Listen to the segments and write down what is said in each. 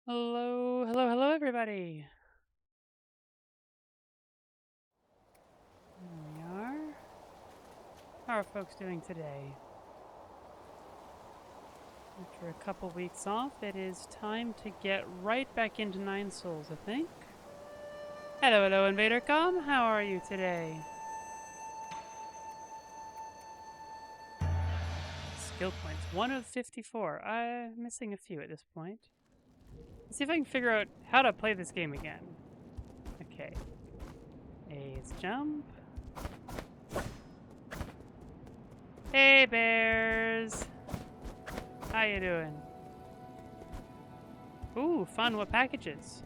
Hello, hello, hello, everybody. Here we are. How are folks doing today? After a couple weeks off, it is time to get right back into Nine Souls, I think. Hello, hello, InvaderCom. How are you today? Skill points, 1 of 54. I'm missing a few at this point. Let's see if I can figure out how to play this game again. Okay. A is jump. Hey, bears. How you doing? Ooh, fun. What packages?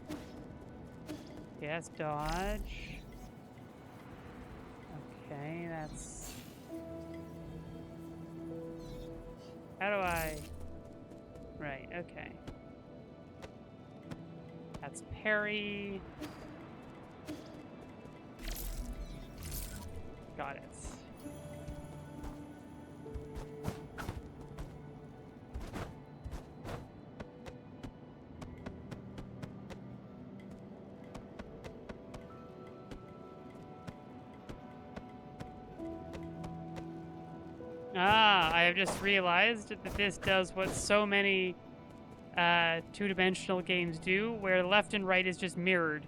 Yes, dodge. Okay, that's... How do I... Right, okay. That's parry. Got it. I have just realized that this does what so many two-dimensional games do, where left and right is just mirrored.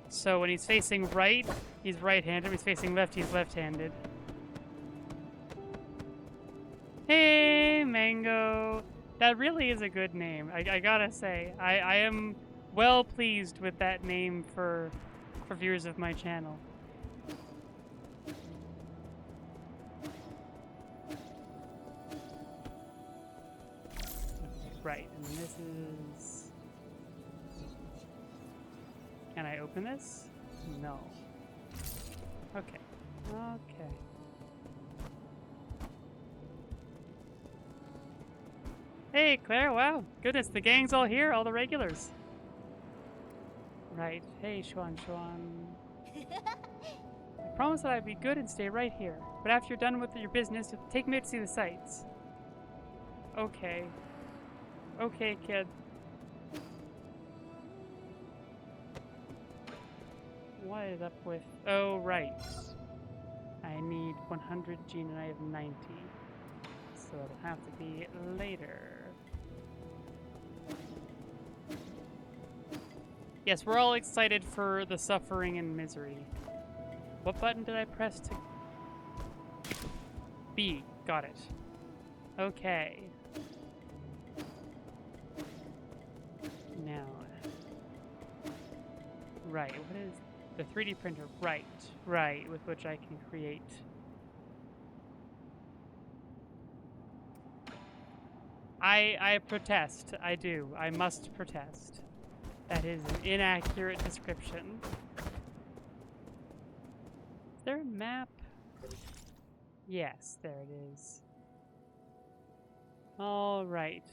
So when he's facing right, he's right-handed. When he's facing left, he's left-handed. Hey, Mango. That really is a good name. I gotta say, I am well pleased with that name for viewers of my channel. Right, and this is... Can I open this? No. Okay. Okay. Hey, Claire, wow. Goodness, the gang's all here, all the regulars. Right. Hey, Xuan. I promised that I'd be good and stay right here. But after you're done with your business, take me to see the sights. Okay. Okay, kid. What is up with... Oh, right. I need 100 gene and I have 90. So it'll have to be later. Yes, we're all excited for the suffering and misery. What button did I press to... B. Got it. Okay. Now... Right, what is... The 3D printer, right, with which I can create... I protest, I do. I must protest. That is an inaccurate description. Is there a map? Yes, there it is. All right.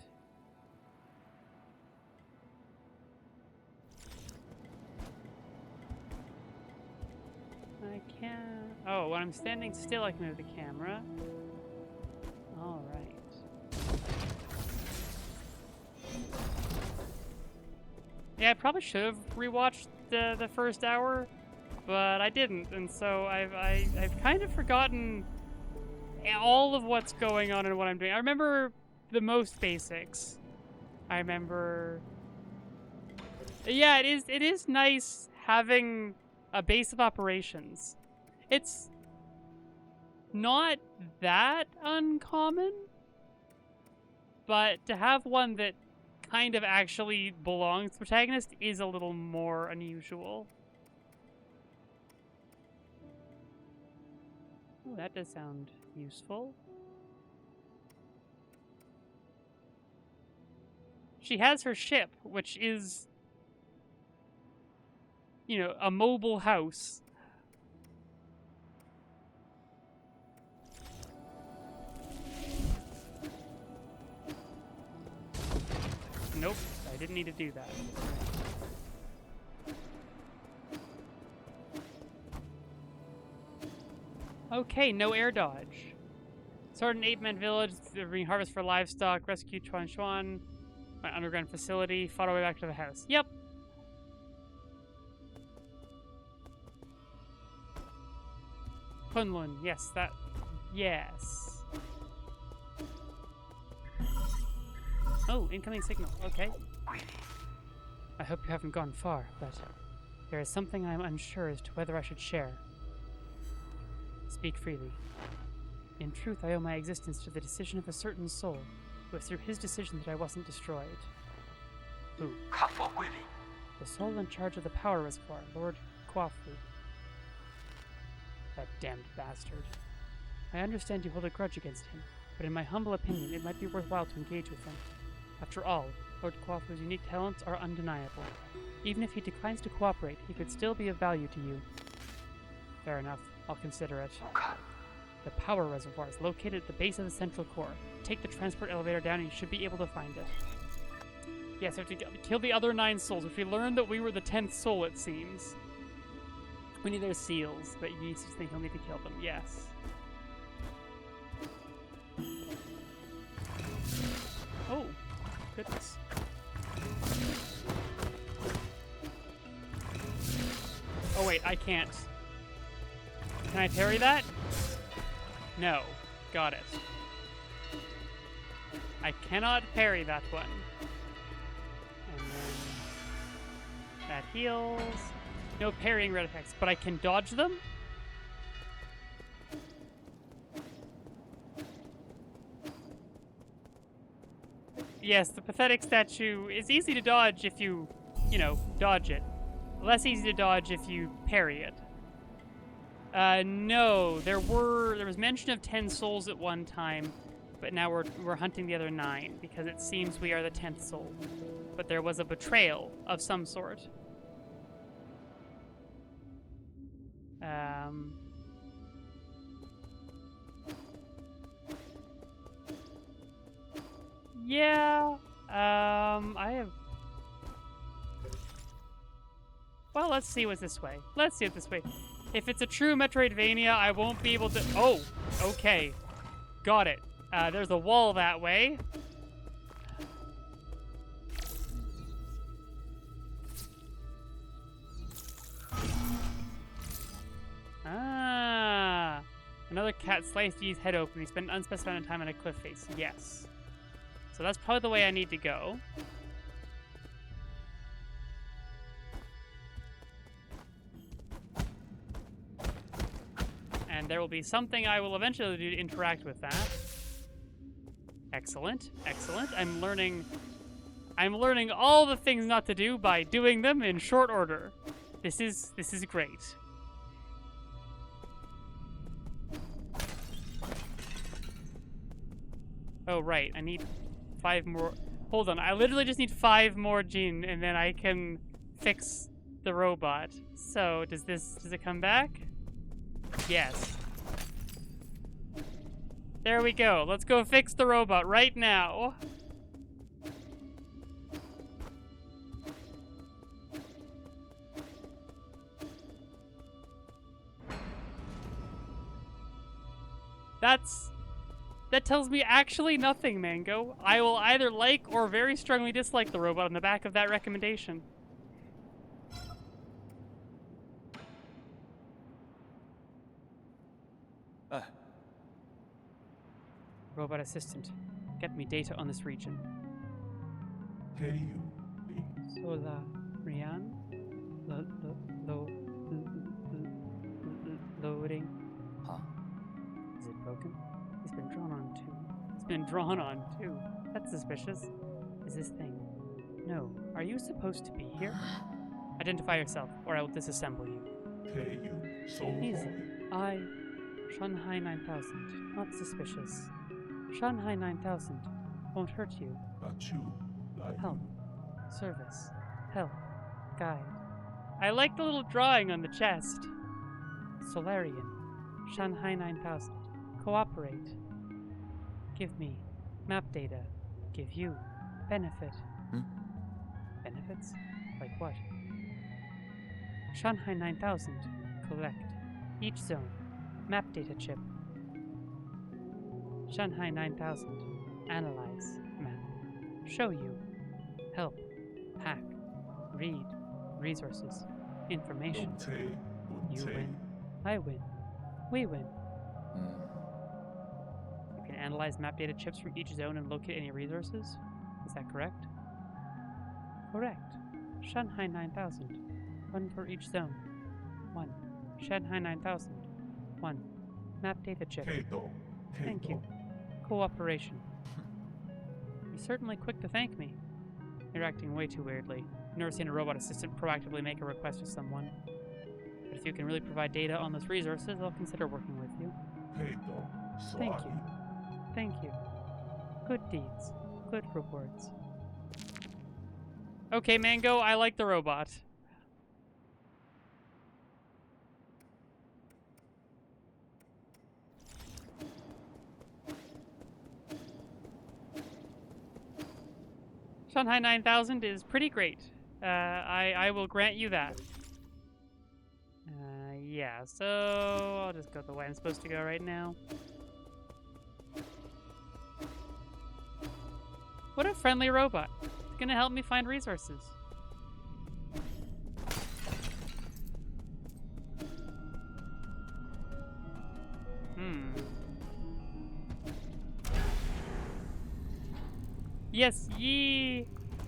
I can't... Oh, when I'm standing still, I can move the camera. All right. Yeah, I probably should have rewatched the first hour, but I didn't, and so I've kind of forgotten all of what's going on and what I'm doing. I remember the most basics. I remember... Yeah, it is nice having a base of operations. It's not that uncommon, but to have one that kind of actually belongs to the protagonist is a little more unusual. Oh, that does sound useful. She has her ship, which is, you know, a mobile house. Nope, I didn't need to do that. Okay, no air dodge. Sword an 8-man village, bring harvest for livestock, rescue Chuan. My underground facility, fought our way back to the house. Yep. Kunlun, yes, that... Yes. Oh, incoming signal, okay. I hope you haven't gone far, but there is something I am unsure as to whether I should share. Speak freely. In truth, I owe my existence to the decision of a certain soul. It was through his decision that I wasn't destroyed. Who? The soul in charge of the power reservoir, Lord Kwafu. That damned bastard. I understand you hold a grudge against him, but in my humble opinion, it might be worthwhile to engage with him. After all, Lord Kwafu's unique talents are undeniable. Even if he declines to cooperate, he could still be of value to you. Fair enough. I'll consider it. The power reservoir is located at the base of the central core. Take the transport elevator down and you should be able to find it. Yes, we have to kill the other 9 souls, which we learned that we were the 10th soul, it seems. We need their seals, but you think he'll need to kill them. Yes. Oh, goodness. Oh wait, I can't. Can I parry that? No. Got it. I cannot parry that one. And then that heals. No parrying red effects, but I can dodge them? Yes, the pathetic statue is easy to dodge if you dodge it. Less easy to dodge if you parry it. No, there was mention of 10 souls at one time, but now we're hunting the other 9 because it seems we are the 10th soul. But there was a betrayal of some sort. Yeah, I have... Well, let's see what's this way. Let's see it this way. If it's a true Metroidvania, I won't be able to... Oh, okay. Got it. There's a wall that way. Ah. Another cat sliced Yi's head open. He spent an unspecified amount of time on a cliff face. Yes. So that's probably the way I need to go. And there will be something I will eventually do to interact with that. Excellent, excellent. I'm learning all the things not to do by doing them in short order. This is great. Oh right, I need 5 more. Hold on, I literally just need 5 more Jin, and then I can fix the robot. So does it come back? Yes. There we go. Let's go fix the robot right now. That tells me actually nothing, Mango. I will either like or very strongly dislike the robot on the back of that recommendation. Robot assistant, get me data on this region. Sola Rian? Loading. Huh? Is it broken? It's been drawn on too. It's been drawn on too. That's suspicious. Is this thing? No. Are you supposed to be here? Identify yourself, or I will disassemble you. Easy. I, Shanghai 9000. Not suspicious. Shanghai 9000. Won't hurt you. Help. Service. Help. Guide. I like the little drawing on the chest. Solarian. Shanghai 9000. Cooperate. Give me. Map data. Give you. Benefit. Benefits? Like what? Shanghai 9000. Collect. Each zone. Map data chip. Shanghai 9000. Analyze. Map. Show you. help, hack, read, resources, information. You win, I win, we win. You can analyze map data chips from each zone and locate any resources. Is that correct? Correct. Shanghai 9000. One for each zone. 1. Shanghai 9000. 1. Map data chip. Thank you. Cooperation. You're certainly quick to thank me. You're acting way too weirdly. I've never seen a robot assistant proactively make a request to someone. But if you can really provide data on those resources, I'll consider working with you. Thank you. Thank you. Good deeds. Good rewards. Okay, Mango, I like the robot. Shanghai 9000 is pretty great. I will grant you that. Yeah, so I'll just go the way I'm supposed to go right now. What a friendly robot. It's gonna help me find resources. Yes, ye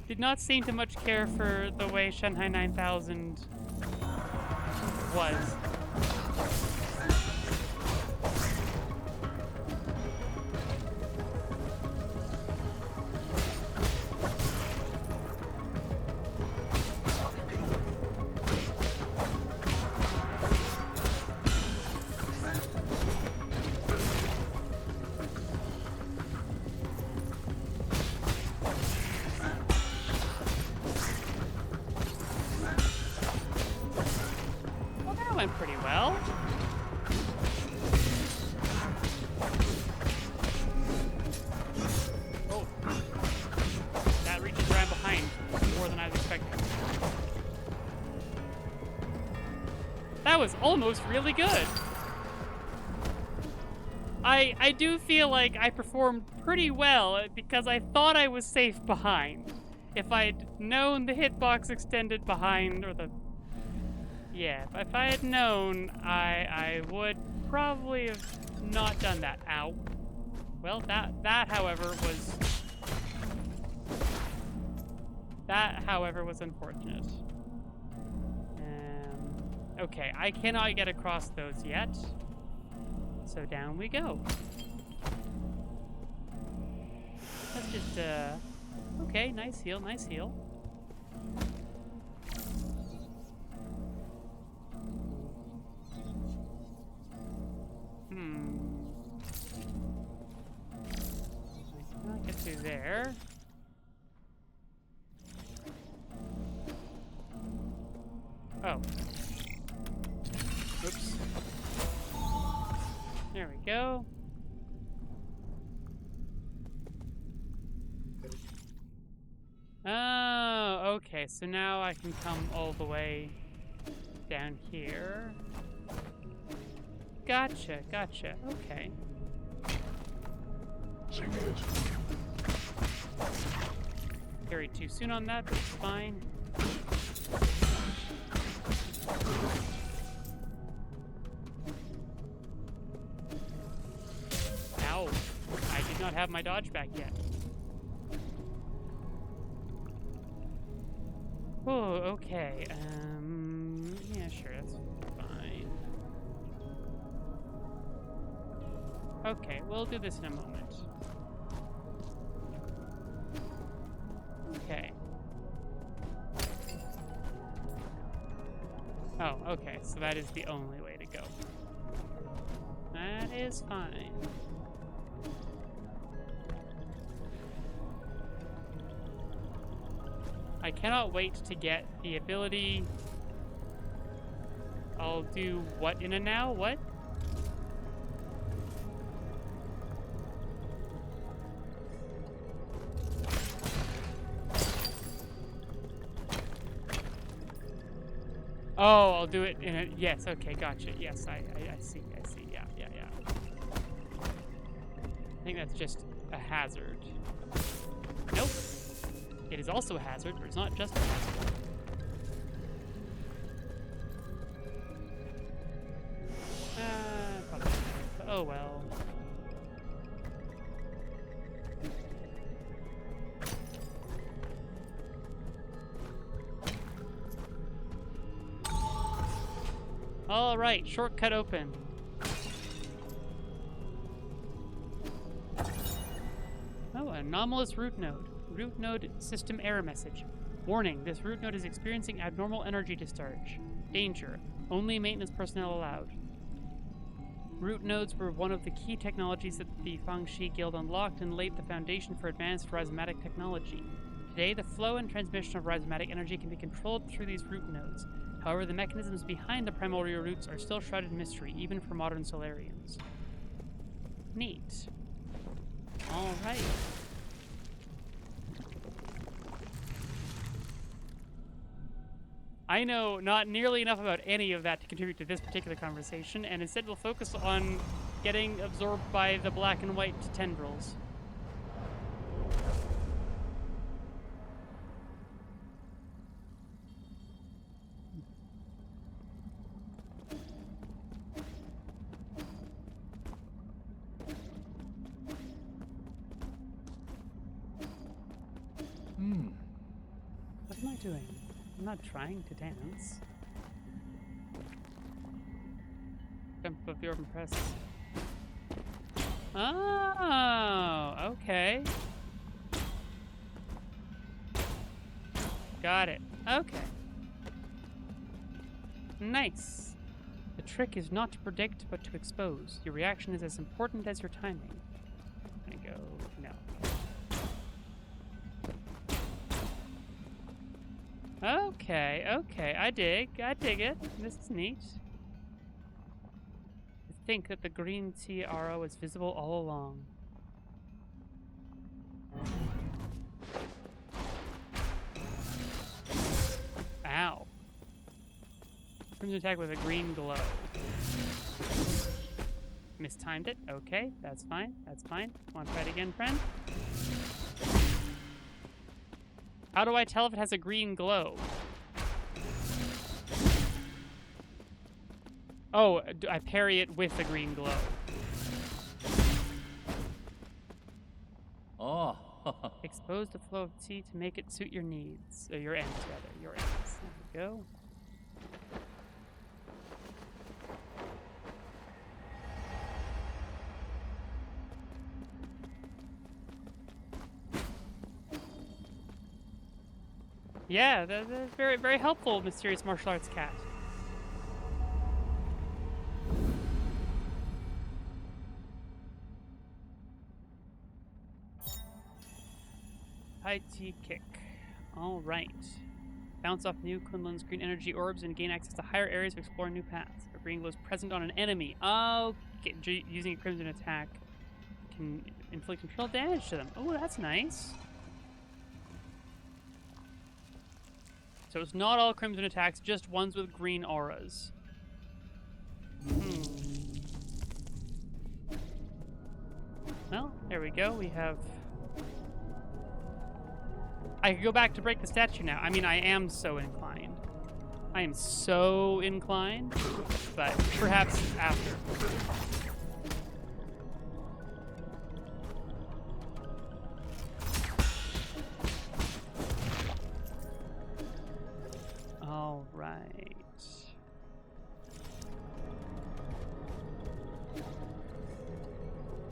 did not seem to much care for the way Shanghai 9000 was. Went pretty well. Oh, that reaches around behind more than I was expecting. That was almost really good. I do feel like I performed pretty well because I thought I was safe behind. If I'd known the hitbox extended behind, or the... Yeah, if I had known, I would probably have not done that. Ow. Well, that, however, was unfortunate. Okay, I cannot get across those yet. So down we go. Let's just, okay, nice heal, nice heal. I cannot get through there. Oh. Oops. There we go. Oh, okay. So now I can come all the way down here. Gotcha, gotcha. Okay. Carried too soon on that, but it's fine. Ow. I did not have my dodge back yet. Oh, okay. Yeah, sure, that's fine. Okay, we'll do this in a moment. Okay. Oh, okay, so that is the only way to go. That is fine. I cannot wait to get the ability. I'll do what in a now? What? Oh, I'll do it in a... Yes, okay, gotcha. Yes, I see, yeah. I think that's just a hazard. Nope. It is also a hazard, but it's not just a hazard. Probably. But oh well. All right, shortcut open. Oh, anomalous root node. Root node system error message. Warning, this root node is experiencing abnormal energy discharge. Danger. Only maintenance personnel allowed. Root nodes were one of the key technologies that the Fangxi Guild unlocked and laid the foundation for advanced rhizomatic technology. Today, the flow and transmission of rhizomatic energy can be controlled through these root nodes. However, the mechanisms behind the primordial roots are still shrouded in mystery, even for modern Solarians. Neat. All right. I know not nearly enough about any of that to contribute to this particular conversation, and instead we'll focus on getting absorbed by the black and white tendrils. What am I doing? I'm not trying to dance. Jump above the orb and press. Oh, okay. Got it. Okay. Nice. The trick is not to predict, but to expose. Your reaction is as important as your timing. I'm gonna go, no. Okay, okay, I dig it. This is neat. To think that the green tiara was visible all along. Ow. Crimson attack with a green glow. Mistimed it. Okay, that's fine. That's fine. Want to try it again, friend? How do I tell if it has a green glow? Oh, I parry it with a green glow. Oh. Expose the flow of tea to make it suit your needs. Your ends, rather. Your ends. There we go. Yeah, that's very, very helpful, Mysterious Martial Arts Cat. High Tea Kick. All right. Bounce off new Kunlun's green energy orbs and gain access to higher areas to explore new paths. A green glow is present on an enemy. Okay, using a crimson attack can inflict control damage to them. Oh, that's nice. So it's not all crimson attacks, just ones with green auras. Well, there we go. We have... I could go back to break the statue now. I mean, I am so inclined. I am so inclined, but perhaps after. All right.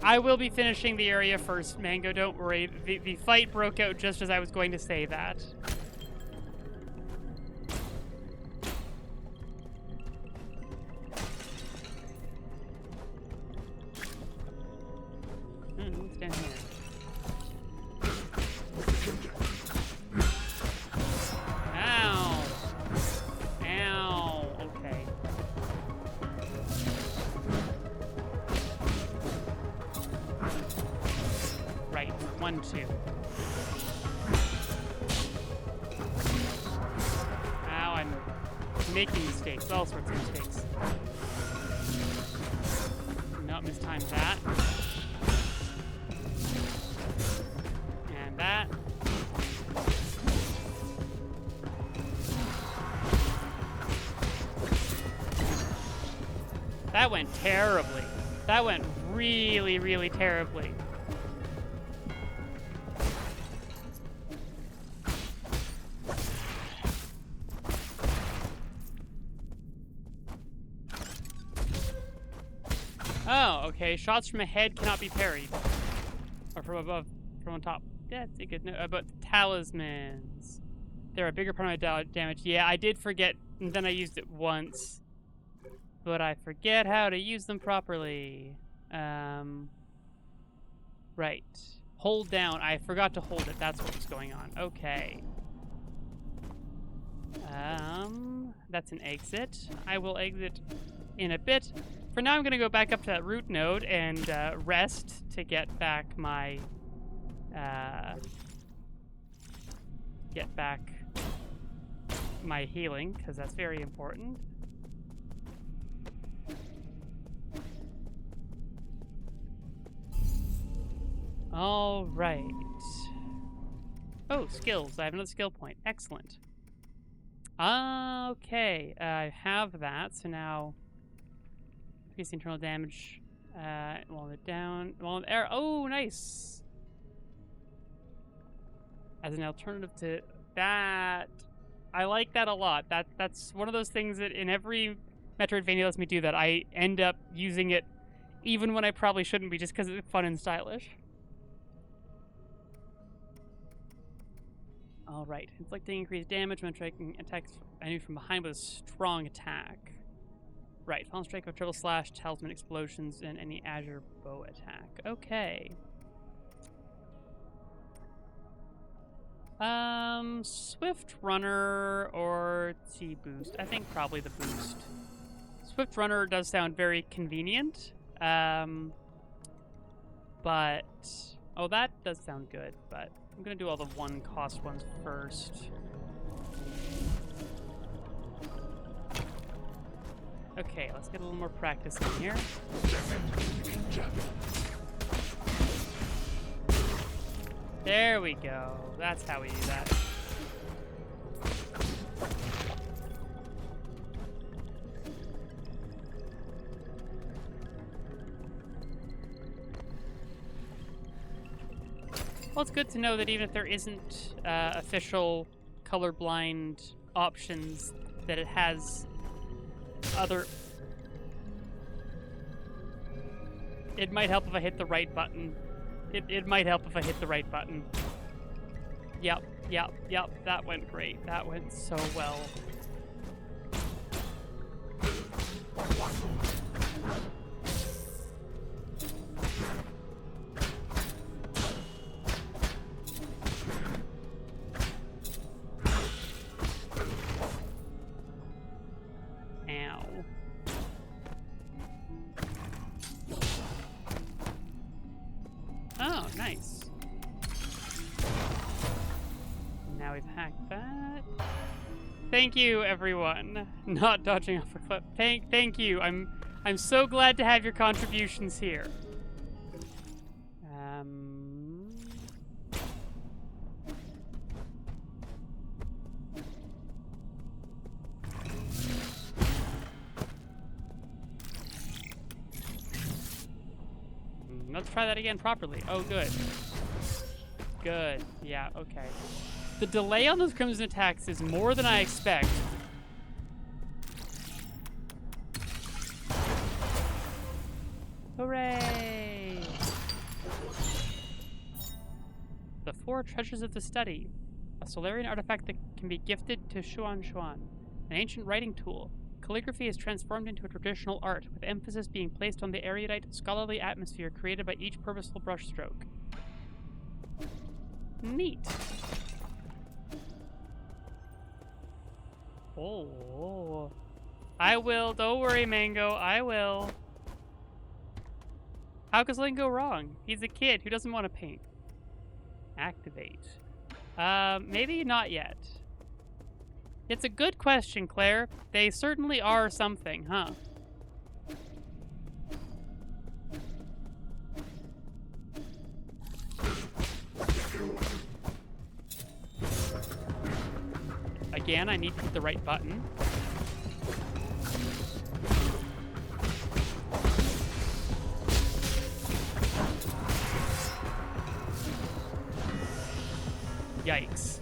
I will be finishing the area first, Mango, don't worry. The fight broke out just as I was going to say that. What's down here? Ow! Ow! Okay. Right, 1, 2. Ow, I'm making mistakes, all sorts of mistakes. Not mistimed that. And that. That went terribly. That went really, really terribly. Oh, okay. Shots from ahead cannot be parried. Or from above, from on top. Yeah, that's a good note. But talismans. They're a bigger part of my damage. Yeah, I did forget, and then I used it once. But I forget how to use them properly. Right. Hold down. I forgot to hold it. That's what was going on. Okay. That's an exit. I will exit in a bit. For now, I'm going to go back up to that root node and rest to get back my... my healing, because that's very important. All right. Oh, skills. I have another skill point. Excellent. Okay. I have that, so now... increase internal damage while they're down. While they're... Oh, nice! As an alternative to that... I like that a lot. That's one of those things that in every Metroidvania lets me do that. I end up using it even when I probably shouldn't be, just because it's fun and stylish. Alright. Inflicting increased damage when striking attacks enemy from behind with a strong attack. Right. Fallen strike of triple slash, talisman explosions, and any azure bow attack. Okay. Swift Runner or T boost? I think probably the boost. Swift Runner does sound very convenient. But... oh, that does sound good, but I'm gonna do all the one cost ones first. Okay, let's get a little more practice in here. There we go. That's how we do that. Well, it's good to know that even if there isn't official colorblind options, that it has other... It might help if I hit the right button. It might help if I hit the right button. Yep. That went great. That went so well. Ow. Oh, nice. Now we've hacked that. Thank you, everyone. Not dodging off a cliff. Thank you. I'm so glad to have your contributions here. Let's try that again properly. Oh, good. Good. Yeah, okay. The delay on those crimson attacks is more than I expect. Hooray! The 4 treasures of the study. A Solarian artifact that can be gifted to Xuan Xuan. An ancient writing tool. Calligraphy is transformed into a traditional art, with emphasis being placed on the erudite, scholarly atmosphere created by each purposeful brushstroke. Neat. Oh. I will. Don't worry, Mango. I will. How could something go wrong? He's a kid who doesn't want to paint. Activate. Maybe not yet. It's a good question, Claire. They certainly are something, huh? Again, I need to hit the right button. Yikes.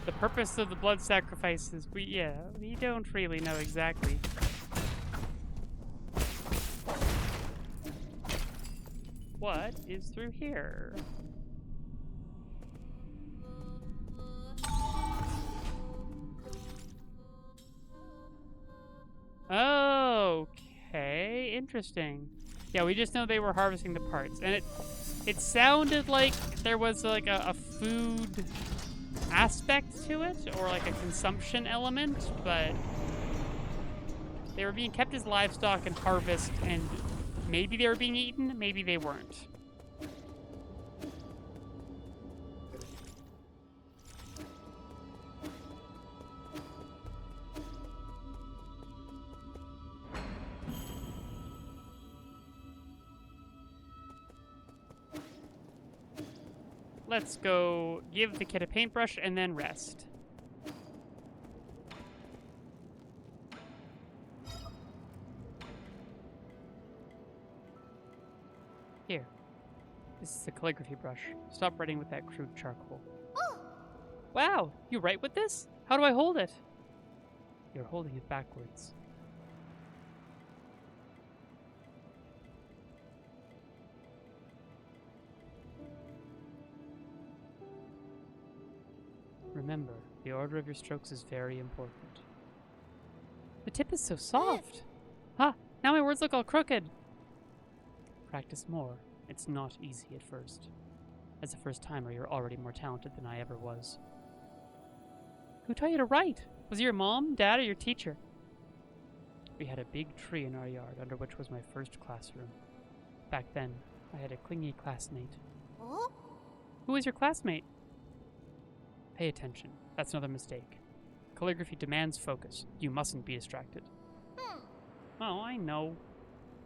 The purpose of the blood sacrifices, we don't really know exactly. What is through here? Okay, interesting. Yeah, we just know they were harvesting the parts, and it sounded like there was like a food aspect to it, or like a consumption element, but they were being kept as livestock and harvest, and maybe they were being eaten, maybe they weren't. Let's go give the kid a paintbrush and then rest. Here. This is a calligraphy brush. Stop writing with that crude charcoal. Oh. Wow, you write with this? How do I hold it? You're holding it backwards. Remember, the order of your strokes is very important. The tip is so soft. Ha! Now my words look all crooked. Practice more. It's not easy at first. As a first-timer, you're already more talented than I ever was. Who taught you to write? Was it your mom, dad, or your teacher? We had a big tree in our yard, under which was my first classroom. Back then, I had a clingy classmate. Oh? Who was your classmate? Pay attention. That's another mistake. Calligraphy demands focus. You mustn't be distracted. Oh, I know.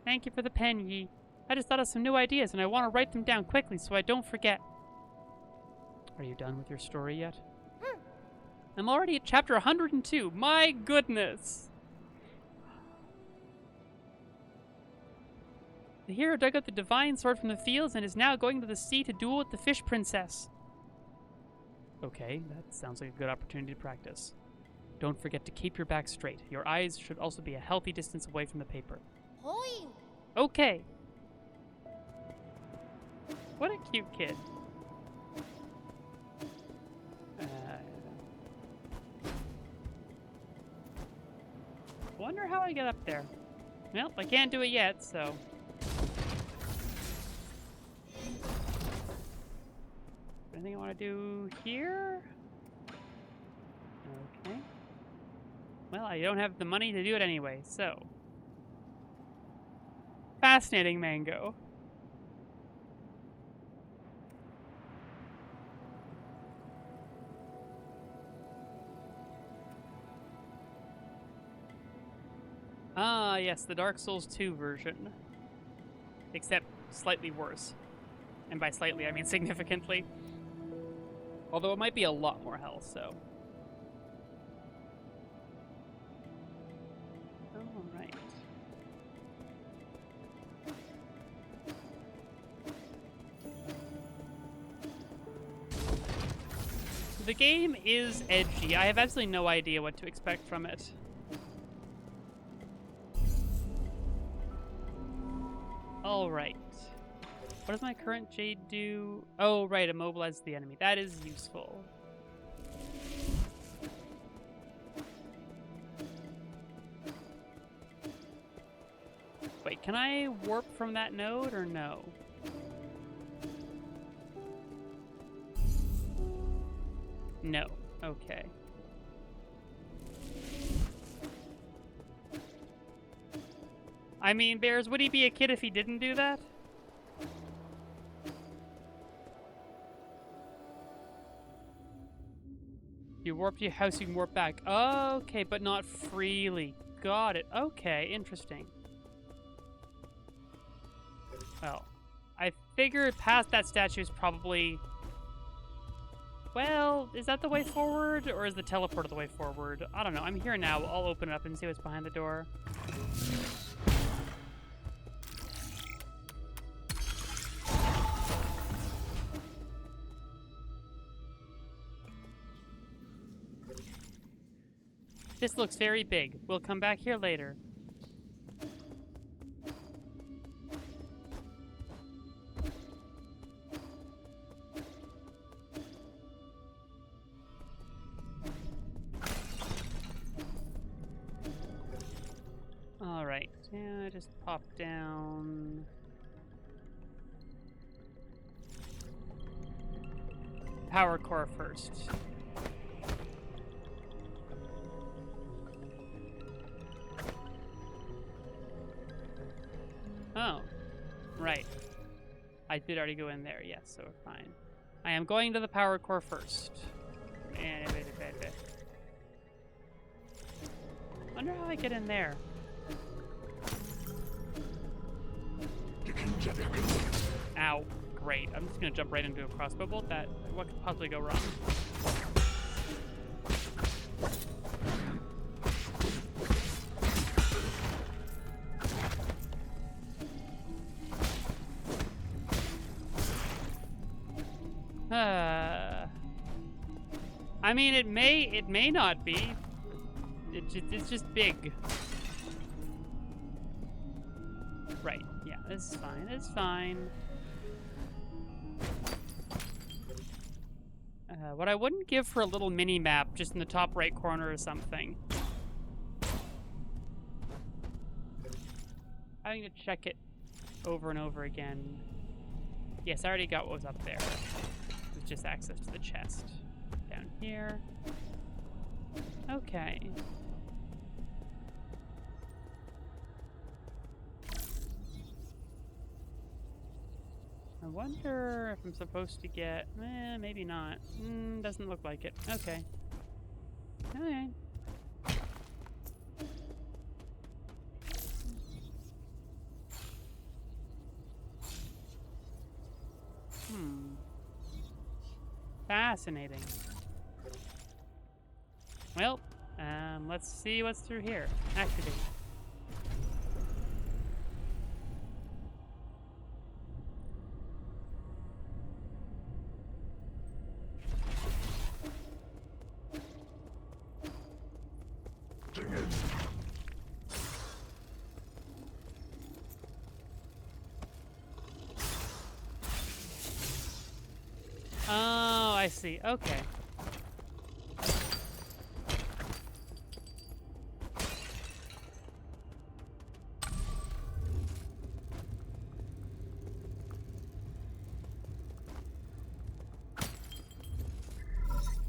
Thank you for the pen, Yi. I just thought of some new ideas, and I want to write them down quickly so I don't forget. Are you done with your story yet? I'm already at chapter 102. My goodness! The hero dug out the divine sword from the fields and is now going to the sea to duel with the fish princess. Okay, that sounds like a good opportunity to practice. Don't forget to keep your back straight. Your eyes should also be a healthy distance away from the paper. Okay. What a cute kid. Wonder how I get up there. Well, I can't do it yet, so... Anything I want to do here? Okay. Well, I don't have the money to do it anyway, so... Fascinating, Mango. Ah, yes, the Dark Souls 2 version. Except slightly worse. And by slightly, I mean significantly. Although it might be a lot more health, so... Alright. The game is edgy. I have absolutely no idea what to expect from it. Alright. What does my current Jade do? Oh, right, immobilize the enemy. That is useful. Wait, can I warp from that node or no? No. Okay. I mean, Bears, would he be a kid if he didn't do that? You warp to your house, you can warp back. Okay, but not freely. Got it. Okay, interesting. Well, I figured past that statue is probably Well, is that the way forward, or is the teleporter the way forward? I don't know. I'm here now. I'll open it up and see what's behind the door. This looks very big. We'll come back here later. Alright, yeah, just pop down. Power core first. Oh, right. I did already go in there, yes, so we're fine. I am going to the power core first. Wonder how I get in there. Ow. Great. I'm just gonna jump right into a crossbow bolt. What could possibly go wrong? I mean, it may not be. It's just big. Right. Yeah, it's fine. It's fine. What I wouldn't give for a little mini map just in the top right corner or something. Having to check it over and over again. Yes, I already got what was up there. It's just access to the chest. Down here. Okay. I wonder if I'm supposed to get... maybe not. Doesn't look like it. Okay. Okay. Fascinating. Well, let's see what's through here. Activate. Oh, I see. Okay.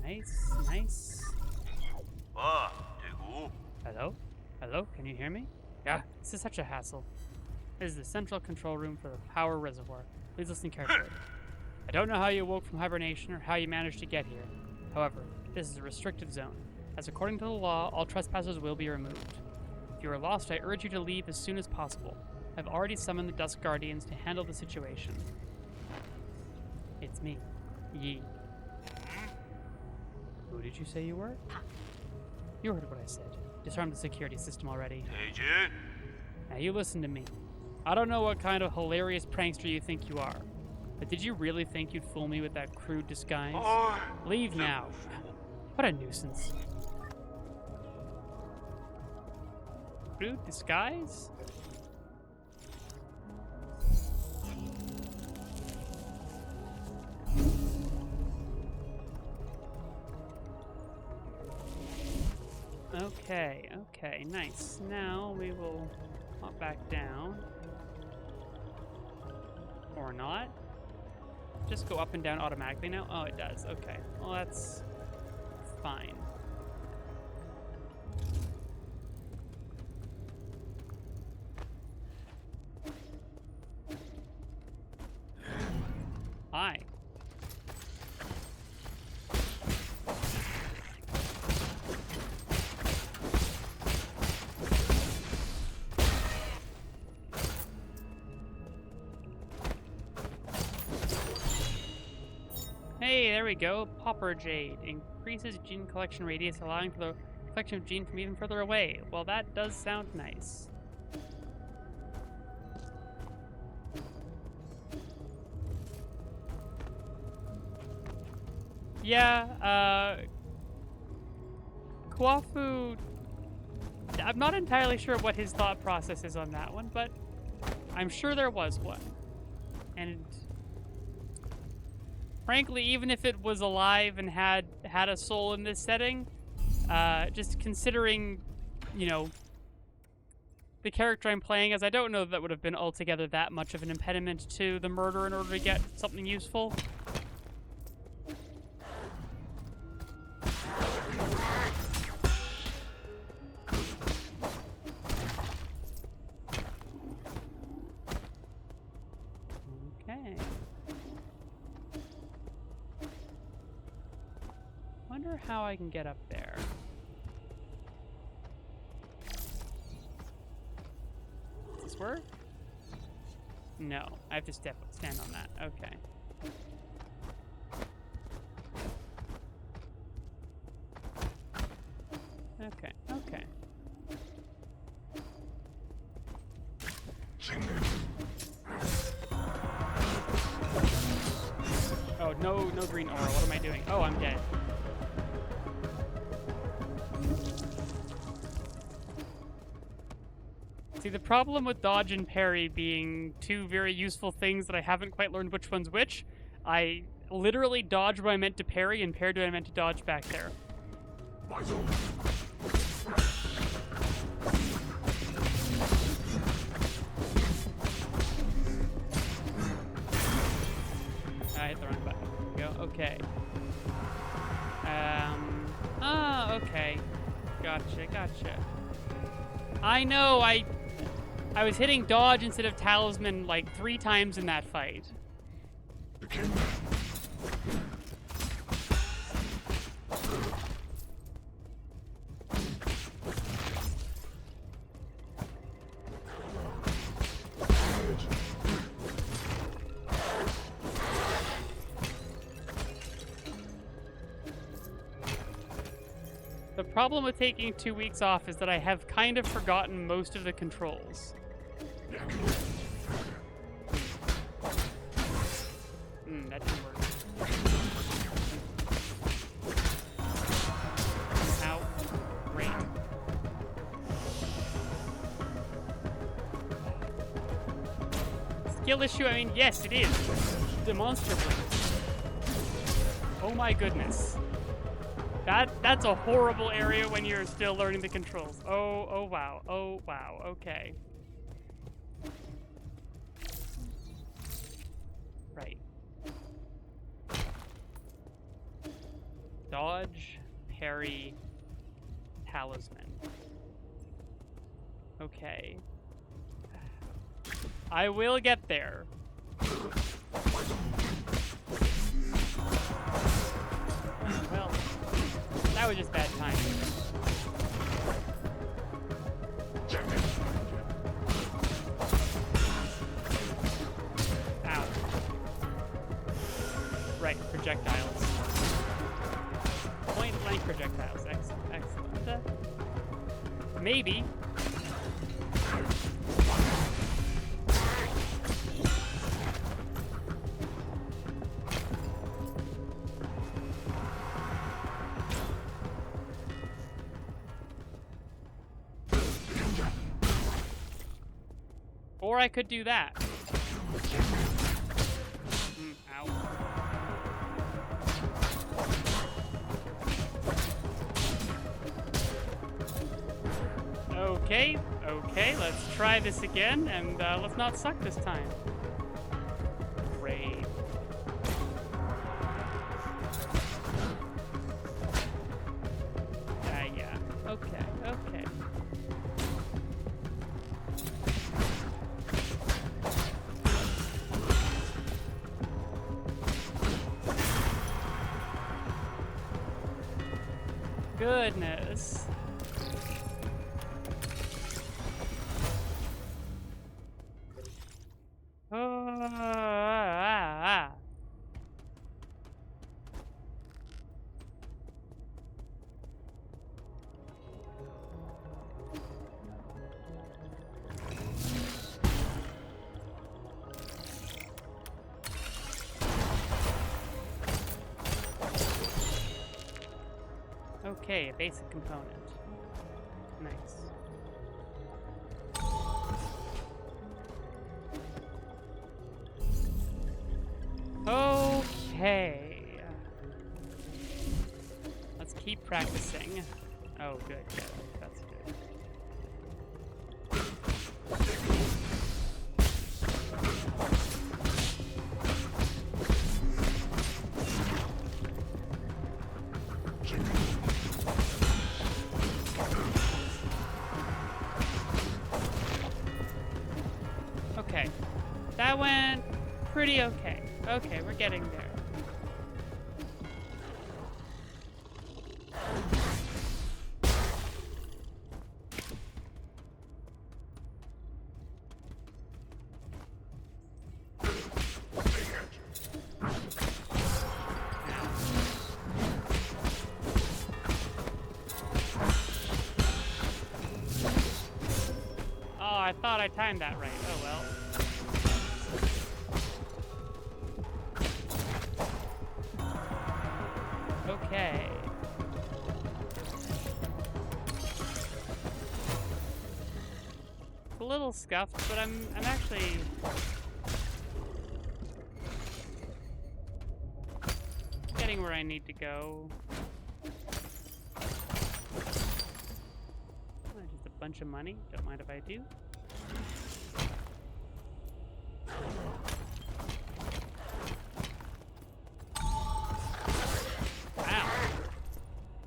Nice, nice. Hello? Hello? Can you hear me? Yeah, this is such a hassle. This is the central control room for the power reservoir. Please listen carefully. I don't know how you awoke from hibernation or how you managed to get here. However, this is a restricted zone, as according to the law, all trespassers will be removed. If you are lost, I urge you to leave as soon as possible. I've already summoned the Dusk Guardians to handle the situation. It's me, Yi. Who did you say you were? You heard what I said. Disarm the security system already. Now you listen to me. I don't know what kind of hilarious prankster you think you are, but did you really think you'd fool me with that crude disguise? Leave now. What a nuisance. Crude disguise? Okay, okay, nice. Now we will hop back down. Or not. Just go up and down automatically now? Oh, it does. Okay. Well, that's fine. Hi. Hey, there we go. Popper Jade. Increases gene collection radius, allowing for the collection of gene from even further away. Well, that does sound nice. Yeah, Kwafu... I'm not entirely sure what his thought process is on that one, but I'm sure there was one. And frankly, even if it was alive and had a soul in this setting, just considering, you know, the character I'm playing as, I don't know that would have been altogether that much of an impediment to the murder in order to get something useful. Okay. Wonder how I can get up there. Does this work? No, I have to stand on that. Okay. Okay, okay. Oh, no green aura. What am I doing? Oh, I'm dead. See, the problem with dodge and parry being two very useful things that I haven't quite learned which one's which, I literally dodged what I meant to parry and parried what I meant to dodge back there. I hit the wrong button. There we go. Okay. Okay. Gotcha. I know, I was hitting dodge instead of talisman like 3 times in that fight. The problem with taking 2 weeks off is that I have kind of forgotten most of the controls. That didn't work. Ow. Great. Skill issue, I mean, yes, it is. Demonstrably. Oh my goodness. That's a horrible area when you're still learning the controls. Oh wow. Oh wow. Okay. Right. Dodge, parry, talisman. Okay. I will get there. Well, that was just bad timing. Ow. Right, projectiles. Point blank projectiles. Excellent. Maybe. Or I could do that. Ow. Okay, let's try this again, and let's not suck this time. Great. Yeah. Okay. Goodness. Okay, a basic component. Nice. Okay. Let's keep practicing. Oh, good. Yeah, that's good. Okay. That went pretty okay. Okay, we're getting there. Oh, I thought I timed that right. Oh well. Okay. It's a little scuffed, but I'm actually getting where I need to go. Just a bunch of money. Don't mind if I do. Wow.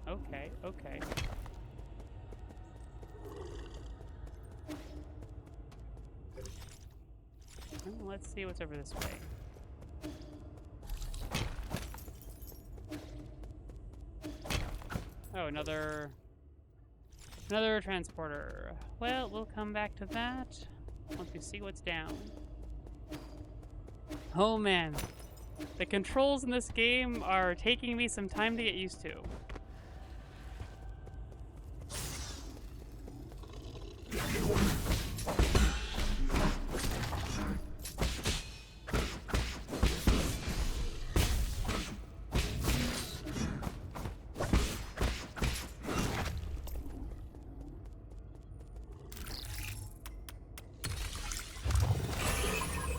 Okay, okay. Well, let's see what's over this way. Oh, another transporter. Well, we'll come back to that once we see what's down. Oh man, the controls in this game are taking me some time to get used to.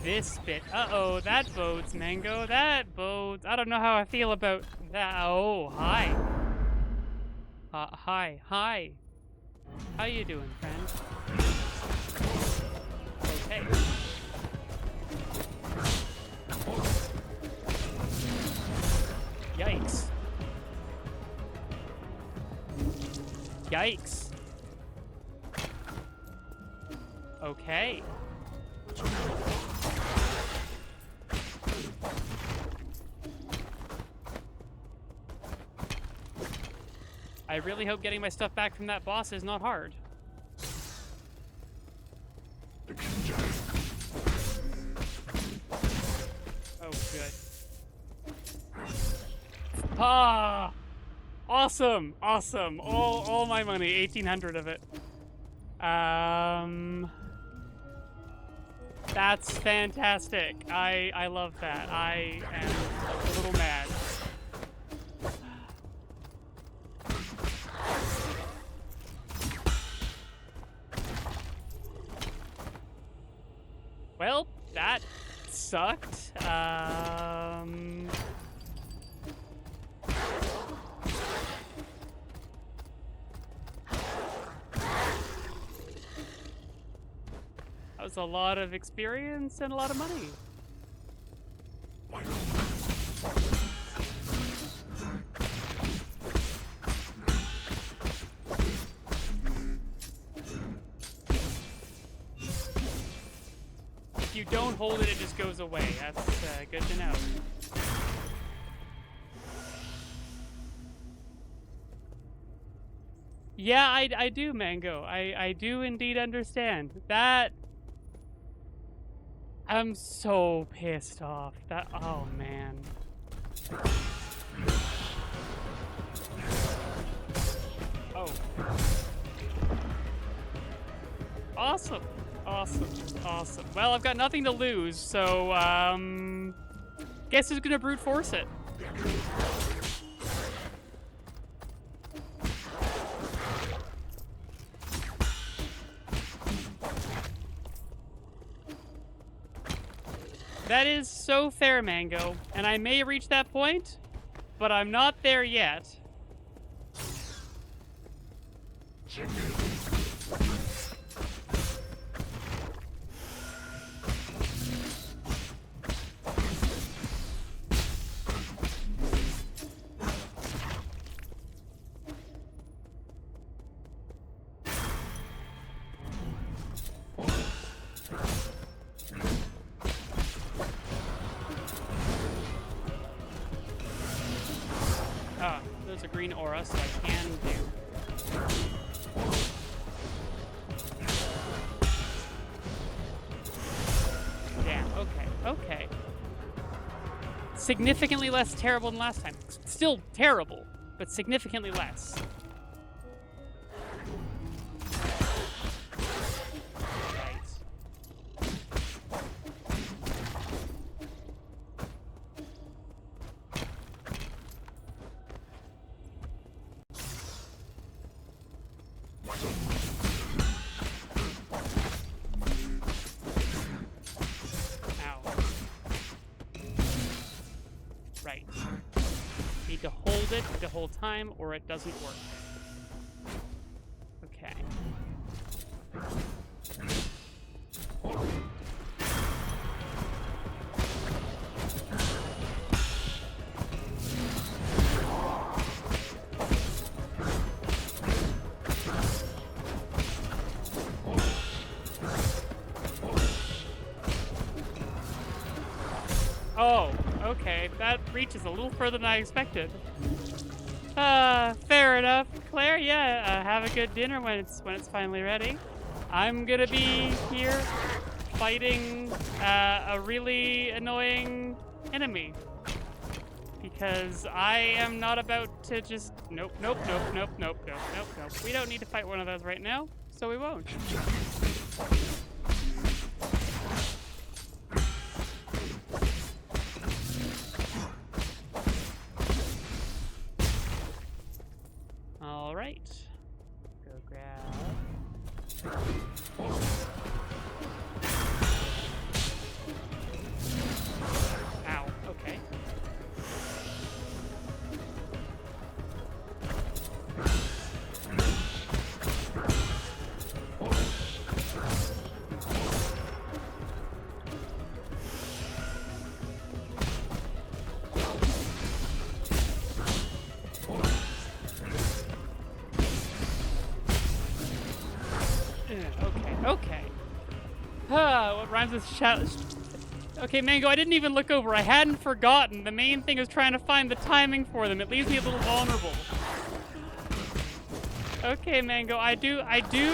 This bit. Uh-oh, that bodes, Mango. That bodes. I don't know how I feel about that. Oh, hi. Hi. How you doing, friend? Okay. Yikes. Yikes. Okay. I really hope getting my stuff back from that boss is not hard. Oh, good. Ah! Awesome! Awesome! All my money, 1,800 of it. That's fantastic. I love that. I am a little mad. Well, that sucked. That was a lot of experience and a lot of money. If you don't hold it, it just goes away. That's good to know. Yeah, I do, Mango. I do indeed understand. That... I'm so pissed off. That... Oh, man. Oh. Awesome. Awesome. Well, I've got nothing to lose, so, guess who's gonna brute force it? That is so fair, Mango. And I may reach that point, but I'm not there yet. Ah, there's a green aura, so I can do. Damn, okay. Significantly less terrible than last time. Still terrible, but significantly less. Right. Need to hold it the whole time or it doesn't work. Okay. Oh, okay. That reaches a little further than I expected. Fair enough. Claire, yeah, have a good dinner when it's finally ready. I'm gonna be here fighting a really annoying enemy. Because I am not about to just... Nope. We don't need to fight one of those right now, so we won't. Alright. Go grab... Ow, okay. Okay. What rhymes with shout? Okay, Mango, I didn't even look over. I hadn't forgotten. The main thing is trying to find the timing for them. It leaves me a little vulnerable. Okay, Mango, I do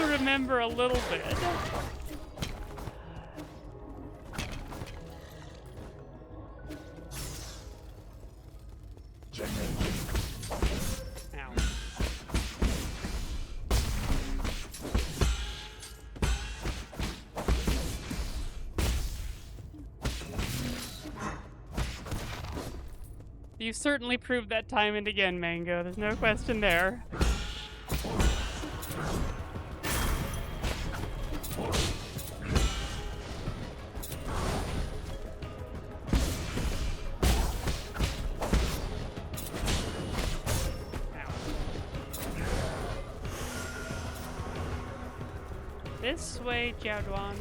remember a little bit. You certainly proved that time and again, Mango. There's no question there. This way, Jiaoduan.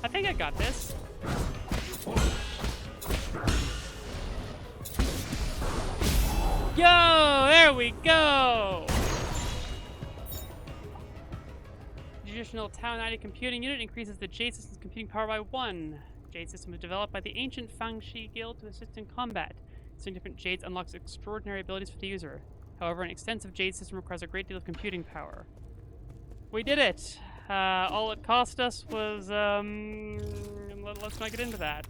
I think I got this. Yo, there we go. Traditional Catmanity computing unit increases the Jade System's computing power by 1. Jade System was developed by the ancient Fangxi Guild to assist in combat. Using different Jades unlocks extraordinary abilities for the user. However, an extensive Jade System requires a great deal of computing power. We did it. All it cost us was, let's not get into that.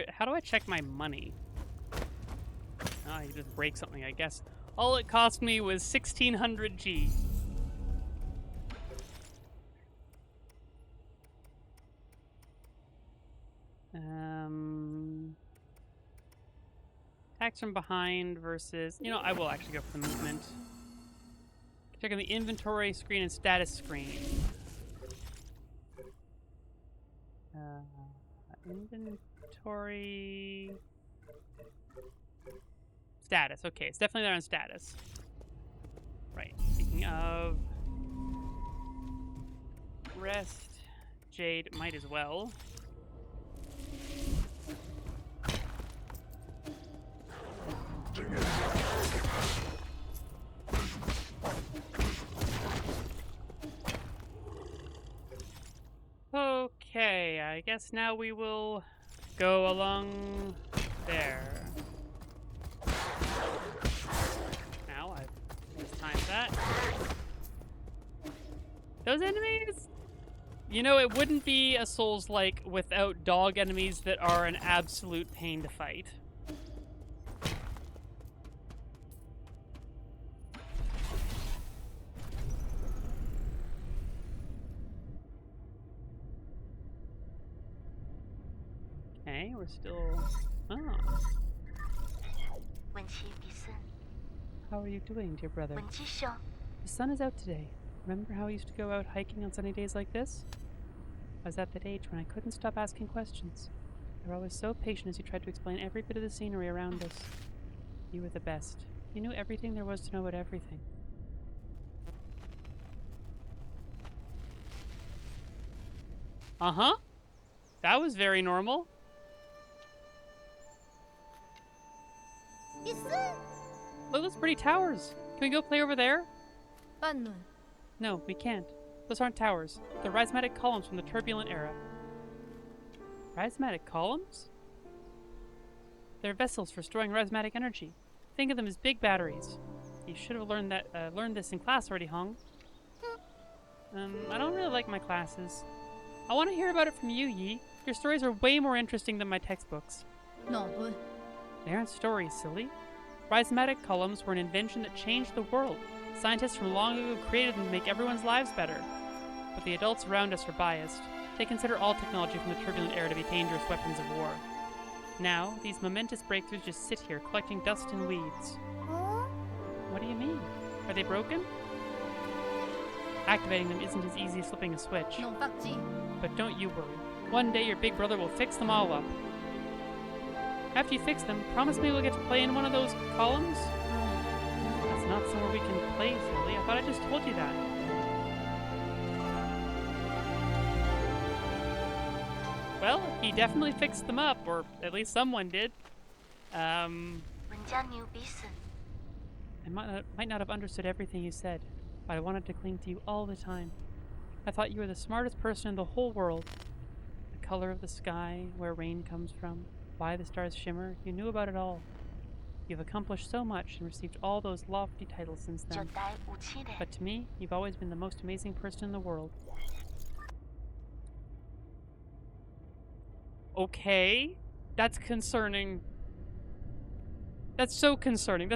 How do I check my money? Oh, you just break something, I guess. All it cost me was 1600 G. Attacks from behind versus... You know, I will actually go for the movement. Check on the inventory screen and status screen. Inventory... Status. Okay, it's definitely there on status. Right. Speaking of... Rest. Jade might as well. Okay, I guess now we will go along there. Now I've mistimed that. Those enemies? You know, it wouldn't be a Souls-like without dog enemies that are an absolute pain to fight. Okay, we're still... Oh. How are you doing, dear brother? The sun is out today. Remember how we used to go out hiking on sunny days like this? I was at that age when I couldn't stop asking questions. You were always so patient as you tried to explain every bit of the scenery around us. You were the best. You knew everything there was to know about everything. Uh-huh. That was very normal. Look at those pretty towers. Can we go play over there? No, we can't. Those aren't towers. They're rhizomatic columns from the turbulent era. Rhizomatic columns? They're vessels for storing rhizomatic energy. Think of them as big batteries. You should have learned this in class already, Hong. I don't really like my classes. I want to hear about it from you, Yi. Your stories are way more interesting than my textbooks. No. They aren't stories, silly. Rhizomatic columns were an invention that changed the world. Scientists from long ago created them to make everyone's lives better. But the adults around us are biased. They consider all technology from the turbulent era to be dangerous weapons of war. Now, these momentous breakthroughs just sit here, collecting dust and weeds. What do you mean? Are they broken? Activating them isn't as easy as flipping a switch. But don't you worry. One day your big brother will fix them all up. After you fix them, promise me we'll get to play in one of those columns? That's not somewhere we can play, silly. I thought I just told you that. Well, he definitely fixed them up, or at least someone did. I might not have understood everything you said, but I wanted to cling to you all the time. I thought you were the smartest person in the whole world. The color of the sky, where rain comes from, why the stars shimmer, you knew about it all. You've accomplished so much and received all those lofty titles since then. But to me, you've always been the most amazing person in the world. Okay, that's concerning. That's so concerning.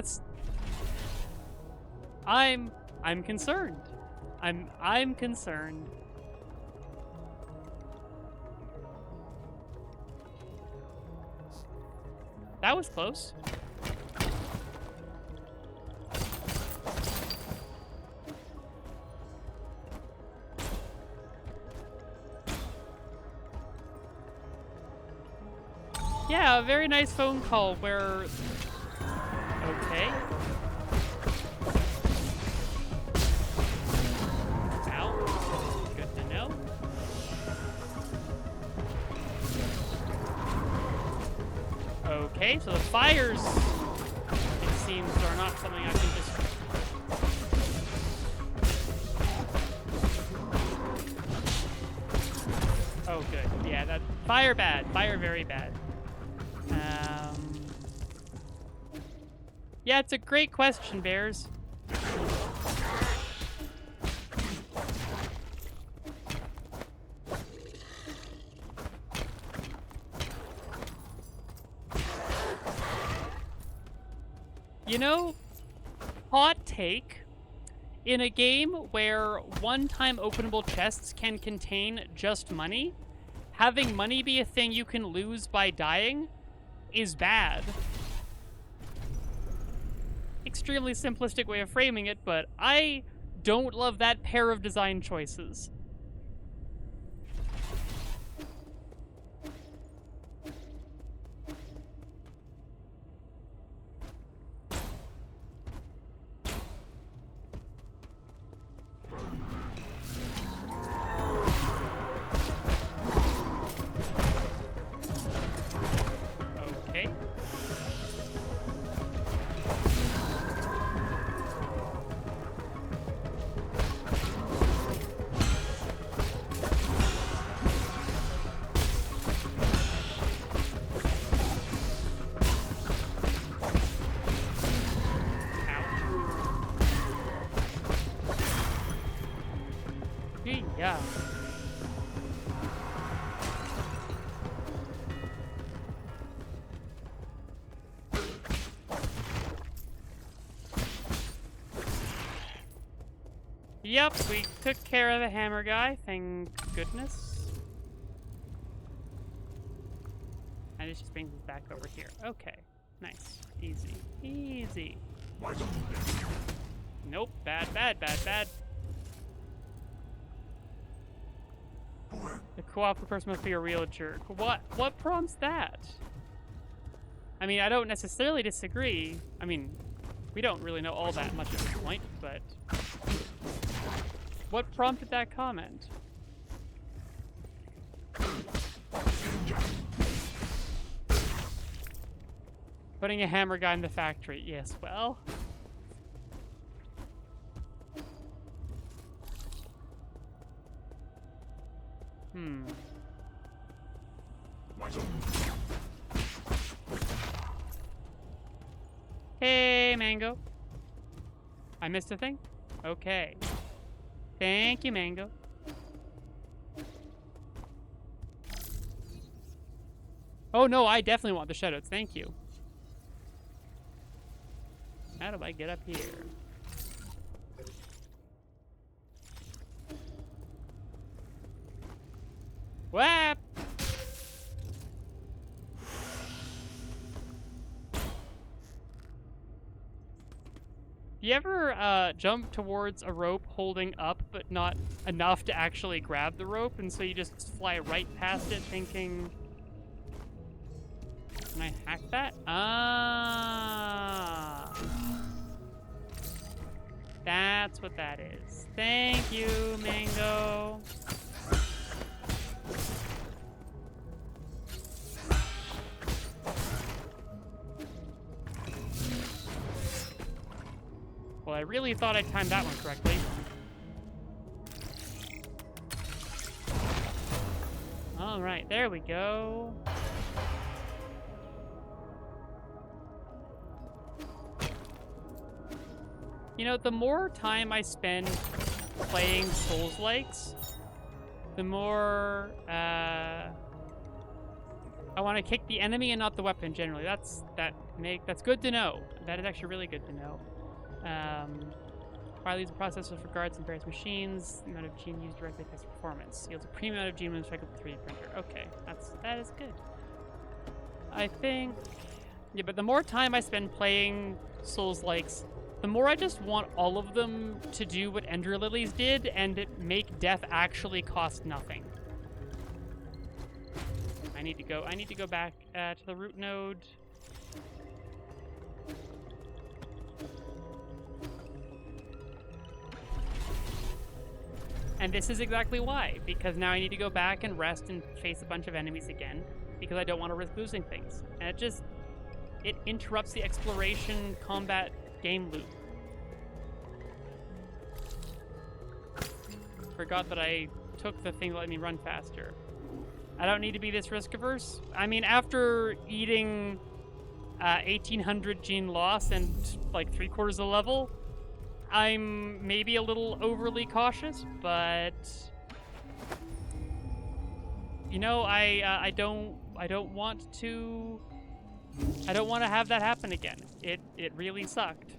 I'm concerned. I'm concerned. That was close. Yeah, a very nice phone call where... Okay. Ow. Good to know. Okay, so the fires, it seems, are not something I can just... Oh, good. Yeah, that fire bad. Fire very bad. Yeah, it's a great question, Bears. You know, hot take. In a game where one-time openable chests can contain just money, having money be a thing you can lose by dying is bad. Extremely simplistic way of framing it, but I don't love that pair of design choices. Okay. Yeah. Yep, we took care of the hammer guy, thank goodness. And it just brings us back over here. Okay, nice. Easy. Easy. Nope, bad, bad, bad, bad. The cooperative person must be a real jerk. What prompts that? I mean, I don't necessarily disagree. I mean, we don't really know all that much at this point, but what prompted that comment? Putting a hammer guy in the factory. Yes, well. Hey, Mango. I missed a thing? Okay. Thank you, Mango. Oh, no, I definitely want the shoutouts. Thank you. How do I get up here? Whap! You ever jump towards a rope holding up, but not enough to actually grab the rope, and so you just fly right past it thinking, can I hack that? Ah. That's what that is. Thank you, Mango. Well, I really thought I timed that one correctly. All right, there we go. You know, the more time I spend playing Souls-likes, the more I want to kick the enemy and not the weapon. Generally, that's good to know. That is actually really good to know. File these processors for guards and various machines. The amount of gene used directly affects performance. Yields a premium amount of gene when struck with the 3D printer. Okay, that is good. I think, yeah, but the more time I spend playing Souls-likes, the more I just want all of them to do what Ender Lilies did and make death actually cost nothing. I need to go back to the root node. And this is exactly why, because now I need to go back and rest and face a bunch of enemies again, because I don't want to risk losing things. And it interrupts the exploration combat game loop. Forgot that I took the thing that let me run faster. I don't need to be this risk-averse. I mean, after eating 1800 gene loss and like 3/4 of the level, I'm maybe a little overly cautious, but you know, I don't want to have that happen again. It really sucked.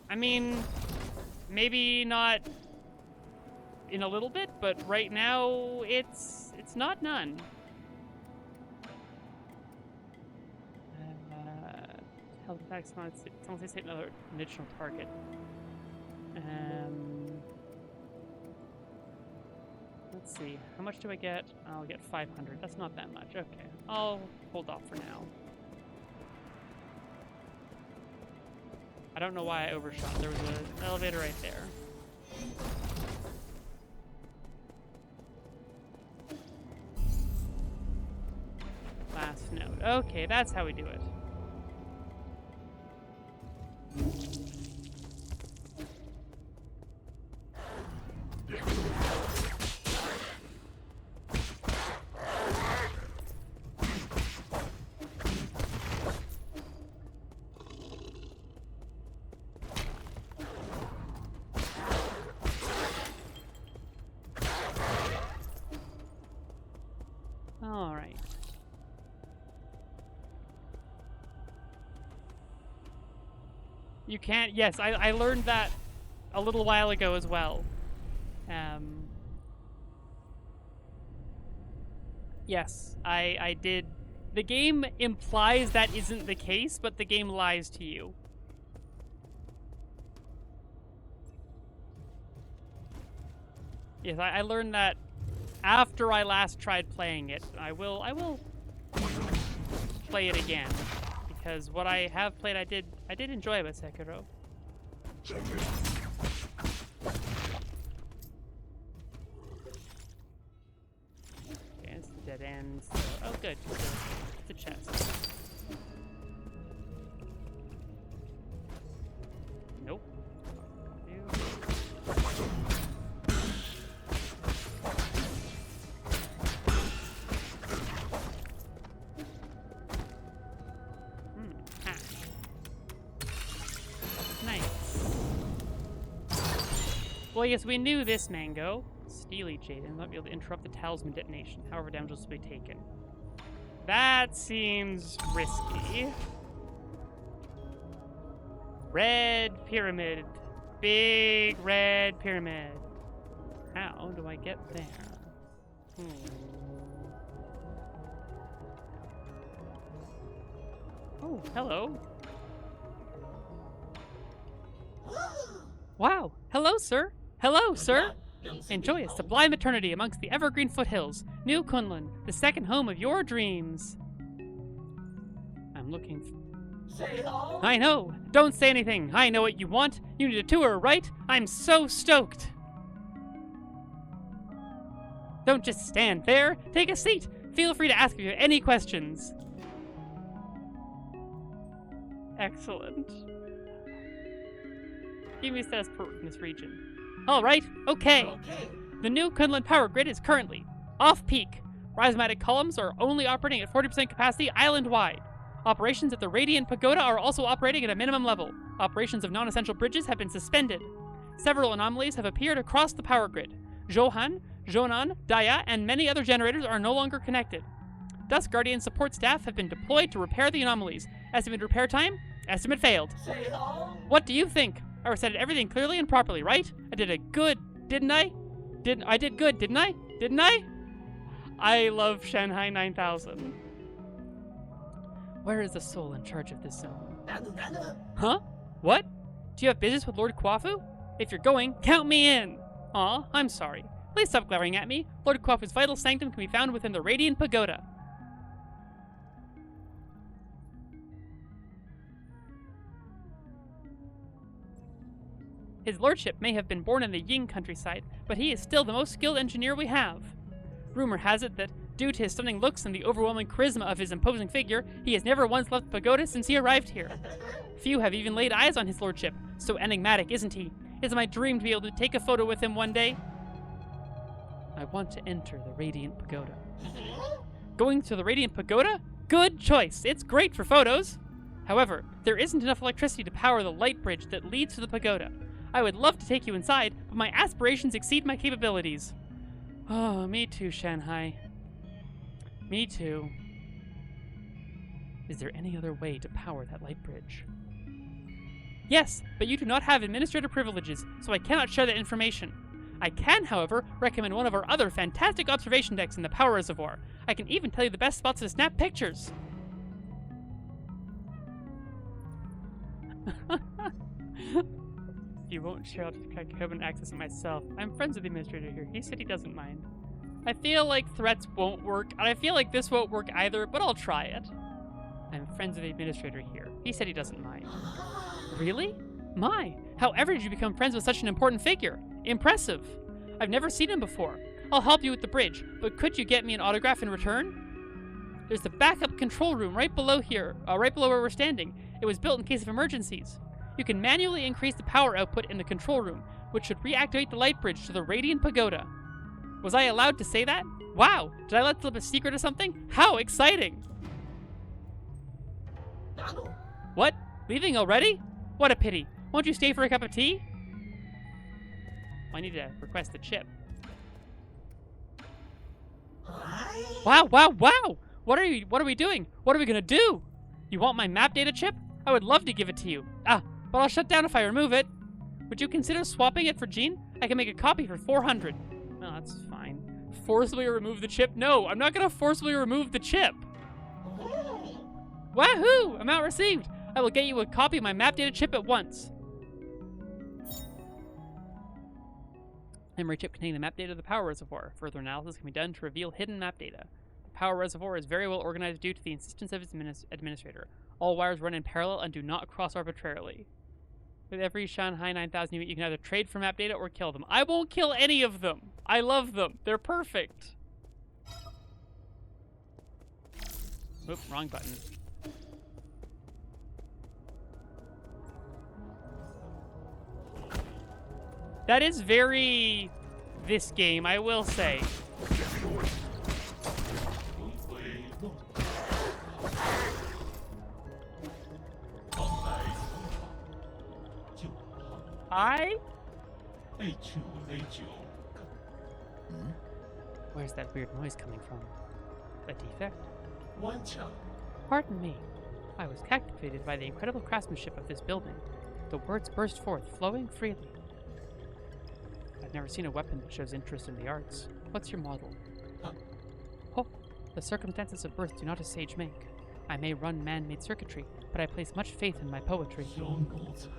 I mean, maybe not in a little bit, but right now it's not none. Health attacks on it's another additional target. Let's see. How much do I get? I'll get 500. That's not that much. Okay. I'll hold off for now. I don't know why I overshot. There was an elevator right there. Last note. Okay, that's how we do it. All right. You can't. Yes, I learned that a little while ago as well. Yes, I did. The game implies that isn't the case, but the game lies to you. Yes, I learned that after I last tried playing it. I will play it again, because what I have played, I did enjoy with Sekiro. Okay, it's a dead end. So, oh, good. It's a chest. Nope. Well, yes, we knew this mango. Steely Jaden might be able to interrupt the talisman detonation, however damage will be taken. That seems risky. Red pyramid. Big red pyramid. How do I get there? Oh, hello. Wow. Hello, sir. Hello, sir. Enjoy a sublime eternity amongst the evergreen foothills. New Kunlun, the second home of your dreams. I'm looking I know. Don't say anything. I know what you want. You need a tour, right? I'm so stoked. Don't just stand there. Take a seat. Feel free to ask if you have any questions. Excellent. Give me status per in this region. All right, okay. The new Kunlun power grid is currently off-peak. Rhizomatic columns are only operating at 40% capacity island-wide. Operations at the Radiant Pagoda are also operating at a minimum level. Operations of non-essential bridges have been suspended. Several anomalies have appeared across the power grid. Johan, Jonan, Daya, and many other generators are no longer connected. Dusk Guardian support staff have been deployed to repair the anomalies. Estimated repair time? Estimate failed. What do you think? I recited everything clearly and properly, right? I did a good, didn't I? I did good, didn't I? Didn't I? I love Shanghai 9000. Where is the soul in charge of this zone? Huh? What? Do you have business with Lord Kwafu? If you're going, count me in! Aw, I'm sorry. Please stop glaring at me. Lord Kwafu's vital sanctum can be found within the Radiant Pagoda. His lordship may have been born in the Ying countryside, but he is still the most skilled engineer we have. Rumor has it that, due to his stunning looks and the overwhelming charisma of his imposing figure, he has never once left the pagoda since he arrived here. Few have even laid eyes on his lordship, so enigmatic isn't he? It's my dream to be able to take a photo with him one day. I want to enter the Radiant Pagoda. Going to the Radiant Pagoda? Good choice. It's great for photos. However, there isn't enough electricity to power the light bridge that leads to the pagoda. I would love to take you inside, but my aspirations exceed my capabilities. Oh, me too, Shanghai. Me too. Is there any other way to power that light bridge? Yes, but you do not have administrator privileges, so I cannot share that information. I can, however, recommend one of our other fantastic observation decks in the power reservoir. I can even tell you the best spots to snap pictures. You won't share, I'll just come and access it myself. I'm friends with the administrator here. He said he doesn't mind. I feel like threats won't work, and I feel like this won't work either, but I'll try it. I'm friends with the administrator here. He said he doesn't mind. Really? My, how ever did you become friends with such an important figure? Impressive. I've never seen him before. I'll help you with the bridge, but could you get me an autograph in return? There's the backup control room right below here, right below where we're standing. It was built in case of emergencies. You can manually increase the power output in the control room, which should reactivate the light bridge to the Radiant Pagoda. Was I allowed to say that? Wow, did I let slip a secret or something? How exciting! What? Leaving already? What a pity. Won't you stay for a cup of tea? I need to request the chip. Wow, wow, wow! What are we doing? What are we gonna do? You want my map data chip? I would love to give it to you. But I'll shut down if I remove it. Would you consider swapping it for Jean? I can make a copy for 400. No, that's fine. Forcibly remove the chip? No, I'm not gonna forcibly remove the chip. Wahoo! Amount received. I will get you a copy of my map data chip at once. Memory chip containing the map data of the power reservoir. Further analysis can be done to reveal hidden map data. The power reservoir is very well organized due to the insistence of its administrator. All wires run in parallel and do not cross arbitrarily. With every Shanghai 9000 unit, you can either trade for map data or kill them. I won't kill any of them. I love them. They're perfect. Oop, wrong button. That is very this game, I will say. Where's that weird noise coming from? A defect? Pardon me. I was captivated by the incredible craftsmanship of this building. The words burst forth, flowing freely. I've never seen a weapon that shows interest in the arts. What's your model? Oh, the circumstances of birth do not a sage make. I may run man-made circuitry, but I place much faith in my poetry.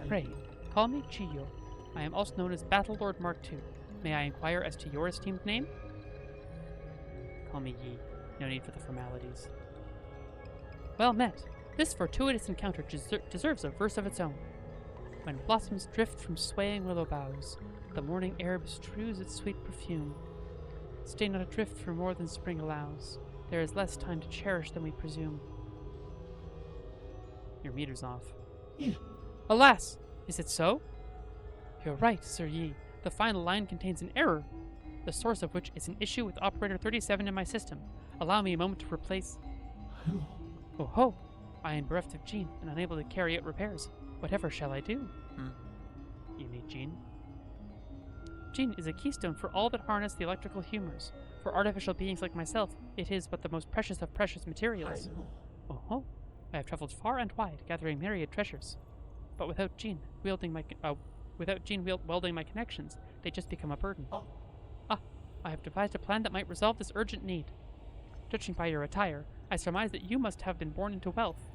Pray, call me Chiyo. I am also known as Battlelord Mark II. May I inquire as to your esteemed name? Call me Yi. No need for the formalities. Well met. This fortuitous encounter deserves a verse of its own. When blossoms drift from swaying willow boughs, the morning air bestrews its sweet perfume. Stay not adrift for more than spring allows. There is less time to cherish than we presume. Your meter's off. Alas! Is it so? You're right, Sir Yi. The final line contains an error, the source of which is an issue with operator 37 in my system. Allow me a moment to replace... Oh ho! I am bereft of Jean and unable to carry out repairs. Whatever shall I do? You need Jean? Jean is a keystone for all that harness the electrical humors. For artificial beings like myself, it is but the most precious of precious materials. Oh ho! I have traveled far and wide, gathering myriad treasures. But without Jean welding my connections, they just become a burden. I have devised a plan that might resolve this urgent need. Judging by your attire, I surmise that you must have been born into wealth.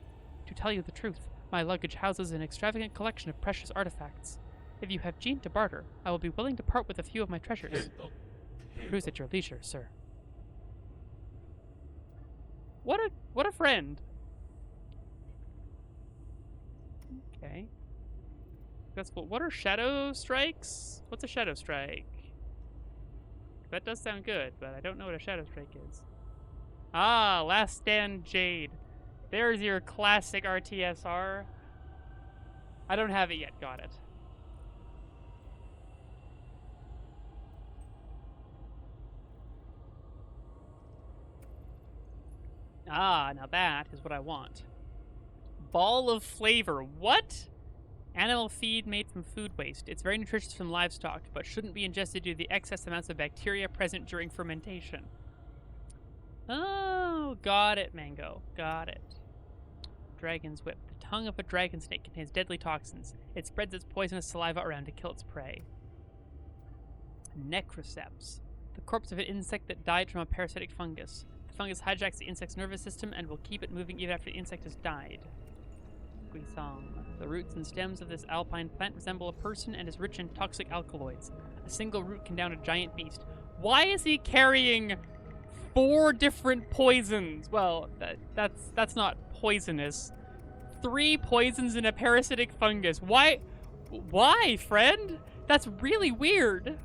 To tell you the truth, my luggage houses an extravagant collection of precious artifacts. If you have Jean to barter, I will be willing to part with a few of my treasures. Cruise at your leisure, sir. What a friend. Okay. That's cool. What are shadow strikes? What's a shadow strike? That does sound good, but I don't know what a shadow strike is. Ah, Last Stand Jade. There's your classic RTSR. I don't have it yet. Got it. Ah, now that is what I want. Ball of flavor. What? Animal feed made from food waste. It's very nutritious from livestock, but shouldn't be ingested due to the excess amounts of bacteria present during fermentation. Oh, got it, Mango. Got it. Dragon's whip. The tongue of a dragon snake contains deadly toxins. It spreads its poisonous saliva around to kill its prey. Necroceps. The corpse of an insect that died from a parasitic fungus. The fungus hijacks the insect's nervous system and will keep it moving even after the insect has died. Guisong. The roots and stems of this alpine plant resemble a person and is rich in toxic alkaloids. A single root can down a giant beast. Why is he carrying 4 different poisons? Well, that's not poisonous. 3 poisons in a parasitic fungus. Why, friend? That's really weird.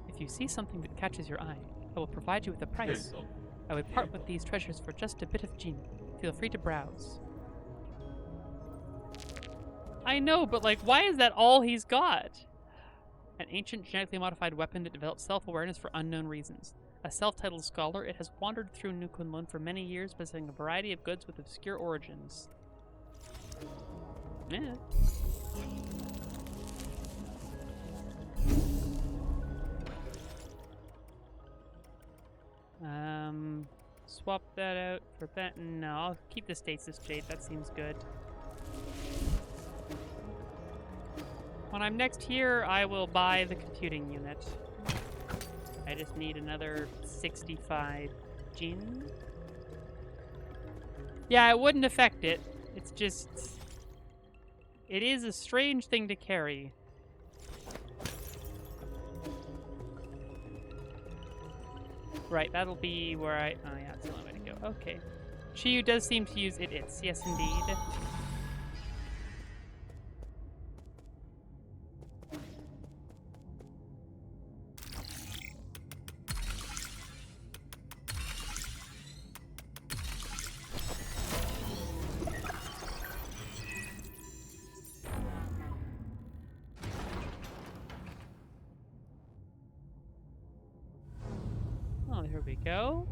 If you see something that catches your eye, I will provide you with a price. I would part with these treasures for just a bit of gene. Feel free to browse. I know, but like, why is that all he's got? An ancient genetically modified weapon that develops self-awareness for unknown reasons. A self-titled scholar, it has wandered through New Kunlun for many years, possessing a variety of goods with obscure origins. Yeah. Swap that out for that. No, I'll keep the stasis jade. That seems good. When I'm next here, I will buy the computing unit. I just need another 65 gin. Yeah, it wouldn't affect it. It's just... It is a strange thing to carry. Right, that'll be where I... Oh, yeah, that's the only way to go. Okay. Chiyu does seem to use it. Yes, indeed. Oh, here we go.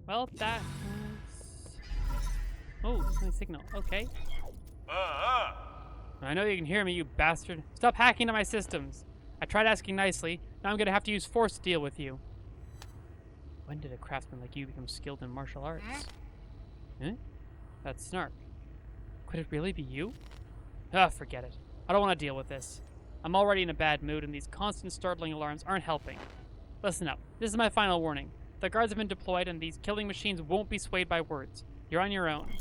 Well, that was... Oh, my signal. Okay. I know you can hear me, you bastard. Stop hacking into my systems. I tried asking nicely. Now I'm gonna have to use force to deal with you. When did a craftsman like you become skilled in martial arts? Huh? That's Snark. Could it really be you? Ah, forget it. I don't want to deal with this. I'm already in a bad mood, and these constant startling alarms aren't helping. Listen up. This is my final warning. The guards have been deployed, and these killing machines won't be swayed by words. You're on your own.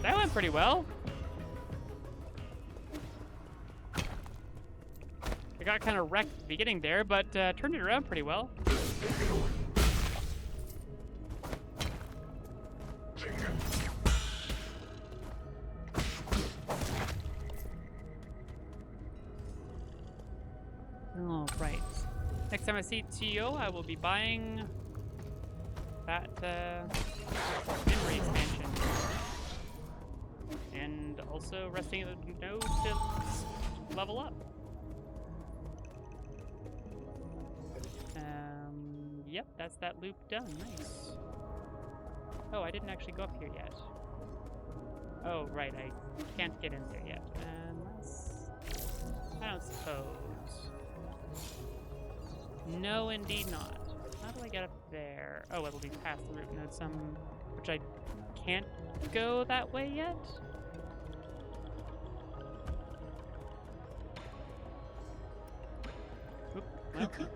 That went pretty well. I got kind of wrecked at the beginning there, but turned it around pretty well. All right. Next time I see Tio, I will be buying that memory expansion. And also resting the node to level up. Yep, that's that loop done. Nice. Oh, I didn't actually go up here yet. Oh, right, I can't get in there yet. Unless... I don't suppose. No, indeed not. How do I get up there? Oh, it'll be past the root node some... Which I can't go that way yet? Oop, well,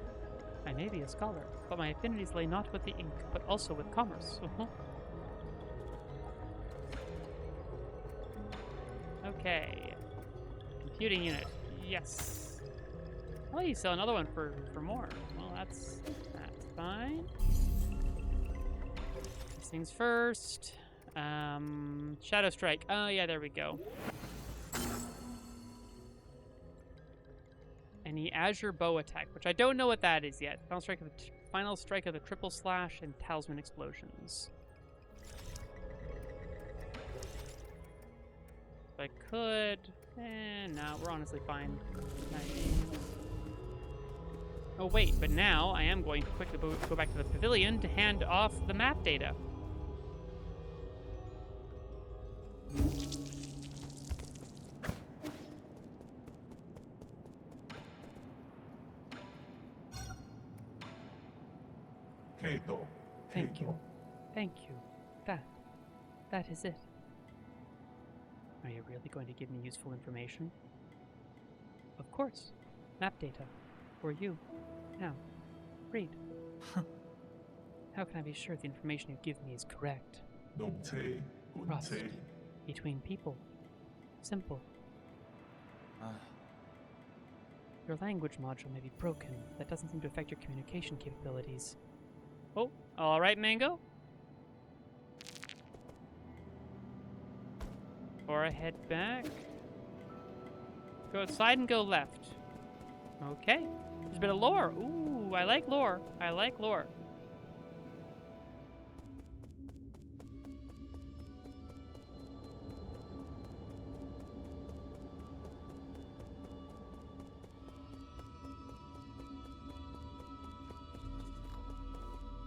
I may be a scholar, but my affinities lay not with the ink, but also with commerce. Okay. Computing unit. Yes. Oh, you sell another one for more. Well, that's fine. These things first. Shadow Strike. Oh, yeah, there we go. And the Azure Bow attack, which I don't know what that is yet. Final strike of the triple slash and talisman explosions. If I could, no, we're honestly fine. Oh wait, but now I am going to quickly go back to the pavilion to hand off the map data. Thank you. Thank you. That is it. Are you really going to give me useful information? Of course. Map data. For you. Now, read. How can I be sure the information you give me is correct? Trust. Between people. Simple. Your language module may be broken. That doesn't seem to affect your communication capabilities. Oh, alright, Mango. Or I head back. Go outside and go left. Okay. There's a bit of lore. Ooh, I like lore. I like lore.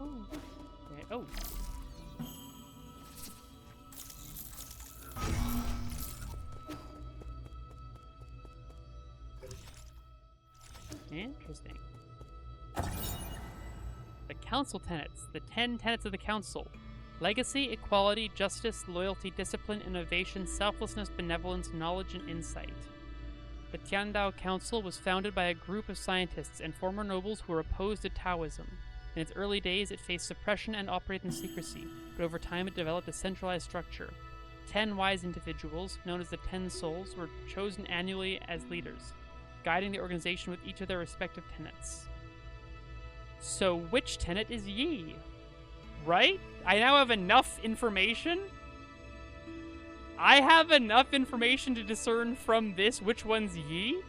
Oh. Okay. Oh. Interesting. The council tenets. The 10 tenets of the council. Legacy, equality, justice, loyalty, discipline, innovation, selflessness, benevolence, knowledge, and insight. The Tiandao Council was founded by a group of scientists and former nobles who were opposed to Taoism. In its early days, it faced suppression and operated in secrecy, but over time it developed a centralized structure. 10 wise individuals, known as the 10 Souls, were chosen annually as leaders, guiding the organization with each of their respective tenets. So which tenet is Yi? Right? I now have enough information? I have enough information to discern from this which one's Yi?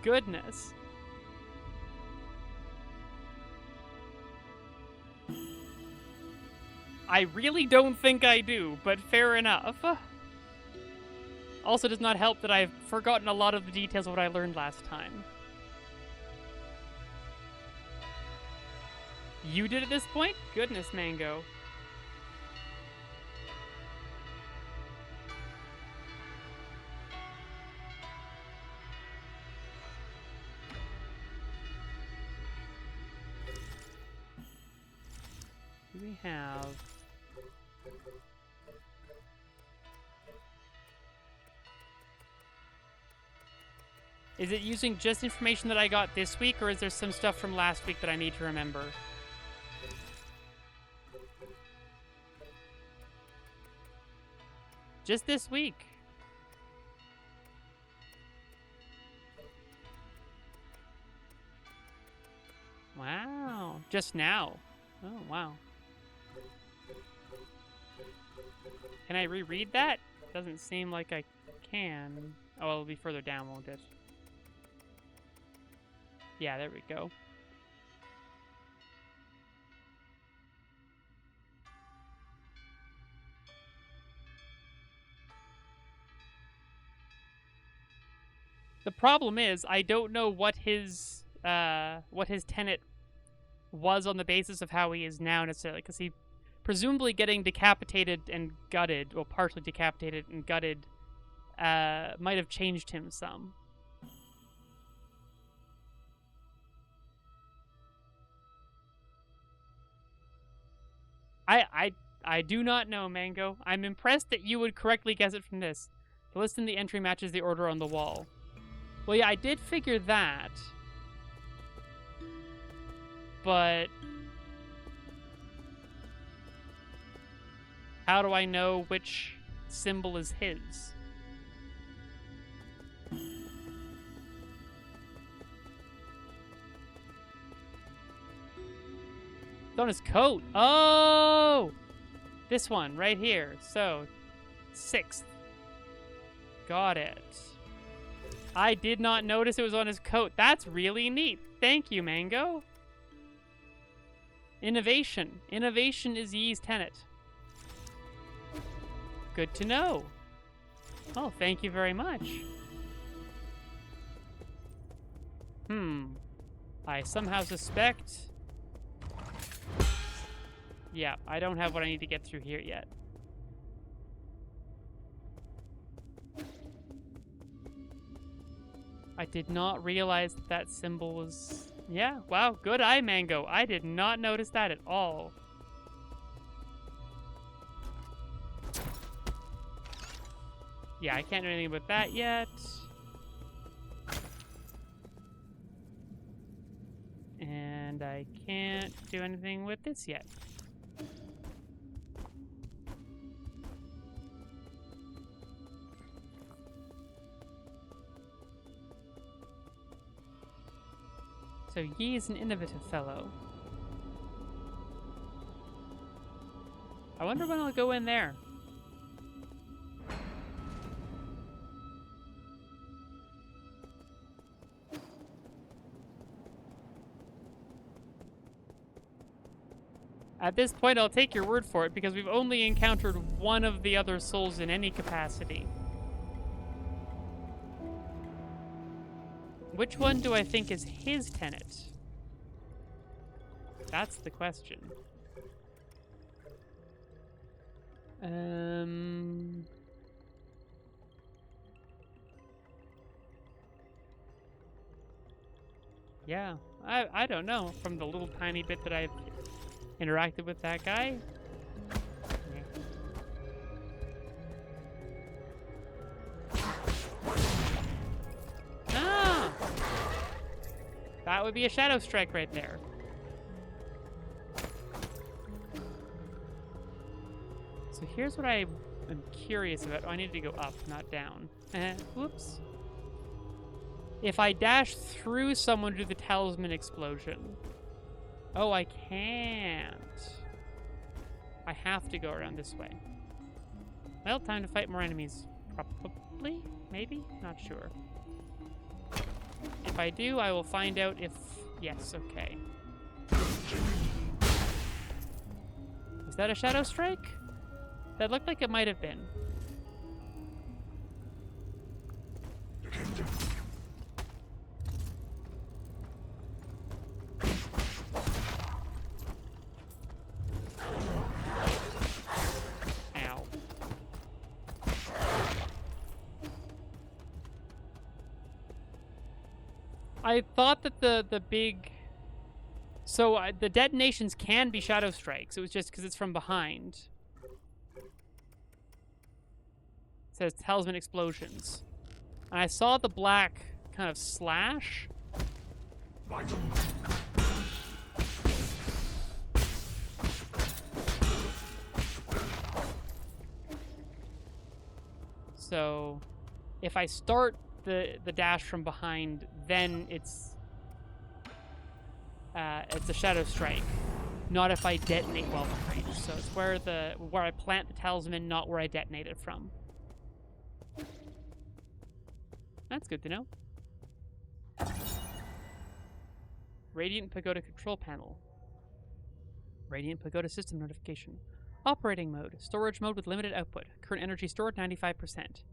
Goodness. I really don't think I do, but fair enough. Also does not help that I've forgotten a lot of the details of what I learned last time. You did at this point? Goodness, Mango. Do we have... Is it using just information that I got this week, or is there some stuff from last week that I need to remember? Just this week. Wow. Just now. Oh, wow. Can I reread that? Doesn't seem like I can. Oh, it'll be further down, won't it? Yeah, there we go. The problem is, I don't know what his tenet was on the basis of how he is now necessarily, because he presumably getting decapitated and gutted, well, partially decapitated and gutted, might have changed him some. I do not know, Mango. I'm impressed that you would correctly guess it from this. The list in the entry matches the order on the wall. Well, yeah, I did figure that. But... how do I know which symbol is his? It's on his coat. Oh! This one, right here. So, 6th. Got it. I did not notice it was on his coat. That's really neat. Thank you, Mango. Innovation. Innovation is Yee's tenet. Good to know. Oh, thank you very much. I somehow suspect... Yeah, I don't have what I need to get through here yet. I did not realize that that symbol was... Yeah, wow, good eye, Mango. I did not notice that at all. Yeah, I can't do anything with that yet. And I can't do anything with this yet. So Yee is an innovative fellow. I wonder when I'll go in there. At this point, I'll take your word for it, because we've only encountered one of the other souls in any capacity. Which one do I think is his tenet? That's the question. Yeah, I don't know. From the little tiny bit that I've interacted with that guy. Ah! That would be a shadow strike right there. So here's what I am curious about. Oh, I need to go up, not down. Whoops. If I dash through someone to the talisman explosion. Oh, I can't. I have to go around this way. Well, time to fight more enemies. Probably? Maybe? Not sure. If I do, I will find out if... Yes, okay. Was that a shadow strike? That looked like it might have been. Ow. I thought that the big... So the detonations can be shadow strikes. It was just because it's from behind. It says talisman explosions. And I saw the black kind of slash. So if I start the dash from behind, then it's a shadow strike. Not if I detonate while behind. So it's where I plant the talisman, not where I detonate it from. That's good to know. Radiant Pagoda control panel. Radiant Pagoda system notification. Operating mode. Storage mode with limited output. Current energy stored 95%.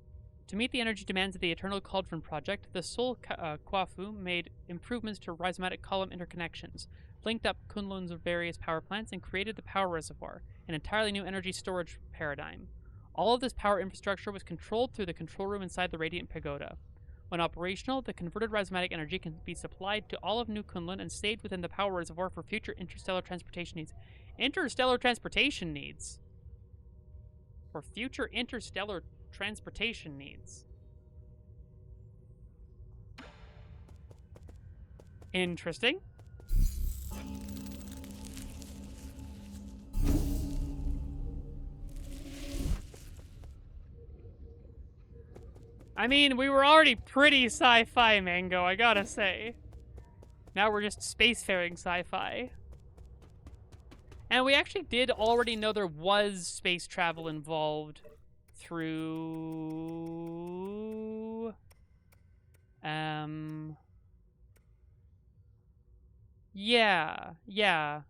To meet the energy demands of the Eternal Cauldron project, the Soul Kwafu made improvements to rhizomatic column interconnections, linked up Kunlun's various power plants, and created the power reservoir, an entirely new energy storage paradigm. All of this power infrastructure was controlled through the control room inside the Radiant Pagoda. When operational, the converted rhizomatic energy can be supplied to all of New Kunlun and saved within the power reservoir for future interstellar transportation needs. Interstellar transportation needs? For future interstellar transportation needs. Interesting. I mean, we were already pretty sci-fi, Mango, I gotta say. Now we're just spacefaring sci-fi. And we actually did already know there was space travel involved through... Yeah.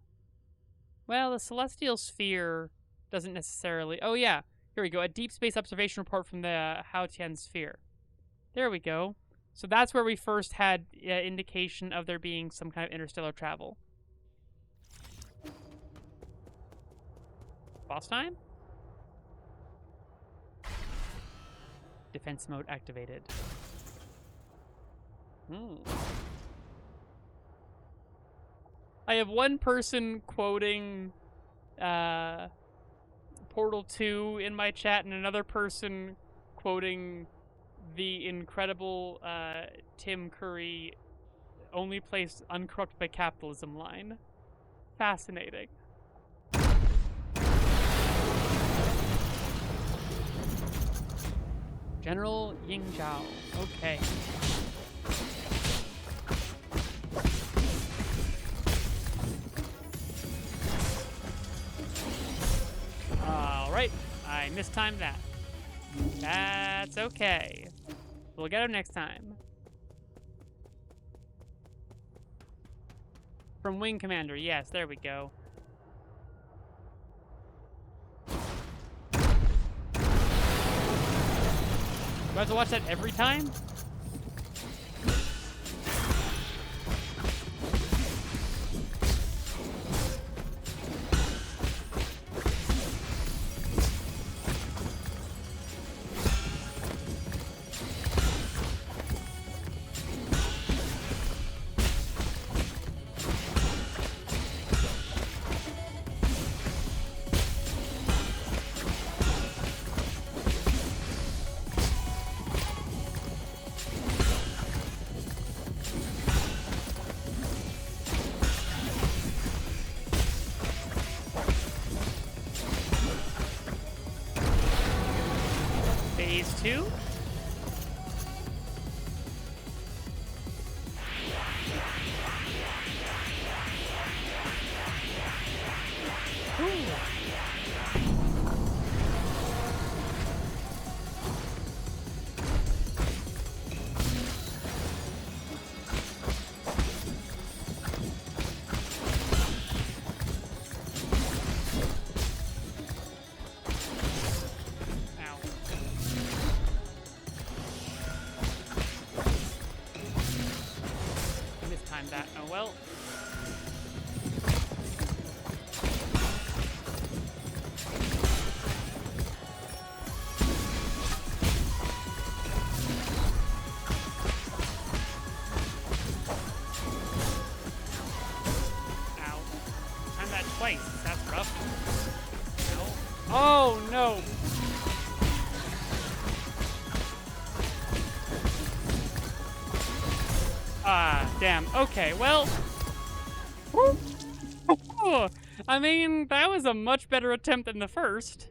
Well, the celestial sphere doesn't necessarily... Oh, yeah. Here we go. A deep space observation report from the Haotian sphere. There we go. So that's where we first had indication of there being some kind of interstellar travel. Boss time? Defense mode activated. I have one person quoting Portal 2 in my chat and another person quoting the incredible Tim Curry only place uncorrupted by capitalism line. Fascinating. General Ying Zhao. Okay. Alright, I mistimed that. That's okay. We'll get him next time. From Wing Commander, yes, there we go. Do I have to watch that every time? Phase 2? That. Oh well. Ow. Time that twice. That's rough. No. Oh no. Ah, damn. Okay, well. I mean, that was a much better attempt than the first.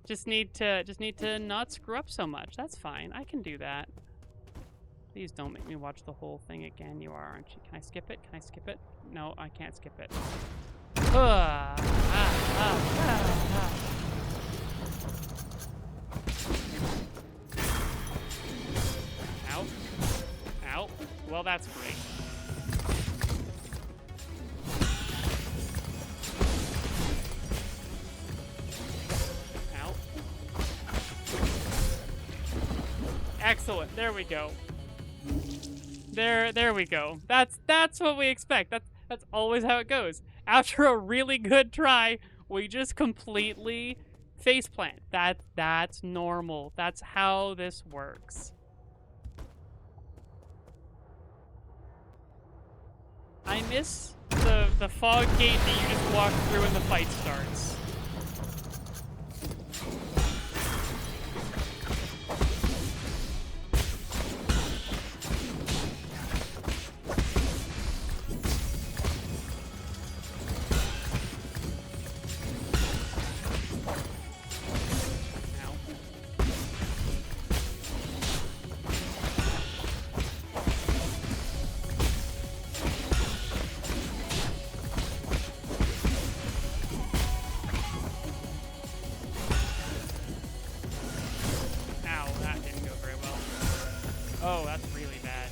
Just need to not screw up so much. That's fine. I can do that. Please don't make me watch the whole thing again. You are, aren't you? Can I skip it? Can I skip it? No, I can't skip it. Ow. Ow. Well, that's great. Ow. Excellent. There we go. There we go. That's what we expect. That's always how it goes. After a really good try, we just completely faceplant. That's normal. That's how this works. I miss the fog gate that you just walk through when the fight starts. Oh, that's really bad.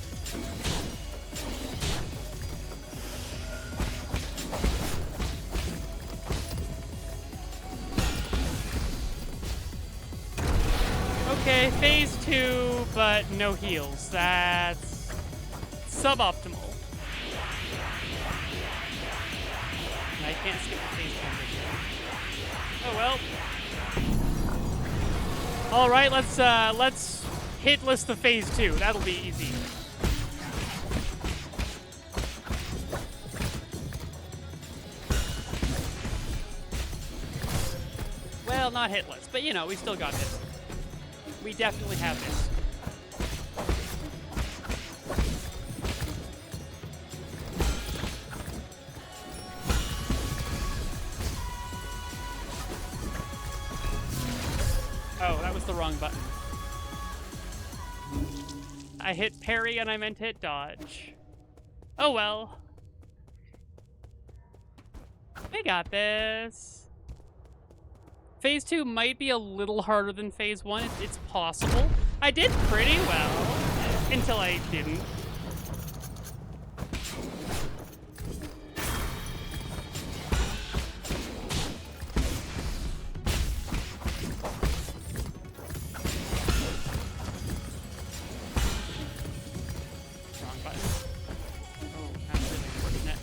Okay, phase 2, but no heals. That's suboptimal. I can't skip the phase 1 this year. Oh well. All right, let's hit list the phase 2. That'll be easy. Well, not hit list, but you know, we still got this. We definitely have this. Oh, that was the wrong button. I hit parry and I meant to hit dodge. Oh well. We got this. Phase 2 might be a little harder than phase 1. It's possible. I did pretty well until I didn't. Wrong button. Oh, that's really unfortunate.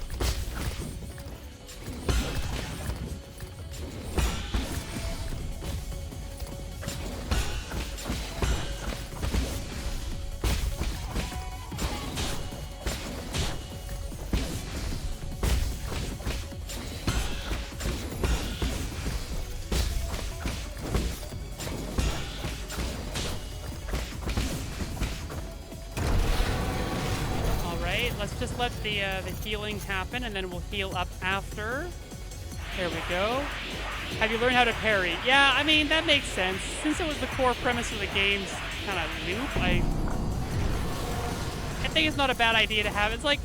Let's just let the healing happen, and then we'll heal up after. There we go. Have you learned how to parry? Yeah, I mean, that makes sense. Since it was the core premise of the game's kind of loop, I think it's not a bad idea to have. It's like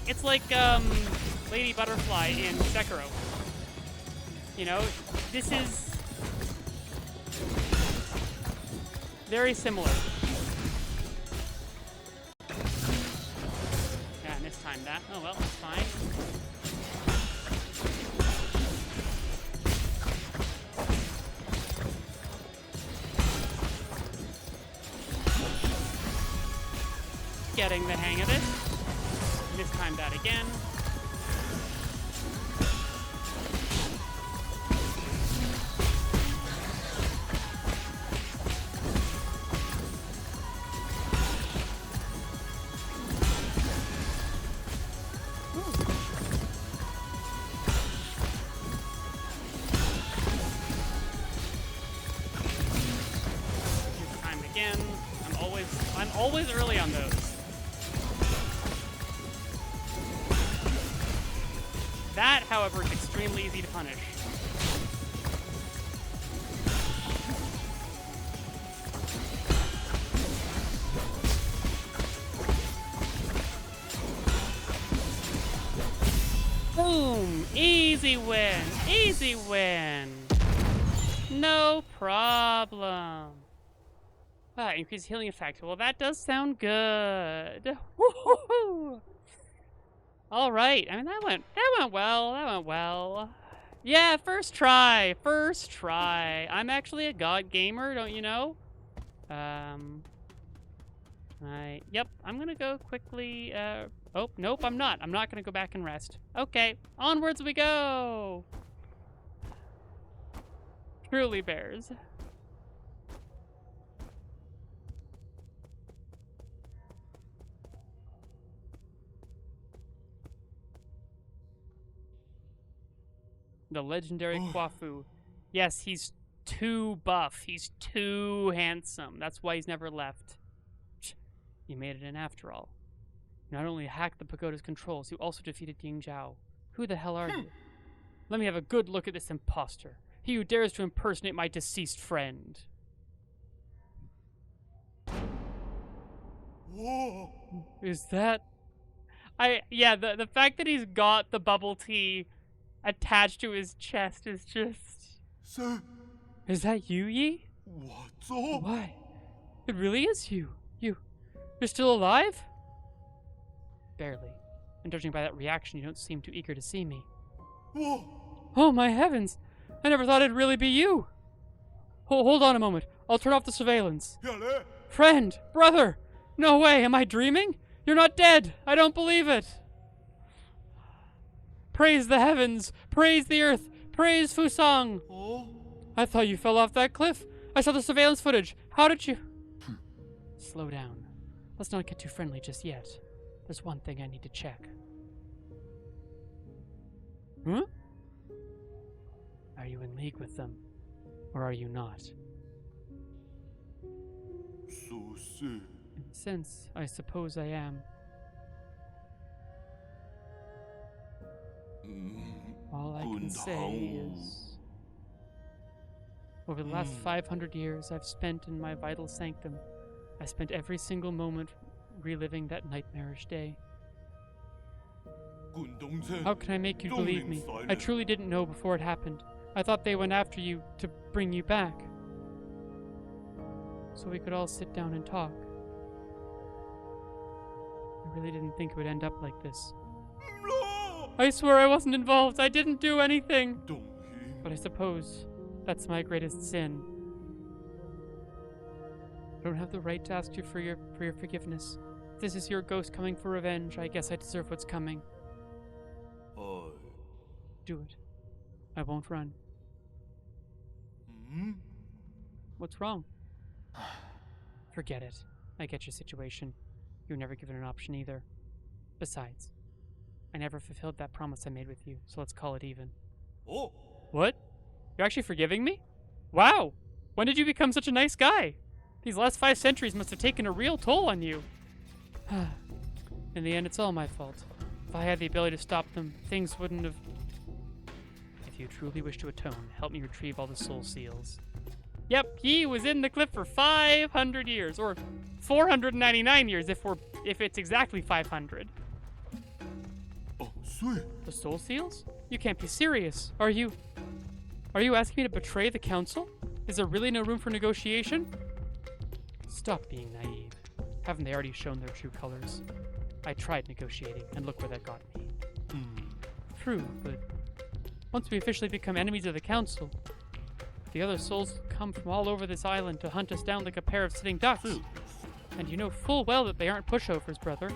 Lady Butterfly in Sekiro. You know, this is very similar. That. Oh well, that's fine. Getting the hang of it. Mistime that again. I'm always early on those. That, however, is extremely easy to punish. Boom! Easy win! Easy win! No problem. Ah, increased healing effect. Well, that does sound good. Woo-hoo-hoo! All right. I mean, that went well. That went well. Yeah, first try. First try. I'm actually a god gamer, don't you know? Yep, I'm gonna go quickly. Oh, nope, I'm not. I'm not gonna go back and rest. Okay, onwards we go. Truly bears. The legendary Kwafu. Yes, he's too buff. He's too handsome. That's why he's never left. You made it in after all. You not only hacked the pagoda's controls, you also defeated Ying Zhao. Who the hell are you? Let me have a good look at this imposter. He who dares to impersonate my deceased friend. Whoa. Is that... Yeah, the fact that he's got the bubble tea attached to his chest is just... Is that you, Yi? Why? It really is you. You're still alive? Barely. And judging by that reaction, you don't seem too eager to see me. Whoa. Oh, my heavens! I never thought it'd really be you! Hold on a moment. I'll turn off the surveillance. Friend! Brother! No way! Am I dreaming? You're not dead! I don't believe it! Praise the heavens! Praise the earth! Praise Fusang! Oh. I thought you fell off that cliff. I saw the surveillance footage. How did you... Slow down. Let's not get too friendly just yet. There's one thing I need to check. Huh? Are you in league with them? Or are you not? So sad. In a sense, I suppose I am. All I can say is... Over the last 500 years I've spent in my vital sanctum, I spent every single moment reliving that nightmarish day. How can I make you believe me? I truly didn't know before it happened. I thought they went after you to bring you back. So we could all sit down and talk. I really didn't think it would end up like this. I swear I wasn't involved. I didn't do anything. But I suppose that's my greatest sin. I don't have the right to ask you for your forgiveness. If this is your ghost coming for revenge, I guess I deserve what's coming. Do it. I won't run. What's wrong? Forget it. I get your situation. You were never given an option either. Besides, I never fulfilled that promise I made with you, so let's call it even. Oh. What? You're actually forgiving me? Wow! When did you become such a nice guy? These last 5 centuries must have taken a real toll on you. In the end, it's all my fault. If I had the ability to stop them, things wouldn't have... If you truly wish to atone, help me retrieve all the soul seals. Yep, he was in the cliff for 500 years, or 499 years if it's exactly 500. Oh, sweet. The soul seals? You can't be serious. Are you asking me to betray the council? Is there really no room for negotiation? Stop being naive. Haven't they already shown their true colors? I tried negotiating, and look where that got me. True, but once we officially become enemies of the council, the other souls come from all over this island to hunt us down like a pair of sitting ducks. And you know full well that they aren't pushovers, brother.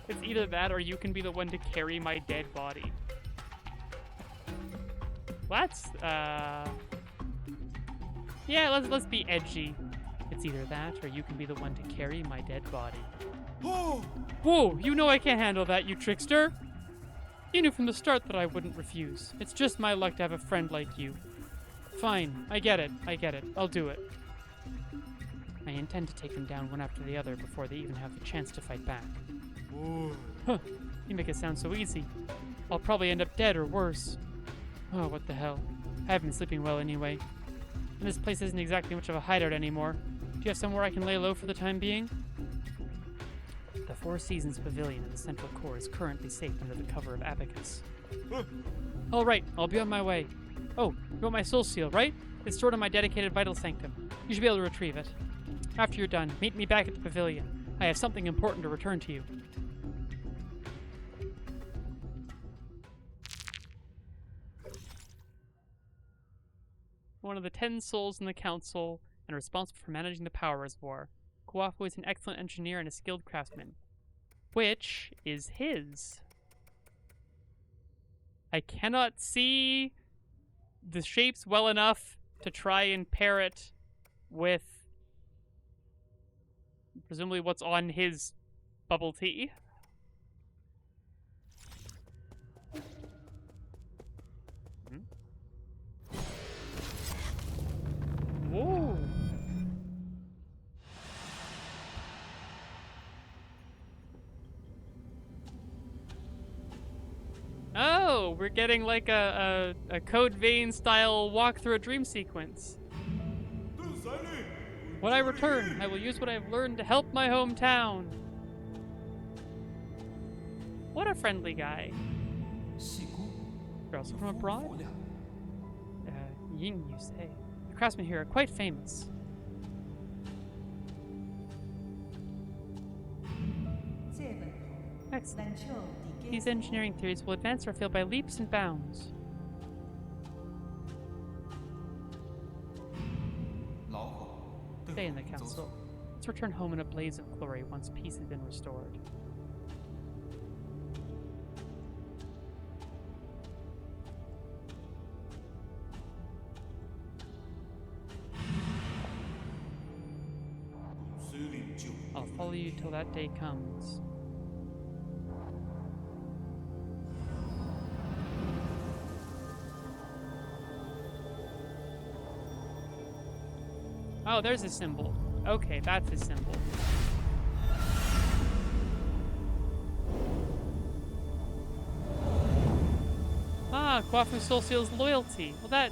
It's either that or you can be the one to carry my dead body. Let's, yeah, let's be edgy. It's either that or you can be the one to carry my dead body. Whoa, you know I can't handle that, you trickster. You knew from the start that I wouldn't refuse. It's just my luck to have a friend like you. Fine, I get it. I'll do it. I intend to take them down one after the other before they even have the chance to fight back. Huh, you make it sound so easy. I'll probably end up dead or worse. Oh, what the hell. I haven't been sleeping well anyway. And this place isn't exactly much of a hideout anymore. Do you have somewhere I can lay low for the time being? The Four Seasons Pavilion in the central core is currently safe under the cover of Abacus. All right, I'll be on my way. Oh, you want my soul seal, right? It's stored in my dedicated vital sanctum. You should be able to retrieve it. After you're done, meet me back at the pavilion. I have something important to return to you. One of the 10 souls in the council and responsible for managing the power reservoir. Guafu is an excellent engineer and a skilled craftsman. Which is his? I cannot see the shapes well enough to try and pair it with presumably what's on his bubble tea. Whoa. Oh, we're getting like a Code Vein style walk through a dream sequence. When I return, I will use what I've learned to help my hometown. What a friendly guy. You're also from abroad? Ying, you say? The craftsmen here are quite famous. Excellent. These engineering theories will advance our field by leaps and bounds. Stay in the council. Let's return home in a blaze of glory once peace has been restored. I'll follow you till that day comes. Oh, there's a symbol. Okay, that's a symbol. Ah, Kwafu Soul Seal's loyalty. Well,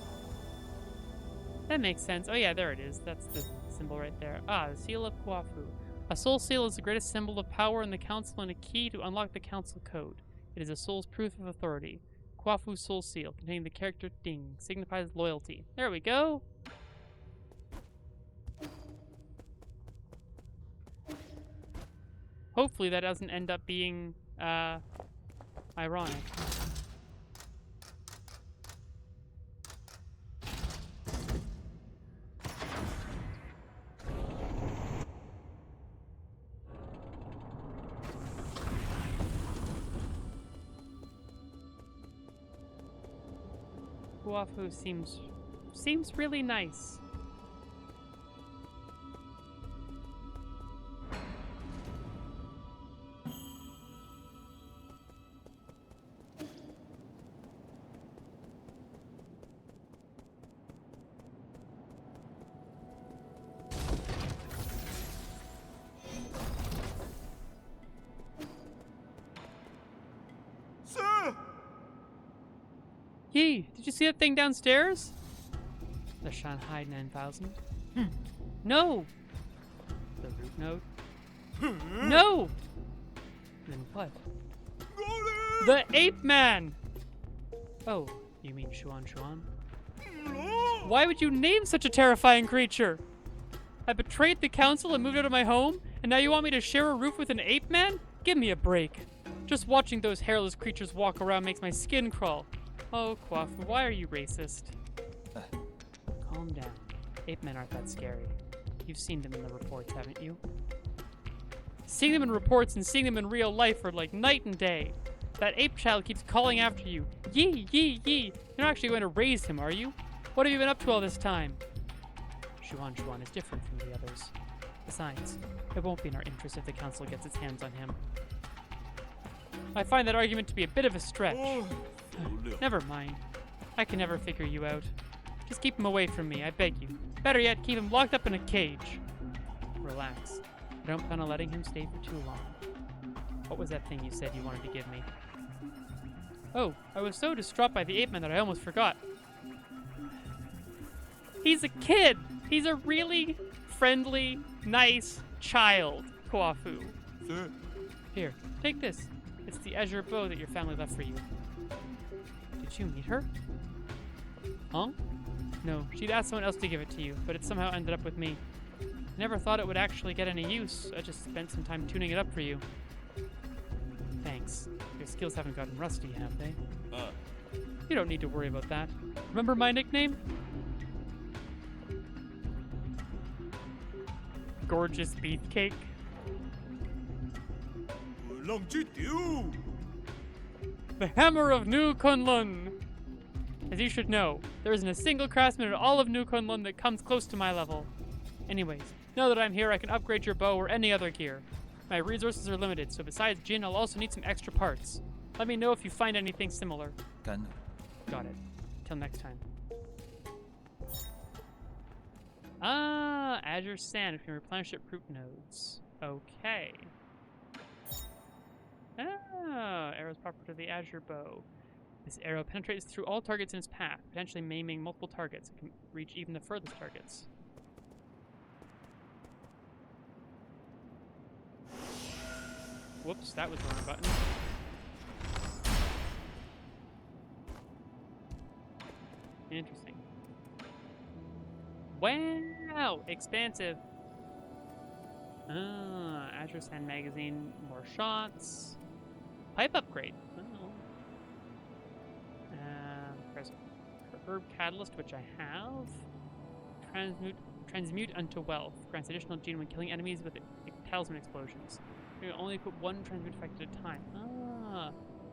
that makes sense. Oh yeah, there it is. That's the symbol right there. Ah, the Seal of Kwafu. A soul seal is the greatest symbol of power in the council and a key to unlock the council code. It is a soul's proof of authority. Kwafu Soul Seal, containing the character Ding, signifies loyalty. There we go. Hopefully that doesn't end up being, ironic. Kwafu seems really nice. Sir! Yee, did you see that thing downstairs? The Shanghai 9000. No! The root node? No! Then what? The ape man! Oh, you mean Shuan Shuan? Why would you name such a terrifying creature? I betrayed the council and moved out of my home, and now you want me to share a roof with an ape man? Give me a break. Just watching those hairless creatures walk around makes my skin crawl. Oh, Kwafu, why are you racist? Calm down. Ape men aren't that scary. You've seen them in the reports, haven't you? Seeing them in reports and seeing them in real life are like night and day. That ape child keeps calling after you. Yee, yee, yee. You're not actually going to raise him, are you? What have you been up to all this time? Shuan Shuan is different from the others. Besides, it won't be in our interest if the council gets its hands on him. I find that argument to be a bit of a stretch. Never mind. I can never figure you out. Just keep him away from me, I beg you. Better yet, keep him locked up in a cage. Relax. I don't plan on letting him stay for too long. What was that thing you said you wanted to give me? Oh, I was so distraught by the ape man that I almost forgot. He's a kid! He's a really friendly, nice child, Kwafu. Sir? Here, take this. It's the azure bow that your family left for you. Did you meet her? Huh? No, she'd asked someone else to give it to you, but it somehow ended up with me. I never thought it would actually get any use. I just spent some time tuning it up for you. Thanks. Your skills haven't gotten rusty, have they? You don't need to worry about that. Remember my nickname? Gorgeous Beefcake. The Hammer of New Kunlun! As you should know, there isn't a single craftsman in all of New Kunlun that comes close to my level. Anyways, now that I'm here, I can upgrade your bow or any other gear. My resources are limited, so besides Jin, I'll also need some extra parts. Let me know if you find anything similar. Got it. Till next time. Ah, Azure Sand if you replenish it root nodes. Okay. Ah, arrows proper to the Azure Bow. This arrow penetrates through all targets in its path, potentially maiming multiple targets. It can reach even the furthest targets. Whoops, that was the wrong button. Interesting. Wow! Expansive. Azure Sand Magazine, more shots. Pipe upgrade. Oh. There's Herb Catalyst, which I have. Transmute unto wealth. Grants additional gene when killing enemies with talisman explosions. You can only put one transmute effect at a time.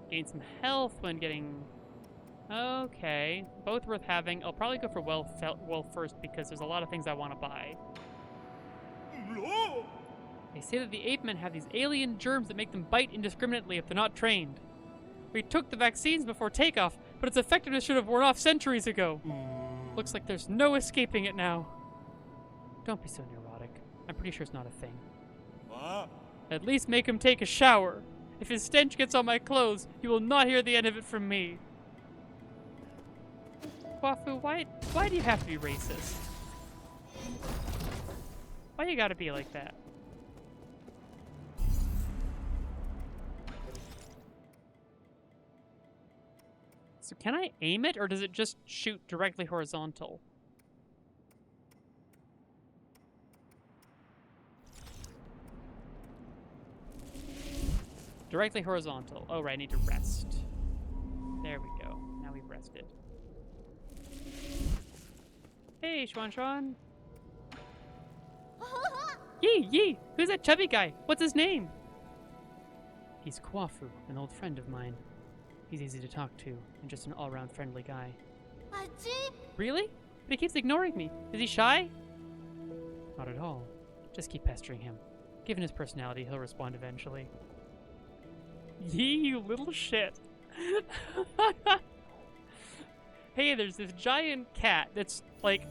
Gain some health when getting... Okay. Both worth having. I'll probably go for wealth first because there's a lot of things I want to buy. No! They say that the ape men have these alien germs that make them bite indiscriminately if they're not trained. We took the vaccines before takeoff, but its effectiveness should have worn off centuries ago. Looks like there's no escaping it now. Don't be so neurotic. I'm pretty sure it's not a thing. Ah. At least make him take a shower. If his stench gets on my clothes, you will not hear the end of it from me. Wafu, why do you have to be racist? Why you gotta be like that? So can I aim it, or does it just shoot directly horizontal? Directly horizontal. Oh, right, I need to rest. There we go. Now we've rested. Hey, Xuan. Yee, yee! Who's that chubby guy? What's his name? He's Kwafu, an old friend of mine. He's easy to talk to, and just an all-around friendly guy. Really? But he keeps ignoring me. Is he shy? Not at all. Just keep pestering him. Given his personality, he'll respond eventually. Yee, you little shit. Hey, there's this giant cat that's, like,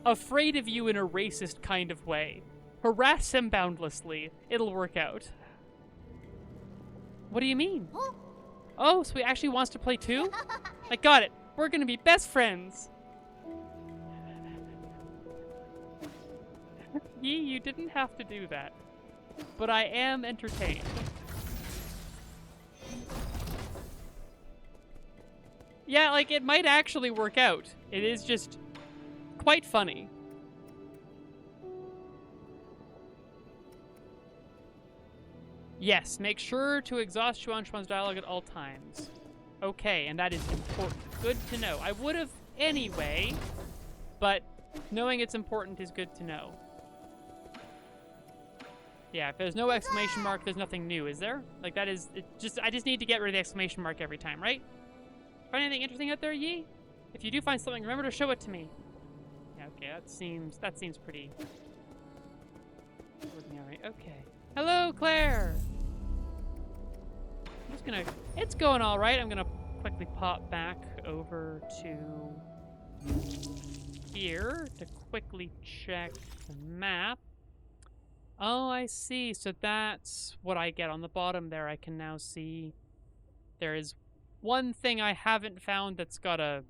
afraid of you in a racist kind of way. Harass him boundlessly. It'll work out. What do you mean? Oh, so he actually wants to play too? I got it. We're gonna be best friends. Yee, you didn't have to do that. But I am entertained. Yeah, like, it might actually work out. It is just quite funny. Yes, make sure to exhaust Xuan's dialogue at all times. Okay, and that is important. Good to know. I would have anyway, but knowing it's important is good to know. Yeah, if there's no exclamation mark, there's nothing new, is there? Like, that is... I just need to get rid of the exclamation mark every time, right? Find anything interesting out there, Yi? If you do find something, remember to show it to me. Yeah, okay, that seems pretty... ordinary. Okay. Hello, Claire! I'm just gonna... It's going alright. I'm gonna quickly pop back over to... here to quickly check the map. Oh, I see. So that's what I get on the bottom there. I can now see there is one thing I haven't found that's got a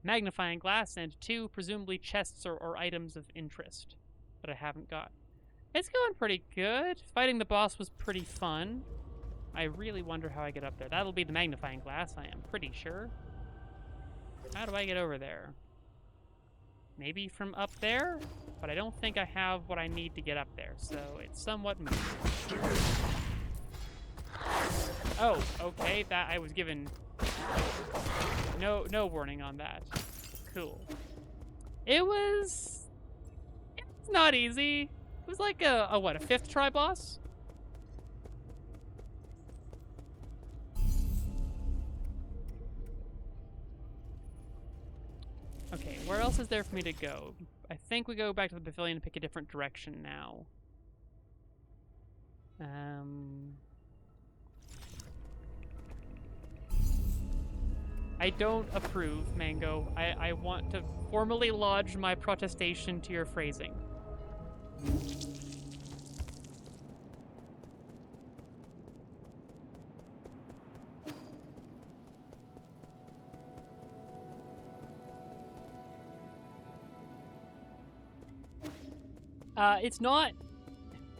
magnifying glass, and two, presumably chests or items of interest that I haven't got. It's going pretty good. Fighting the boss was pretty fun. I really wonder how I get up there. That'll be the magnifying glass, I am pretty sure. How do I get over there? Maybe from up there? But I don't think I have what I need to get up there, so it's somewhat moot. Oh, okay, that I was given no warning on that. Cool. It's not easy. It was like a what, a 5th try boss? Okay, where else is there for me to go? I think we go back to the pavilion and pick a different direction now. I don't approve, Mango. I want to formally lodge my protestation to your phrasing.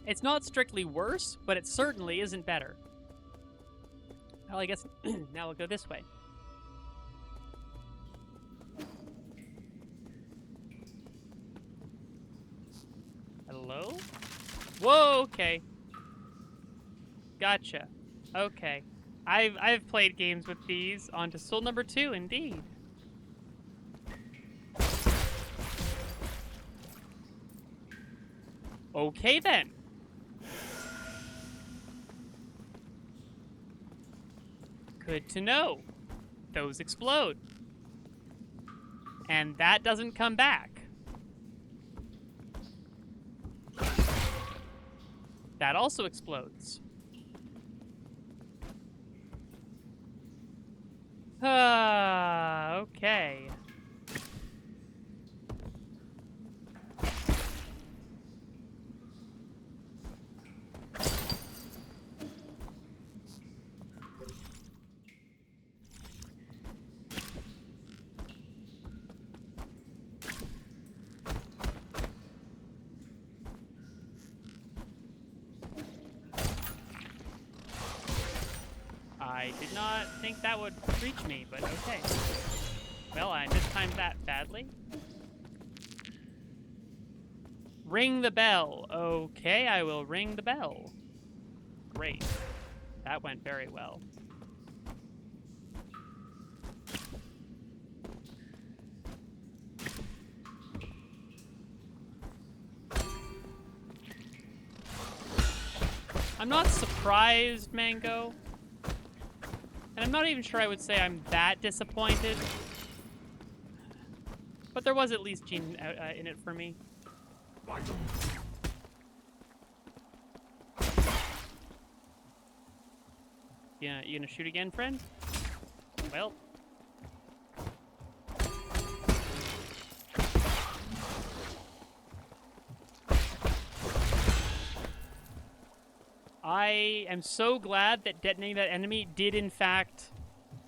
It's not strictly worse, but it certainly isn't better. Well, I guess now we'll go this way. Hello? Whoa, okay. Gotcha. Okay. I've played games with these. On to soul number 2, indeed. Okay then. Good to know. Those explode. And that doesn't come back. That also explodes. Okay. I did not think that would reach me, but okay. Well, I mistimed that badly. Ring the bell. Okay, I will ring the bell. Great. That went very well. I'm not surprised, Mango. And I'm not even sure I would say I'm that disappointed. But there was at least Gene in it for me. You gonna shoot again, friend? Well. I am so glad that detonating that enemy did, in fact,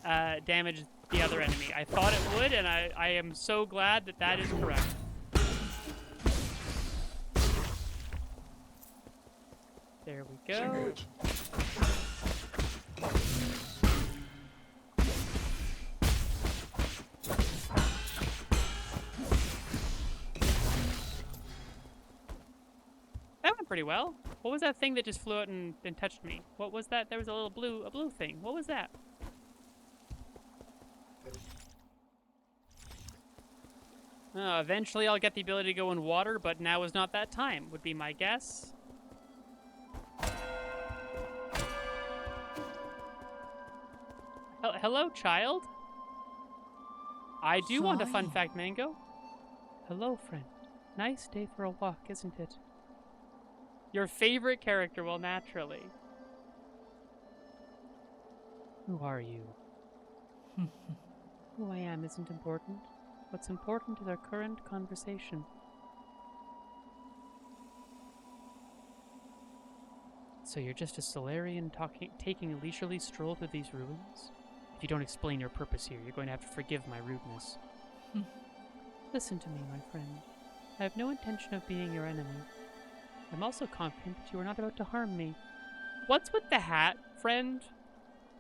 damage the other enemy. I thought it would, and I am so glad that that is correct. There we go. That went pretty well. What was that thing that just flew out and touched me? What was that? There was a little blue thing. What was that? Eventually I'll get the ability to go in water, but now is not that time, would be my guess. Hello, child? I do want a fun fact, Mango. Hello, friend. Nice day for a walk, isn't it? Your favorite character, well, naturally. Who are you? Who I am isn't important. What's important is our current conversation. So you're just a Solarian taking a leisurely stroll through these ruins? If you don't explain your purpose here, you're going to have to forgive my rudeness. Listen to me, my friend. I have no intention of being your enemy. I'm also confident that you are not about to harm me. What's with the hat, friend?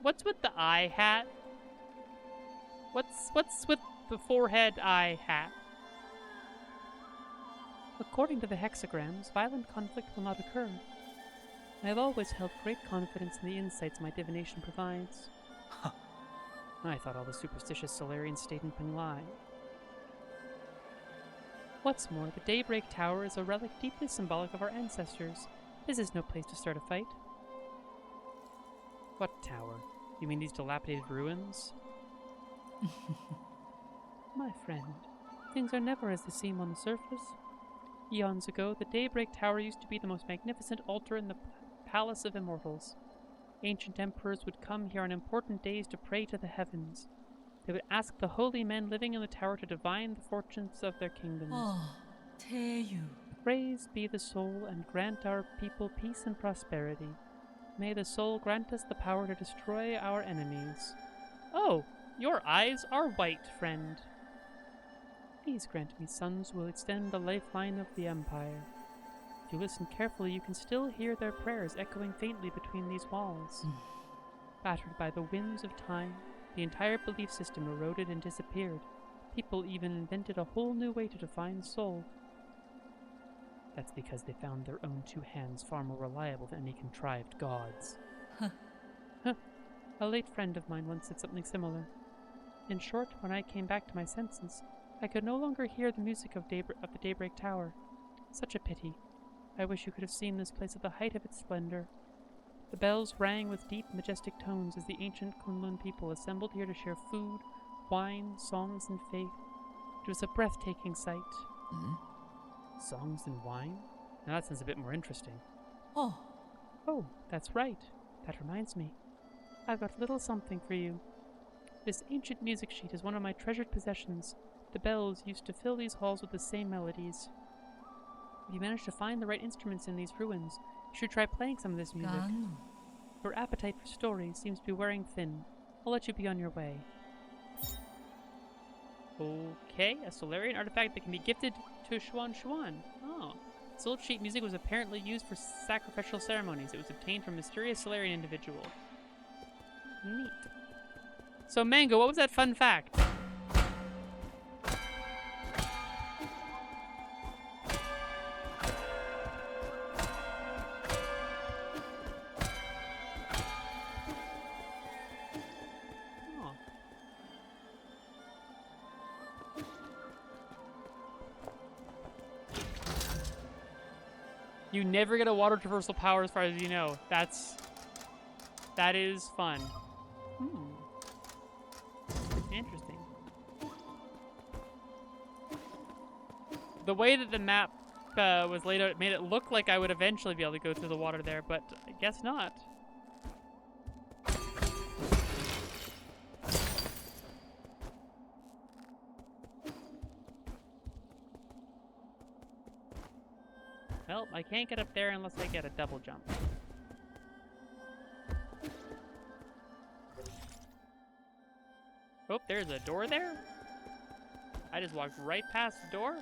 What's with the eye hat? What's with the forehead eye hat? According to the hexagrams, violent conflict will not occur. I have always held great confidence in the insights my divination provides. I thought all the superstitious Solarians stayed in Penglai. What's more, the Daybreak Tower is a relic deeply symbolic of our ancestors. This is no place to start a fight. What tower? You mean these dilapidated ruins? My friend, things are never as they seem on the surface. Eons ago, the Daybreak Tower used to be the most magnificent altar in the Palace of Immortals. Ancient emperors would come here on important days to pray to the heavens. They would ask the holy men living in the tower to divine the fortunes of their kingdoms. Praise be the soul and grant our people peace and prosperity. May the soul grant us the power to destroy our enemies. Oh, your eyes are white, friend. Please grant me sons who will extend the lifeline of the Empire. If you listen carefully, you can still hear their prayers echoing faintly between these walls. Battered by the winds of time, the entire belief system eroded and disappeared. People even invented a whole new way to define soul. That's because they found their own two hands far more reliable than any contrived gods. Huh. A late friend of mine once said something similar. In short, when I came back to my senses, I could no longer hear the music of the Daybreak Tower. Such a pity. I wish you could have seen this place at the height of its splendor. The bells rang with deep, majestic tones as the ancient Kunlun people assembled here to share food, wine, songs, and faith. It was a breathtaking sight. Songs and wine? Now that sounds a bit more interesting. Oh, Oh, that's right. That reminds me. I've got a little something for you. This ancient music sheet is one of my treasured possessions. The bells used to fill these halls with the same melodies. If you manage to find the right instruments in these ruins, you should try playing some of this music. Ganu. Your appetite for stories seems to be wearing thin. I'll let you be on your way. Okay, a Solarian artifact that can be gifted to Xuan Xuan. Oh. Soul sheet music was apparently used for sacrificial ceremonies. It was obtained from a mysterious Solarian individual. Neat. So, Mango, what was that fun fact? Oh. You never get a water traversal power as far as you know. That is fun. Interesting. The way that the map was laid out, it made it look like I would eventually be able to go through the water there, but I guess not. Well, I can't get up there unless I get a double jump. Oh, there's a door there? I just walked right past the door?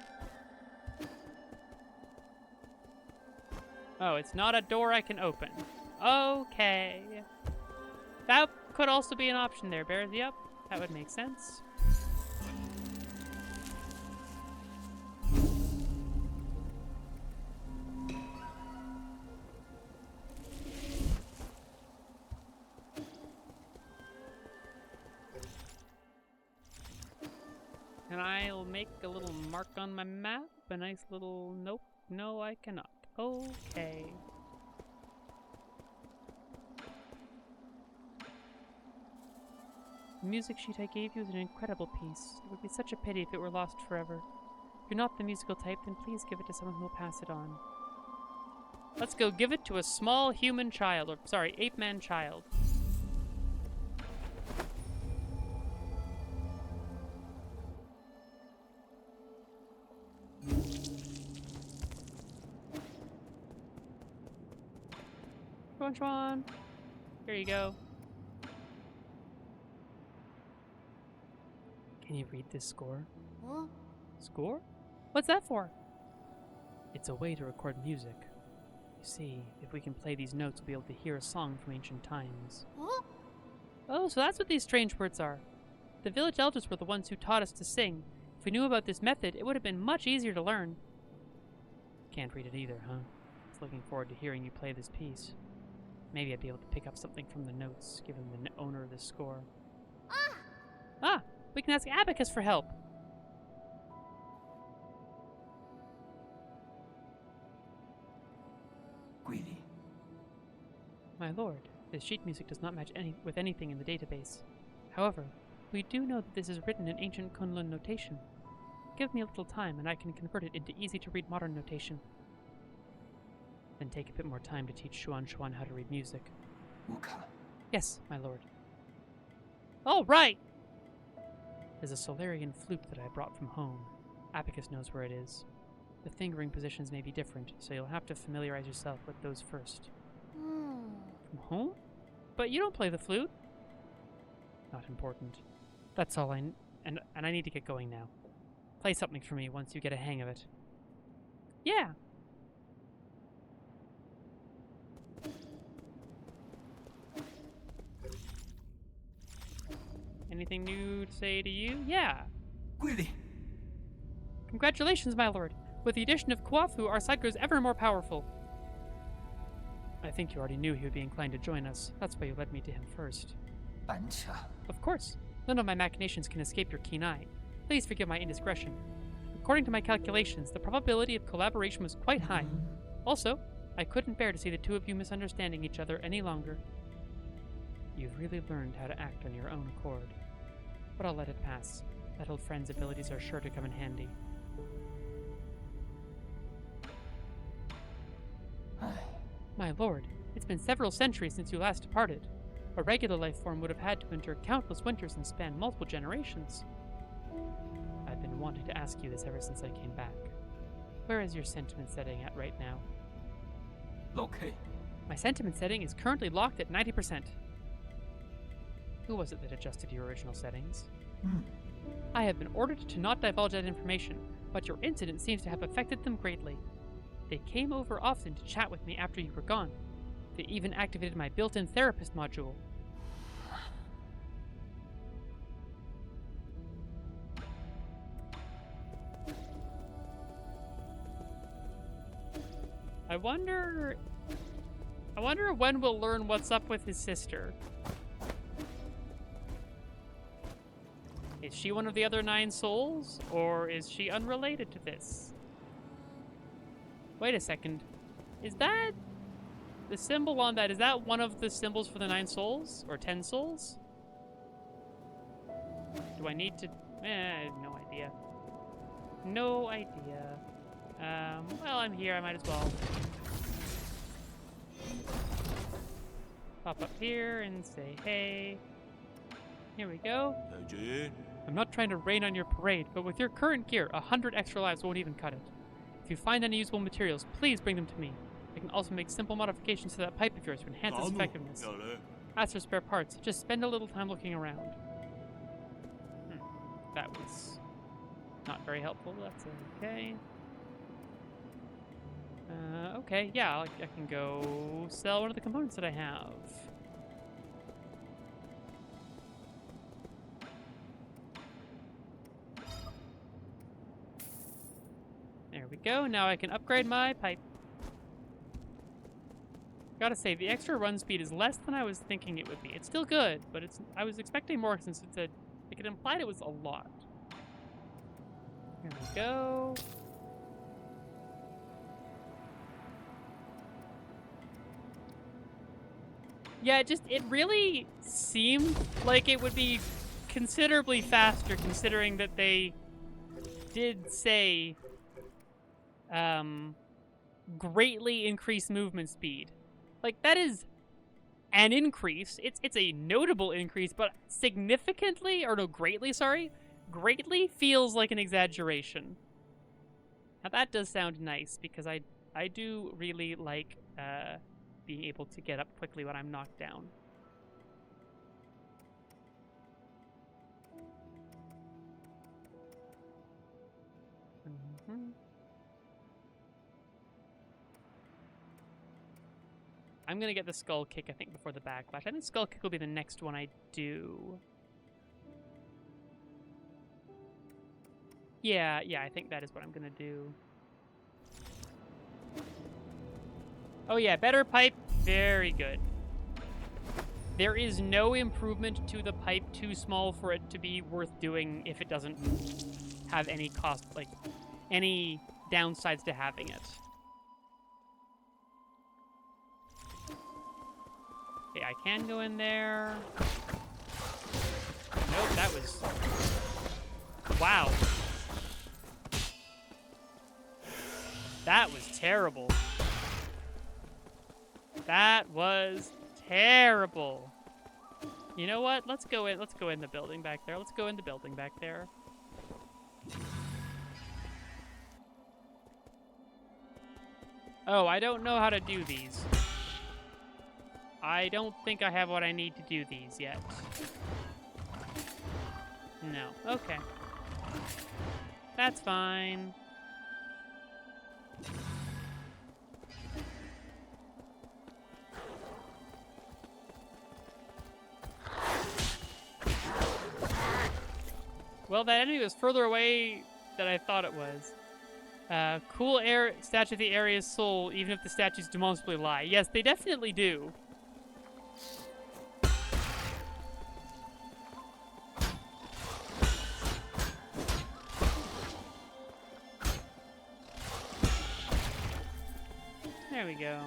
Oh, it's not a door I can open. Okay. That could also be an option there, Bears. Yep, that would make sense. And I'll make a little mark on my map. A nice little... Nope. No, I cannot. Okay. The music sheet I gave you is an incredible piece. It would be such a pity if it were lost forever. If you're not the musical type, then please give it to someone who will pass it on. Let's go give it to a small human child. Or, sorry, ape-man child. Chuan. Here you go. Can you read this score? Huh? Score? What's that for? It's a way to record music. You see, if we can play these notes, we'll be able to hear a song from ancient times. Huh? Oh, so that's what these strange words are. The village elders were the ones who taught us to sing. If we knew about this method, it would have been much easier to learn. Can't read it either, huh? I was looking forward to hearing you play this piece. Maybe I'd be able to pick up something from the notes, given the owner of this score. Ah! We can ask Abacus for help! Greedy. My lord, this sheet music does not match with anything in the database. However, we do know that this is written in ancient Kunlun notation. Give me a little time and I can convert it into easy-to-read modern notation. Then take a bit more time to teach Xuan Xuan how to read music. Wuka. Yes, my lord. All right! There's a Solarian flute that I brought from home. Abacus knows where it is. The fingering positions may be different, so you'll have to familiarize yourself with those first. From home? But you don't play the flute. Not important. That's all and I need to get going now. Play something for me once you get a hang of it. Yeah! Anything new to say to you? Yeah. Greedy. Congratulations, my lord. With the addition of Kuafu, our side grows ever more powerful. I think you already knew he would be inclined to join us. That's why you led me to him first. 班车 Of course. None of my machinations can escape your keen eye. Please forgive my indiscretion. According to my calculations, the probability of collaboration was quite high. Also, I couldn't bear to see the two of you misunderstanding each other any longer. You've really learned how to act on your own accord. But I'll let it pass. That old friend's abilities are sure to come in handy. My lord, it's been several centuries since you last departed. A regular life form would have had to endure countless winters and span multiple generations. I've been wanting to ask you this ever since I came back. Where is your sentiment setting at right now? 老 K， My sentiment setting is currently locked at 90%. Who was it that adjusted your original settings? I have been ordered to not divulge that information, but your incident seems to have affected them greatly. They came over often to chat with me after you were gone. They even activated my built-in therapist module. I wonder when we'll learn what's up with his sister. Is she one of the other 9 souls, or is she unrelated to this? Wait a second. Is that the symbol on that? Is that one of the symbols for the 9 souls? Or 10 souls? Do I need to... I have no idea. No idea. Well, I'm here. I might as well pop up here and say, hey. Here we go. 再见。 I'm not trying to rain on your parade, but with your current gear, 100 extra lives won't even cut it. If you find any usable materials, please bring them to me. I can also make simple modifications to that pipe of yours to enhance its 拿 effectiveness. 下来。 As for spare parts, just spend a little time looking around. That was not very helpful. That's okay. Okay, yeah, I can go sell one of the components that I have. There we go. Now I can upgrade my pipe. Gotta say, the extra run speed is less than I was thinking it would be. It's still good, but I was expecting more since it implied it was a lot. Here we go. Yeah, it really seemed like it would be considerably faster, considering that they did say greatly increase movement speed. Like, that is an increase. It's a notable increase, but greatly feels like an exaggeration. Now that does sound nice, because I do really like being able to get up quickly when I'm knocked down. I'm gonna get the skull kick, I think, before the backlash. I think skull kick will be the next one I do. Yeah, I think that is what I'm gonna do. Oh yeah, better pipe. Very good. There is no improvement to the pipe too small for it to be worth doing if it doesn't have any cost, like, any downsides to having it. Okay, I can go in there. Nope, that was... Wow. That was terrible. That was terrible. You know what? Let's go in the building back there. Let's go in the building back there. Oh, I don't know how to do these. I don't think I have what I need to do these yet. No. Okay. That's fine. Well, that enemy was further away than I thought it was. Cool air statue of the area's soul, even if the statues demonstrably lie. Yes, they definitely do. There we go.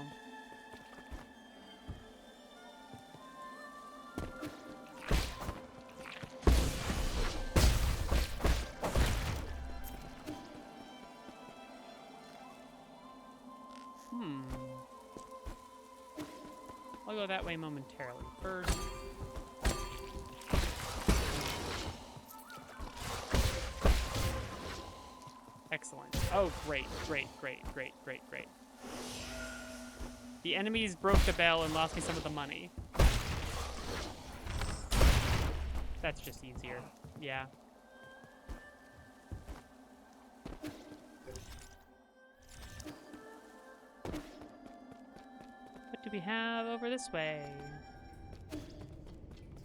I'll go that way momentarily. First. Excellent. Oh, great, great, great, great, great, great. The enemies broke the bell and lost me some of the money. That's just easier. Yeah. What do we have over this way?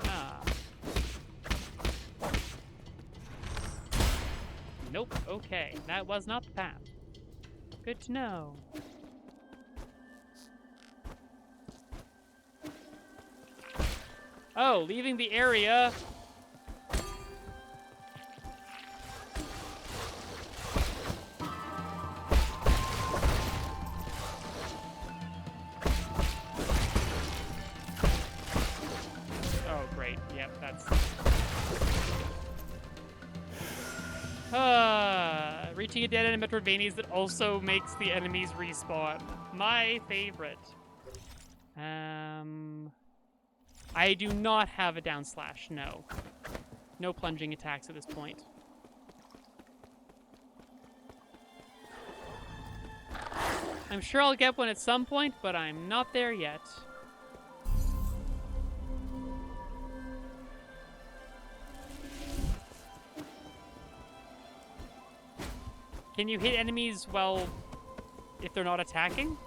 Ah. Nope. Okay. That was not the path. Good to know. Oh, leaving the area. Oh, great. Yep, that's... reaching a dead end in Metroidvanias that also makes the enemies respawn. My favorite. I do not have a down slash, no. No plunging attacks at this point. I'm sure I'll get one at some point, but I'm not there yet. Can you hit enemies, well, if they're not attacking?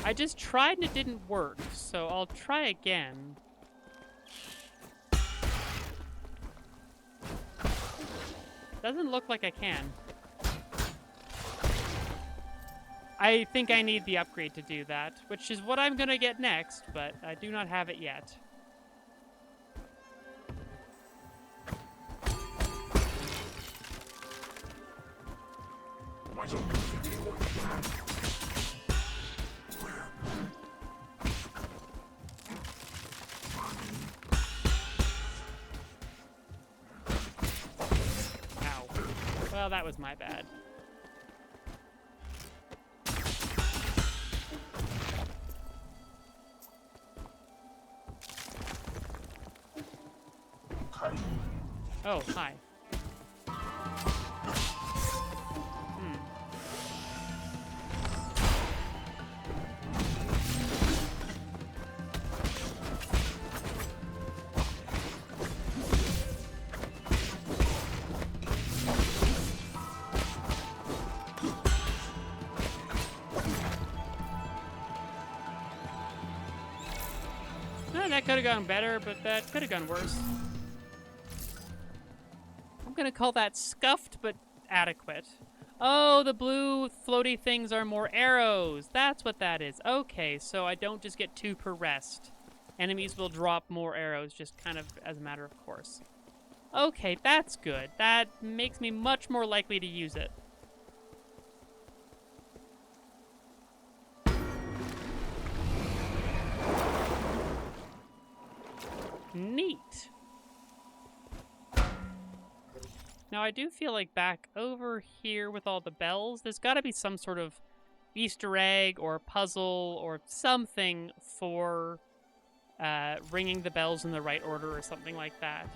I just tried and it didn't work, so I'll try again. Doesn't look like I can. I think I need the upgrade to do that, which is what I'm gonna get next, but I do not have it yet. Well, that was my bad. Oh, hi. That could have gone better, but that could have gone worse. I'm gonna call that scuffed, but adequate. Oh, the blue floaty things are more arrows. That's what that is. Okay, so I don't just get 2 per rest. Enemies will drop more arrows, just kind of as a matter of course. Okay, that's good. That makes me much more likely to use it. Neat. Now, I do feel like back over here with all the bells, there's got to be some sort of Easter egg or puzzle or something for ringing the bells in the right order or something like that.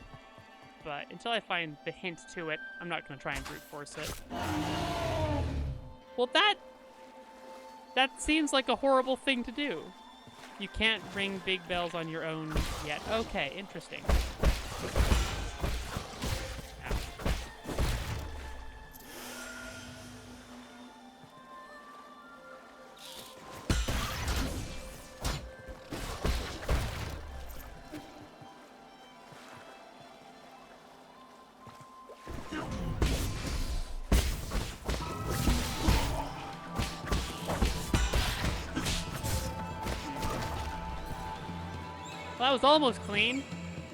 But until I find the hint to it, I'm not going to try and brute force it. Well, that seems like a horrible thing to do. You can't ring big bells on your own yet. Okay, interesting. Ow. that was almost clean.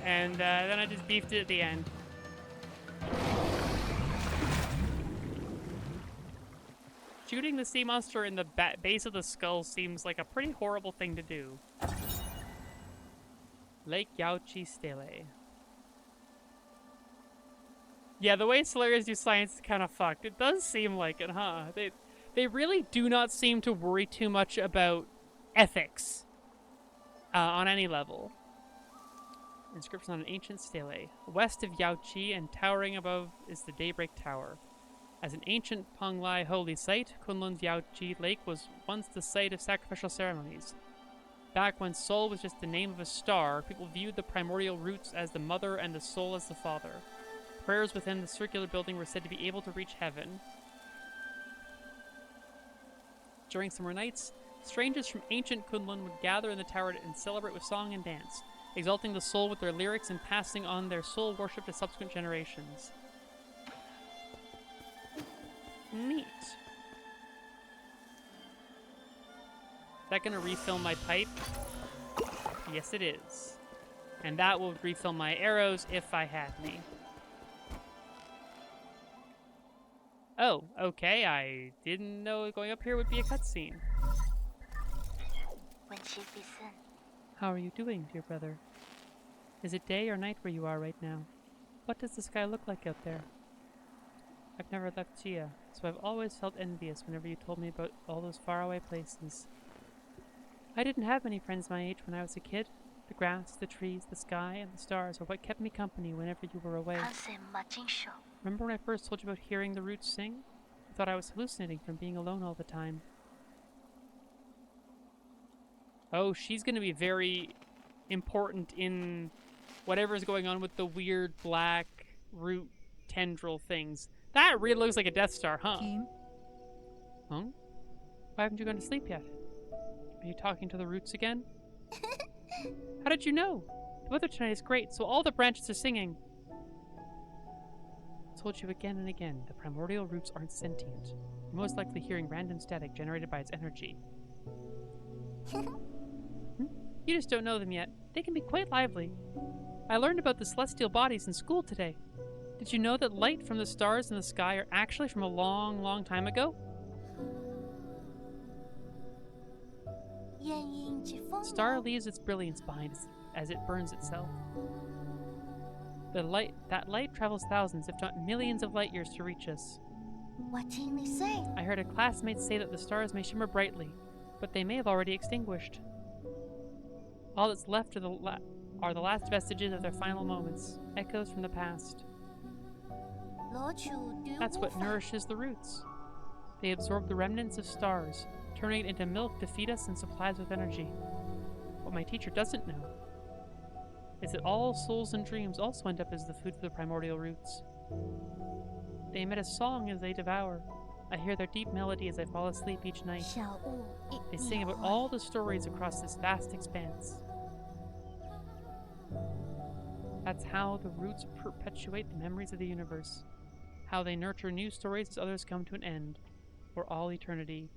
And then I just beefed it at the end. Shooting the sea monster in the base of the skull seems like a pretty horrible thing to do. Lake Yaochi Stele. Yeah, the way Slayers do science is kind of fucked. It does seem like it, huh? They really do not seem to worry too much about ethics on any level. Inscription on an ancient stele. West of Yaochi and towering above is the Daybreak Tower. As an ancient Ponglai holy site, Kunlun's Yaochi Lake was once the site of sacrificial ceremonies. Back when Sol was just the name of a star, people viewed the primordial roots as the mother and the soul as the father. Prayers within the circular building were said to be able to reach heaven. During summer nights, strangers from ancient Kunlun would gather in the tower and celebrate with song and dance, exalting the soul with their lyrics and passing on their soul worship to subsequent generations. Neat. Is that gonna refill my pipe? Yes, it is. And that will refill my arrows if I had any. Oh, okay, I didn't know going up here would be a cutscene. How are you doing, dear brother? Is it day or night where you are right now? What does the sky look like out there? I've never left Chia, so I've always felt envious whenever you told me about all those faraway places. I didn't have many friends my age when I was a kid. The grass, the trees, the sky, and the stars are what kept me company whenever you were away. Remember when I first told you about hearing the roots sing? I thought I was hallucinating from being alone all the time. Oh, she's gonna be very important in whatever's going on with the weird black root tendril things. That really looks like a Death Star, huh? Kim? Huh? Why haven't you gone to sleep yet? Are you talking to the roots again? How did you know? The weather tonight is great, so all the branches are singing. I told you again and again, the primordial roots aren't sentient. You're most likely hearing random static generated by its energy. You just don't know them yet. They can be quite lively. I learned about the celestial bodies in school today. Did you know that light from the stars in the sky are actually from a long, long time ago? Star leaves its brilliance behind as it burns itself. That light travels thousands, if not millions of light years to reach us. What did they say? I heard a classmate say that the stars may shimmer brightly, but they may have already extinguished. All that's left are the last vestiges of their final moments, echoes from the past. That's what nourishes the roots. They absorb the remnants of stars, turning it into milk to feed us and supply us with energy. What my teacher doesn't know is that all souls and dreams also end up as the food for the primordial roots. They emit a song as they devour. I hear their deep melody as I fall asleep each night. They sing about all the stories across this vast expanse. That's how the roots perpetuate the memories of the universe. How they nurture new stories as others come to an end, for all eternity.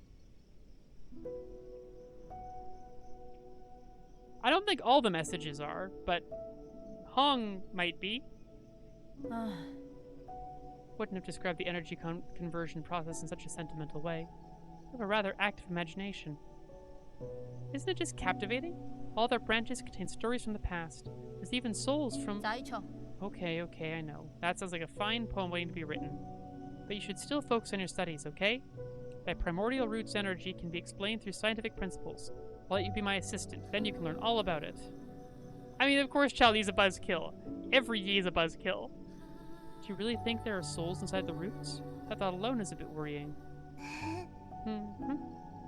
I don't think all the messages are, but Hong might be. Wouldn't have described the energy conversion process in such a sentimental way. You have a rather active imagination. Isn't it just captivating? All their branches contain stories from the past. There's even souls from... Okay, I know. That sounds like a fine poem waiting to be written. But you should still focus on your studies, okay? That primordial roots energy can be explained through scientific principles. I'll let you be my assistant, then you can learn all about it. I mean, of course Charlie's a buzzkill. Every Yi is a buzzkill. Do you really think there are souls inside the roots? That thought alone is a bit worrying.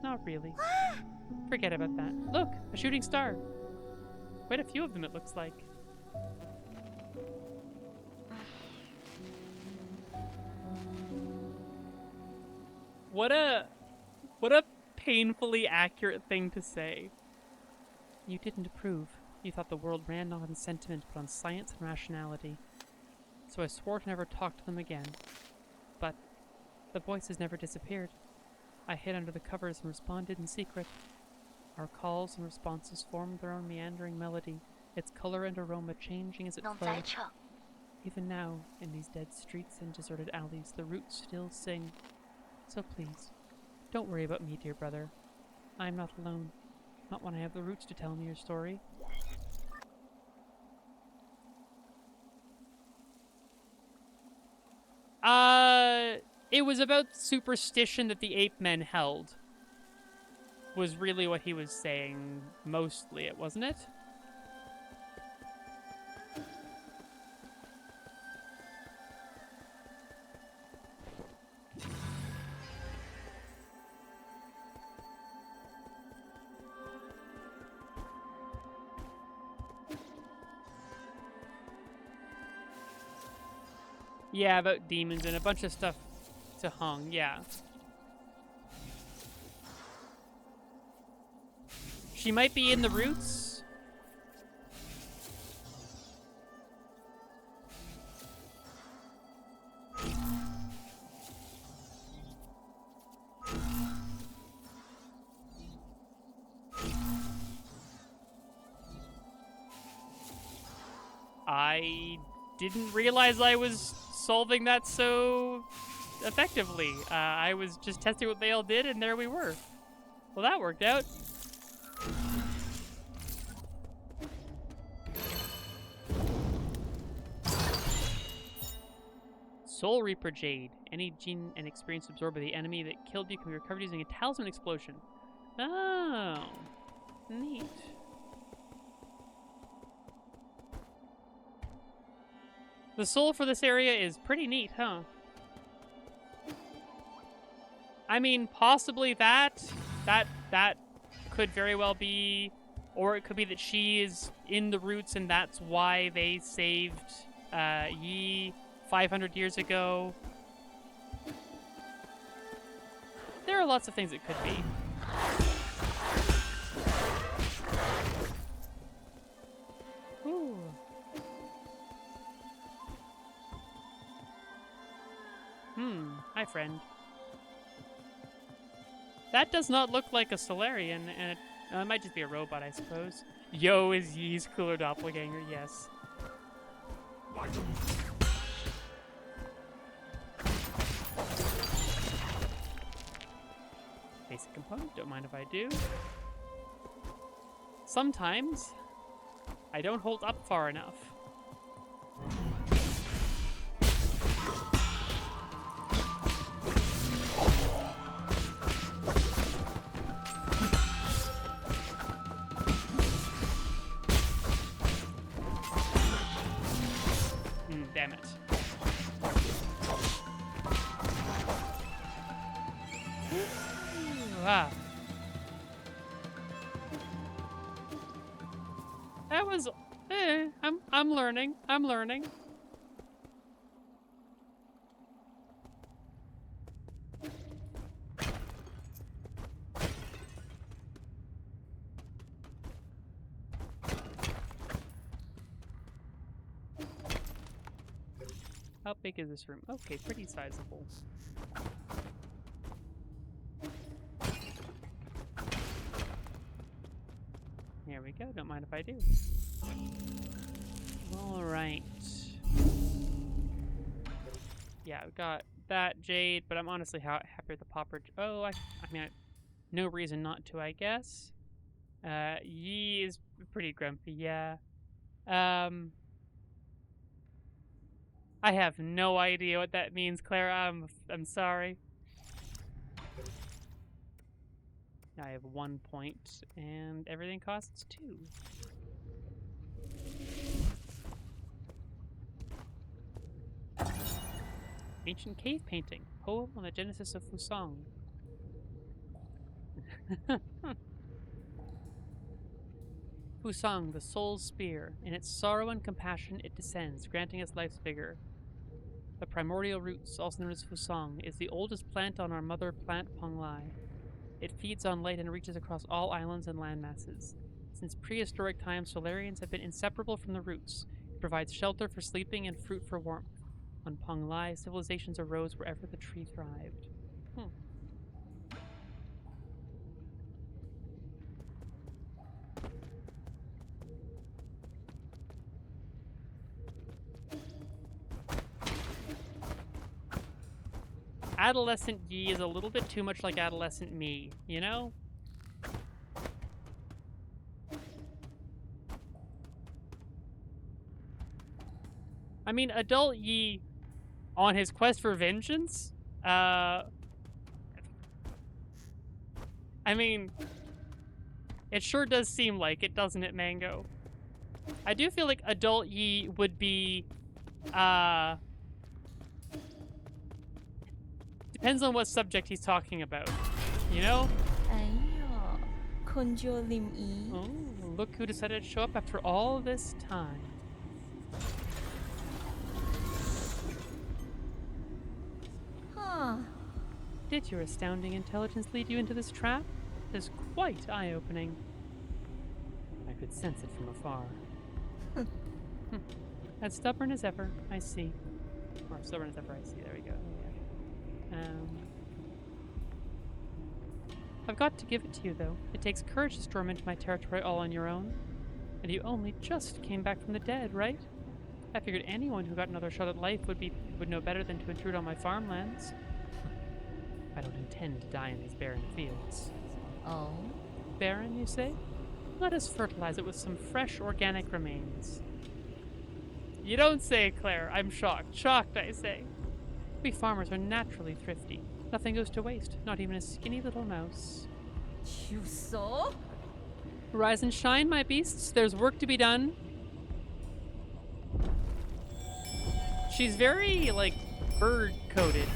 Not really. Forget about that. Look, a shooting star. Quite a few of them, it looks like. What a painfully accurate thing to say. You didn't approve. You thought the world ran not on sentiment, but on science and rationality. So I swore to never talk to them again. But the voices never disappeared. I hid under the covers and responded in secret. Our calls and responses formed their own meandering melody, its color and aroma changing as it 弄 flows. 宰场， Even now, in these dead streets and deserted alleys, the roots still sing. So please, don't worry about me, dear brother. I'm not alone. Not when I have the roots to tell me your story. It was about superstition that the ape men held. Was really what he was saying, mostly, it wasn't it? Yeah, about demons and a bunch of stuff to Hung, yeah. She might be in the roots. I didn't realize I was solving that so effectively. I was just testing what they all did, and there we were. Well, that worked out. Soul Reaper Jade. Any gene and experience absorbed by the enemy that killed you can be recovered using a talisman explosion. Oh, neat. The soul for this area is pretty neat, huh? I mean, possibly that could very well be, or it could be that she is in the roots and that's why they saved Yi 500 years ago. There are lots of things it could be. Ooh. Hi, friend. That does not look like a Solarian, and it might just be a robot, I suppose. Yo is Yi's cooler doppelganger, yes. Basic component, don't mind if I do. Sometimes, I don't hold up far enough. Damn it. Ah. That was I'm learning. I'm learning. How big is this room? Okay, pretty sizable. Here we go. Don't mind if I do. All right. Yeah, I've got that jade, but I'm honestly happy with the popper. Oh, I mean, no reason not to, I guess. Yi is pretty grumpy, yeah. I have no idea what that means, Clara. I'm sorry. I have 1 point, and everything costs 2. Ancient cave painting. Poem on the Genesis of Fusang. Fusang, the soul's spear. In its sorrow and compassion, it descends, granting us life's vigor. The primordial roots, also known as Fusang, is the oldest plant on our mother plant Ponglai. It feeds on light and reaches across all islands and landmasses. Since prehistoric times, Solarians have been inseparable from the roots. It provides shelter for sleeping and fruit for warmth. On Ponglai, civilizations arose wherever the tree thrived. adolescent Yi is a little bit too much like adolescent me, you know? I mean, adult Yi, on his quest for vengeance, I mean, it sure does seem like it, doesn't it, Mango? I do feel like adult Yi would be, depends on what subject he's talking about, you know? 哎呀，คนโจลิมอี Oh, look who decided to show up after all this time. Huh. Did your astounding intelligence lead you into this trap? It is quite eye-opening. I could sense it from afar. As stubborn as ever, I see. Or stubborn as ever, I see. There we go. Yeah. I've got to give it to you, though. It takes courage to storm into my territory all on your own. And you only just came back from the dead, right? I figured anyone who got another shot at life would know better than to intrude on my farmlands. I don't intend to die in these barren fields. Oh. Barren, you say? Let us fertilize it with some fresh organic remains. You don't say, Claire. I'm shocked. Shocked, I say. We farmers are naturally thrifty. Nothing goes to waste, not even a skinny little mouse. You saw? Rise and shine, my beasts. There's work to be done. She's very, like, bird-coded.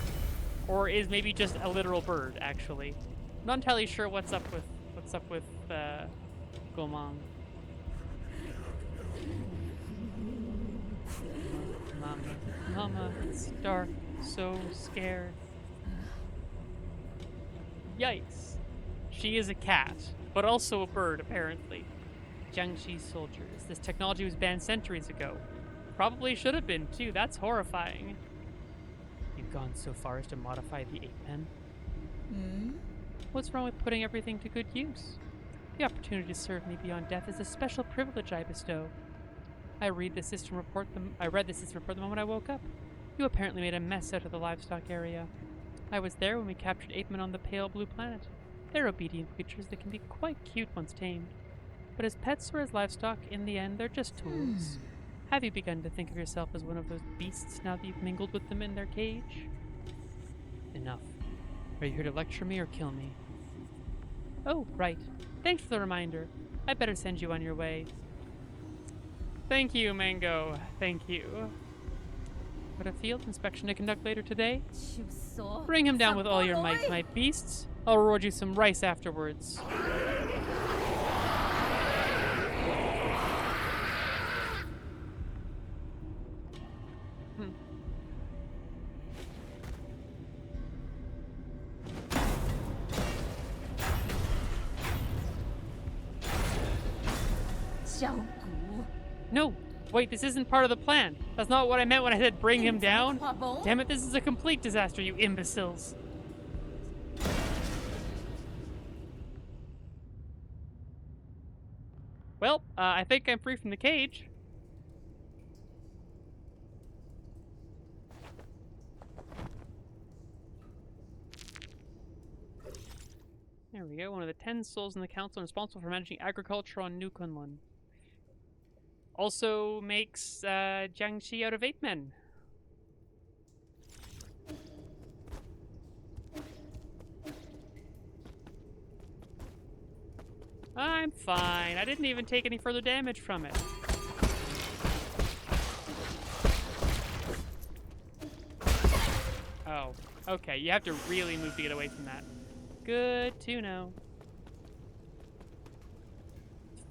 Or is maybe just a literal bird, actually. I'm not entirely sure what's up with Gomang. Mama, it's dark. So scared. Yikes. She is a cat, but also a bird, apparently. Jiangxi soldiers. This technology was banned centuries ago. Probably should have been, too. That's horrifying. You've gone so far as to modify the ape pen? Hmm? What's wrong with putting everything to good use? The opportunity to serve me beyond death is a special privilege I bestow. I read the system report the moment I woke up. You apparently made a mess out of the livestock area. I was there when we captured ape men on the pale blue planet. They're obedient creatures that can be quite cute once tamed. But as pets or as livestock, in the end, they're just tools. Have you begun to think of yourself as one of those beasts now that you've mingled with them in their cage? Enough. Are you here to lecture me or kill me? Oh, right. Thanks for the reminder. I better send you on your way. Thank you, Mango. Thank you. Got a field inspection to conduct later today? You saw? Bring him down with all your might, my beasts. I'll reward you some rice afterwards. No, wait, this isn't part of the plan. That's not what I meant when I said bring him down. Damn it, this is a complete disaster, you imbeciles. Well, I think I'm free from the cage. There we go, one of the 10 souls in the council responsible for managing agriculture on New Kunlun. Also makes Jiangxi out of 8 men. I'm fine. I didn't even take any further damage from it. Oh, okay. You have to really move to get away from that. Good to know.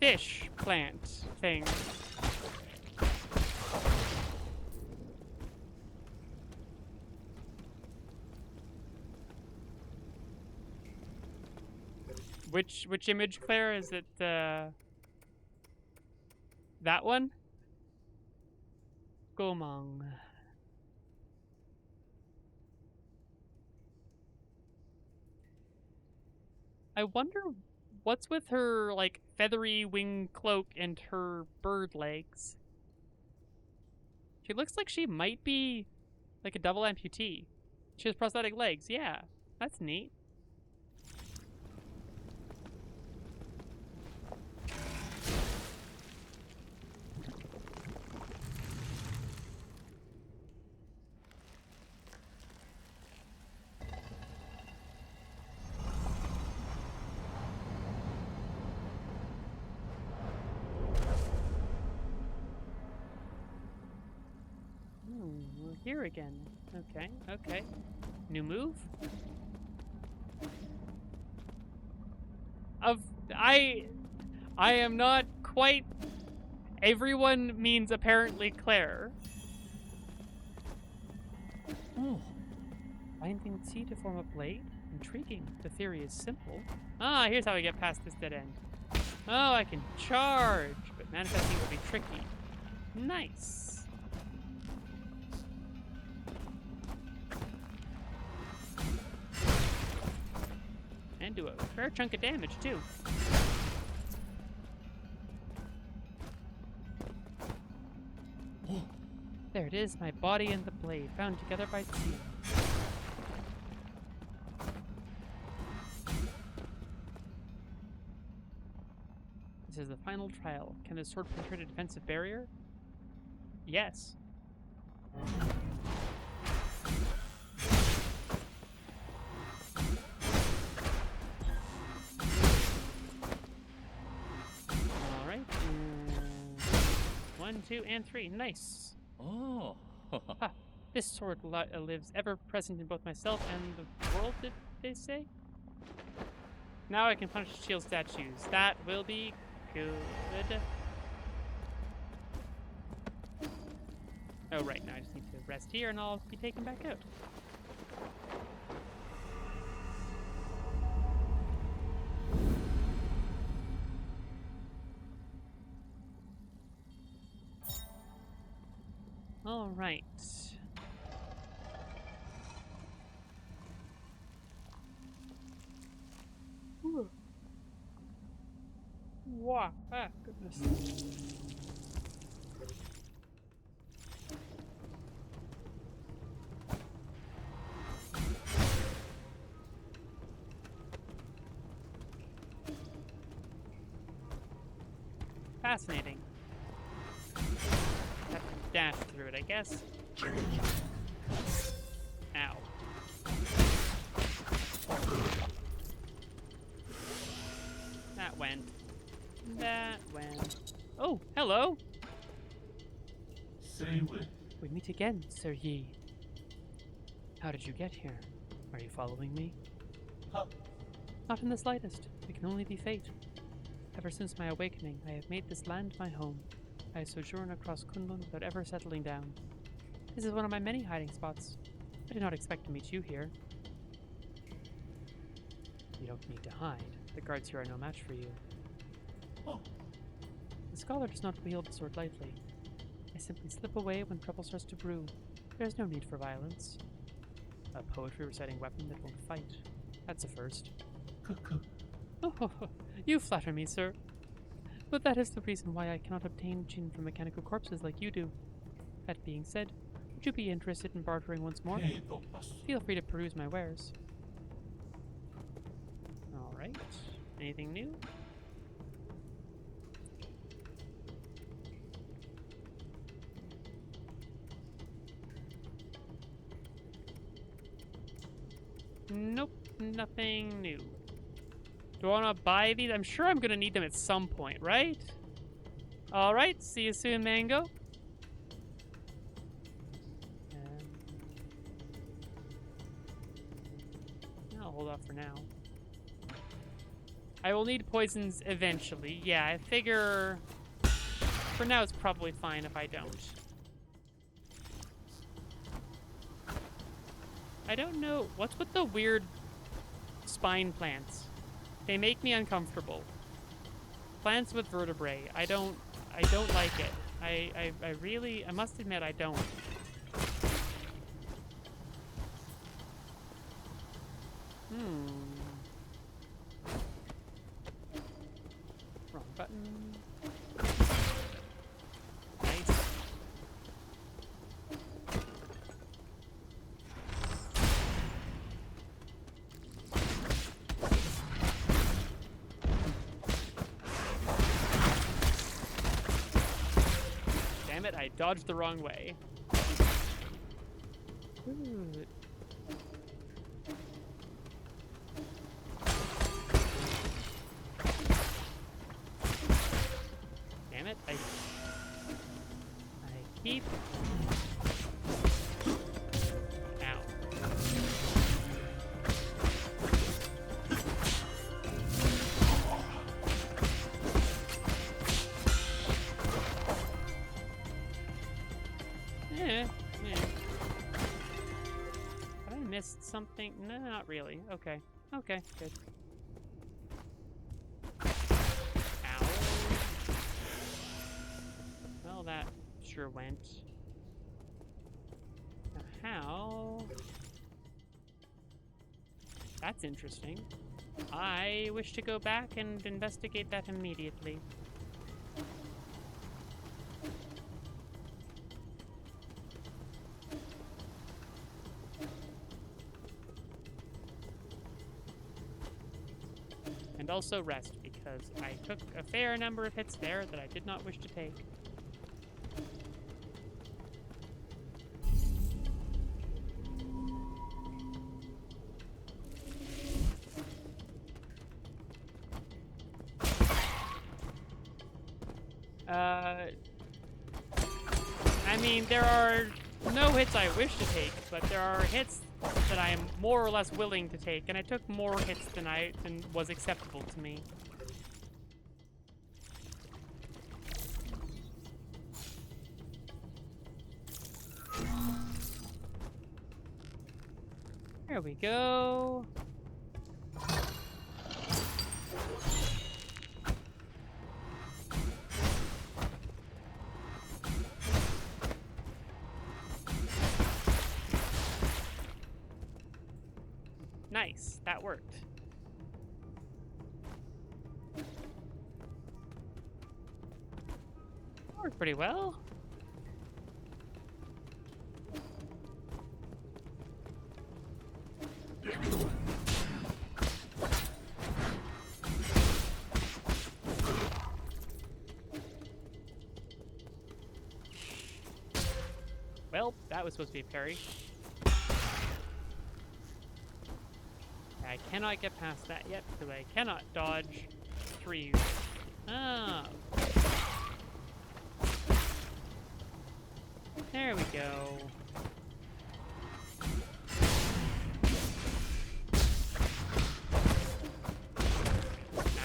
Fish plant thing. Which image, Claire? Is it that one? Gomang. I wonder what's with her, like, feathery wing cloak and her bird legs. She looks like she might be, like, a double amputee. She has prosthetic legs. Yeah, that's neat. We're here again. Okay, okay. New move? I am not quite. Everyone means apparently Claire. Oh. Binding T to form a blade? Intriguing. The theory is simple. Ah, here's how we get past this dead end. Oh, I can charge, but manifesting will be tricky. Nice. And do a fair chunk of damage, too. There it is, my body and the blade, bound together by T. This is the final trial. Can this sword penetrate a defensive barrier? Yes. Alright. 1, 2, and 3. Nice. Oh. Ha. This sword lives ever present in both myself and the world, did they say? Now I can punish shield statues. That will be good. Oh, right. Now I just need to rest here and I'll be taken back out. All right. Ooh. Wow. Ah, goodness. Fascinating. Have to dash through it, I guess. Ow. That went. That went. Oh, hello! Say when. We meet again, Sir Yi. How did you get here? Are you following me? Huh? Not in the slightest. It can only be fate. Ever since my awakening, I have made this land my home. I sojourn across Kunlun without ever settling down. This is one of my many hiding spots. I did not expect to meet you here. You don't need to hide. The guards here are no match for you. Oh. The scholar does not wield the sword lightly. I simply slip away when trouble starts to brew. There is no need for violence. A poetry reciting weapon that won't fight. That's a first. Oh, you flatter me, sir. But that is the reason why I cannot obtain Jin from mechanical corpses like you do. That being said, would you be interested in bartering once more? Feel free to peruse my wares. Alright. Anything new? Nope, nothing new. Do I want to buy these? I'm sure I'm going to need them at some point, right? Alright, see you soon, Mango. I'll hold off for now. I will need poisons eventually. Yeah, I figure for now it's probably fine if I don't. I don't know. What's with the weird spine plants? They make me uncomfortable. Plants with vertebrae. I don't like it. I really, I must admit I don't. Wrong button. Nice. dodged the wrong way. Ooh. Damn it, I keep... Ow. Yeah. Have I missed something? No, not really. Okay. Okay, good. Ow. Well, that sure went. Now how? That's interesting. I wish to go back and investigate that immediately. And also rest, because I took a fair number of hits there that I did not wish to take. I mean, there are no hits I wish to take, but there are hits that I am more or less willing to take, and I took more hits than was acceptable to me. There we go. Nice, that worked. Worked pretty well. Well, that was supposed to be a parry. I cannot get past that yet because I cannot dodge trees. Ah. There we go.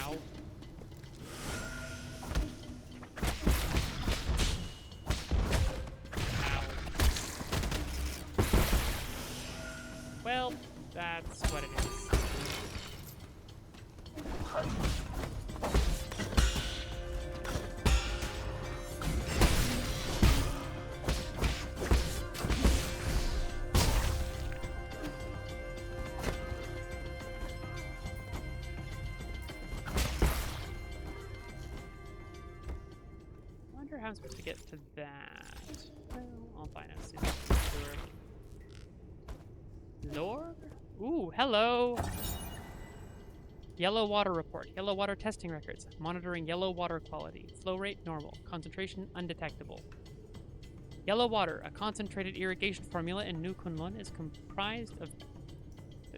Ow. Ow. Well, that's what it is. How I'm supposed to get to that? Well, I'll find out soon. Lore? Ooh, hello! Yellow water report. Yellow water testing records. Monitoring yellow water quality. Flow rate normal. Concentration undetectable. Yellow water, a concentrated irrigation formula in New Kunlun, is comprised of...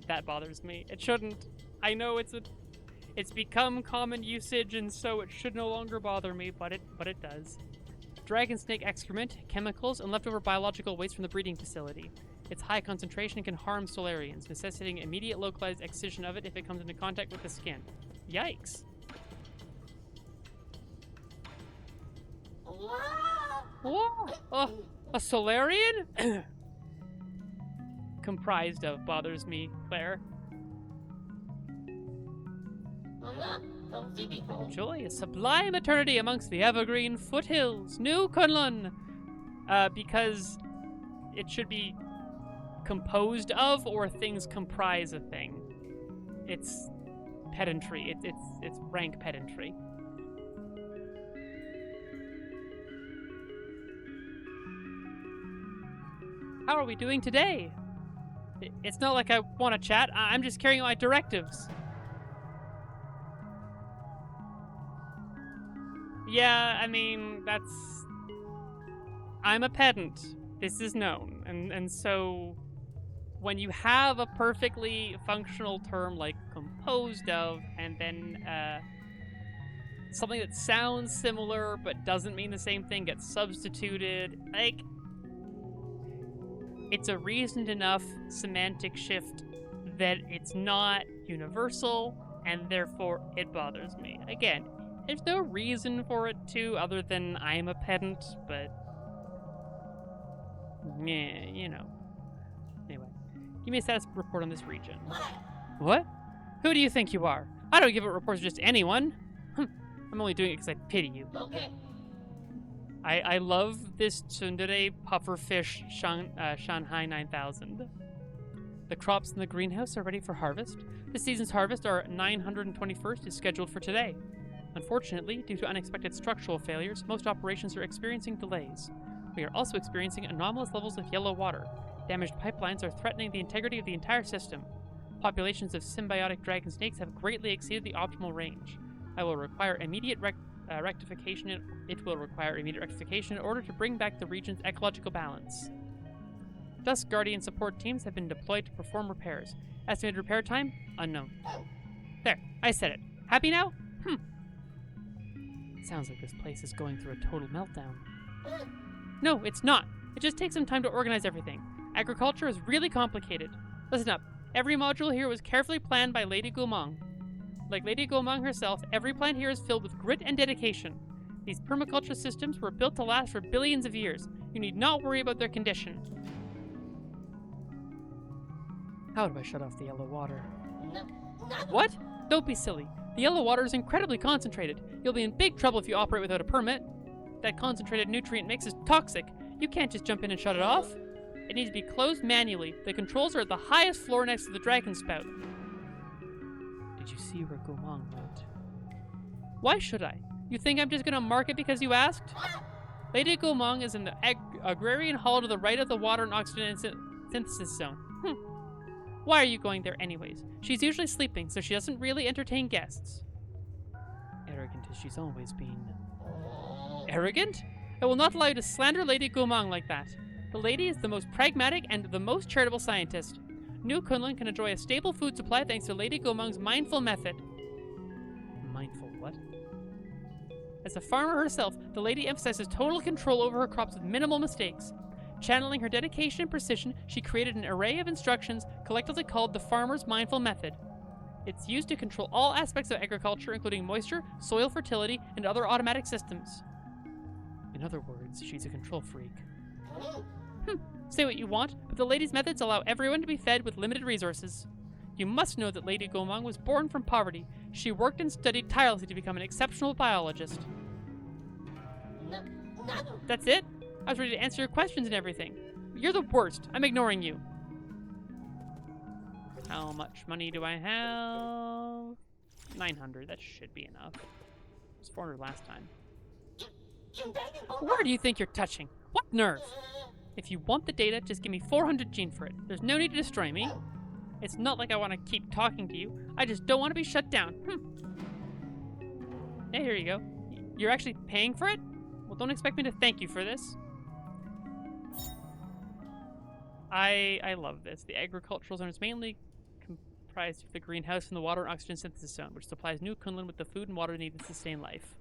That bothers me. It shouldn't. I know it's become common usage, and so it should no longer bother me, but it does. Dragon snake excrement, chemicals, and leftover biological waste from the breeding facility. Its high concentration can harm Solarians, necessitating immediate localized excision of it if it comes into contact with the skin. Yikes. Whoa! A Solarian? Comprised of bothers me, Claire. Joy, a sublime eternity amongst the evergreen foothills, New Kunlun. Because it should be composed of, or things comprise a thing. It's pedantry. It's rank pedantry. How are we doing today? It's not like I want to chat. I'm just carrying out my directives. Yeah, I mean, that's... I'm a pedant. This is known. And so when you have a perfectly functional term like composed of, and then something that sounds similar but doesn't mean the same thing gets substituted, like, it's a reasoned enough semantic shift that it's not universal, and therefore it bothers me. Again, there's no reason for it to, other than I'm a pedant, but yeah, you know. Anyway, give me a status report on this region. What? Who do you think you are? I don't give out reports to just anyone. I'm only doing it because I pity you. I love this tsundere pufferfish Shanghai 9000. The crops in the greenhouse are ready for harvest. This season's harvest, our 921st, is scheduled for today. Unfortunately, due to unexpected structural failures, most operations are experiencing delays. We are also experiencing anomalous levels of yellow water. Damaged pipelines are threatening the integrity of the entire system. Populations of symbiotic dragon snakes have greatly exceeded the optimal range. I will require immediate rectification. It will require immediate rectification in order to bring back the region's ecological balance. Dusk Guardian support teams have been deployed to perform repairs. Estimated repair time? Unknown. There, I said it. Happy now? Sounds like this place is going through a total meltdown. No, it's not. It just takes some time to organize everything. Agriculture is really complicated. Listen up. Every module here was carefully planned by Lady Gulmong. Like Lady Gulmong herself, every plant here is filled with grit and dedication. These permaculture systems were built to last for billions of years. You need not worry about their condition. How do I shut off the yellow water? What? Don't be silly. The yellow water is incredibly concentrated. You'll be in big trouble if you operate without a permit. That concentrated nutrient mix is toxic. You can't just jump in and shut it off. It needs to be closed manually. The controls are at the highest floor next to the dragon spout. Did you see where Gulmong went? Why should I? You think I'm just gonna mark it because you asked? Lady Gulmong is in the agrarian hall to the right of the water and oxygen synthesis zone. Why are you going there anyways? She's usually sleeping, so she doesn't really entertain guests. Arrogant as she's always been. Arrogant? I will not allow you to slander Lady Gulmong like that. The lady is the most pragmatic and the most charitable scientist. New Kunlun can enjoy a stable food supply thanks to Lady Gulmong's mindful method. Mindful what? As a farmer herself, the lady emphasizes total control over her crops with minimal mistakes. Channeling her dedication and precision, she created an array of instructions collectively called the Farmer's Mindful Method. It's used to control all aspects of agriculture, including moisture, soil fertility, and other automatic systems. In other words, she's a control freak. Say what you want, but the lady's methods allow everyone to be fed with limited resources. You must know that Lady Gulmong was born from poverty. She worked and studied tirelessly to become an exceptional biologist. That's it? I was ready to answer your questions and everything. You're the worst. I'm ignoring you. How much money do I have? 900. That should be enough. It was 400 last time. Where do you think you're touching? What nerve? If you want the data, just give me 400 gene for it. There's no need to destroy me. It's not like I want to keep talking to you. I just don't want to be shut down. Hey, here you go. You're actually paying for it? Well, don't expect me to thank you for this. I love this. The agricultural zone is mainly comprised of the greenhouse and the water and oxygen synthesis zone, which supplies New Kunlun with the food and water needed to sustain life.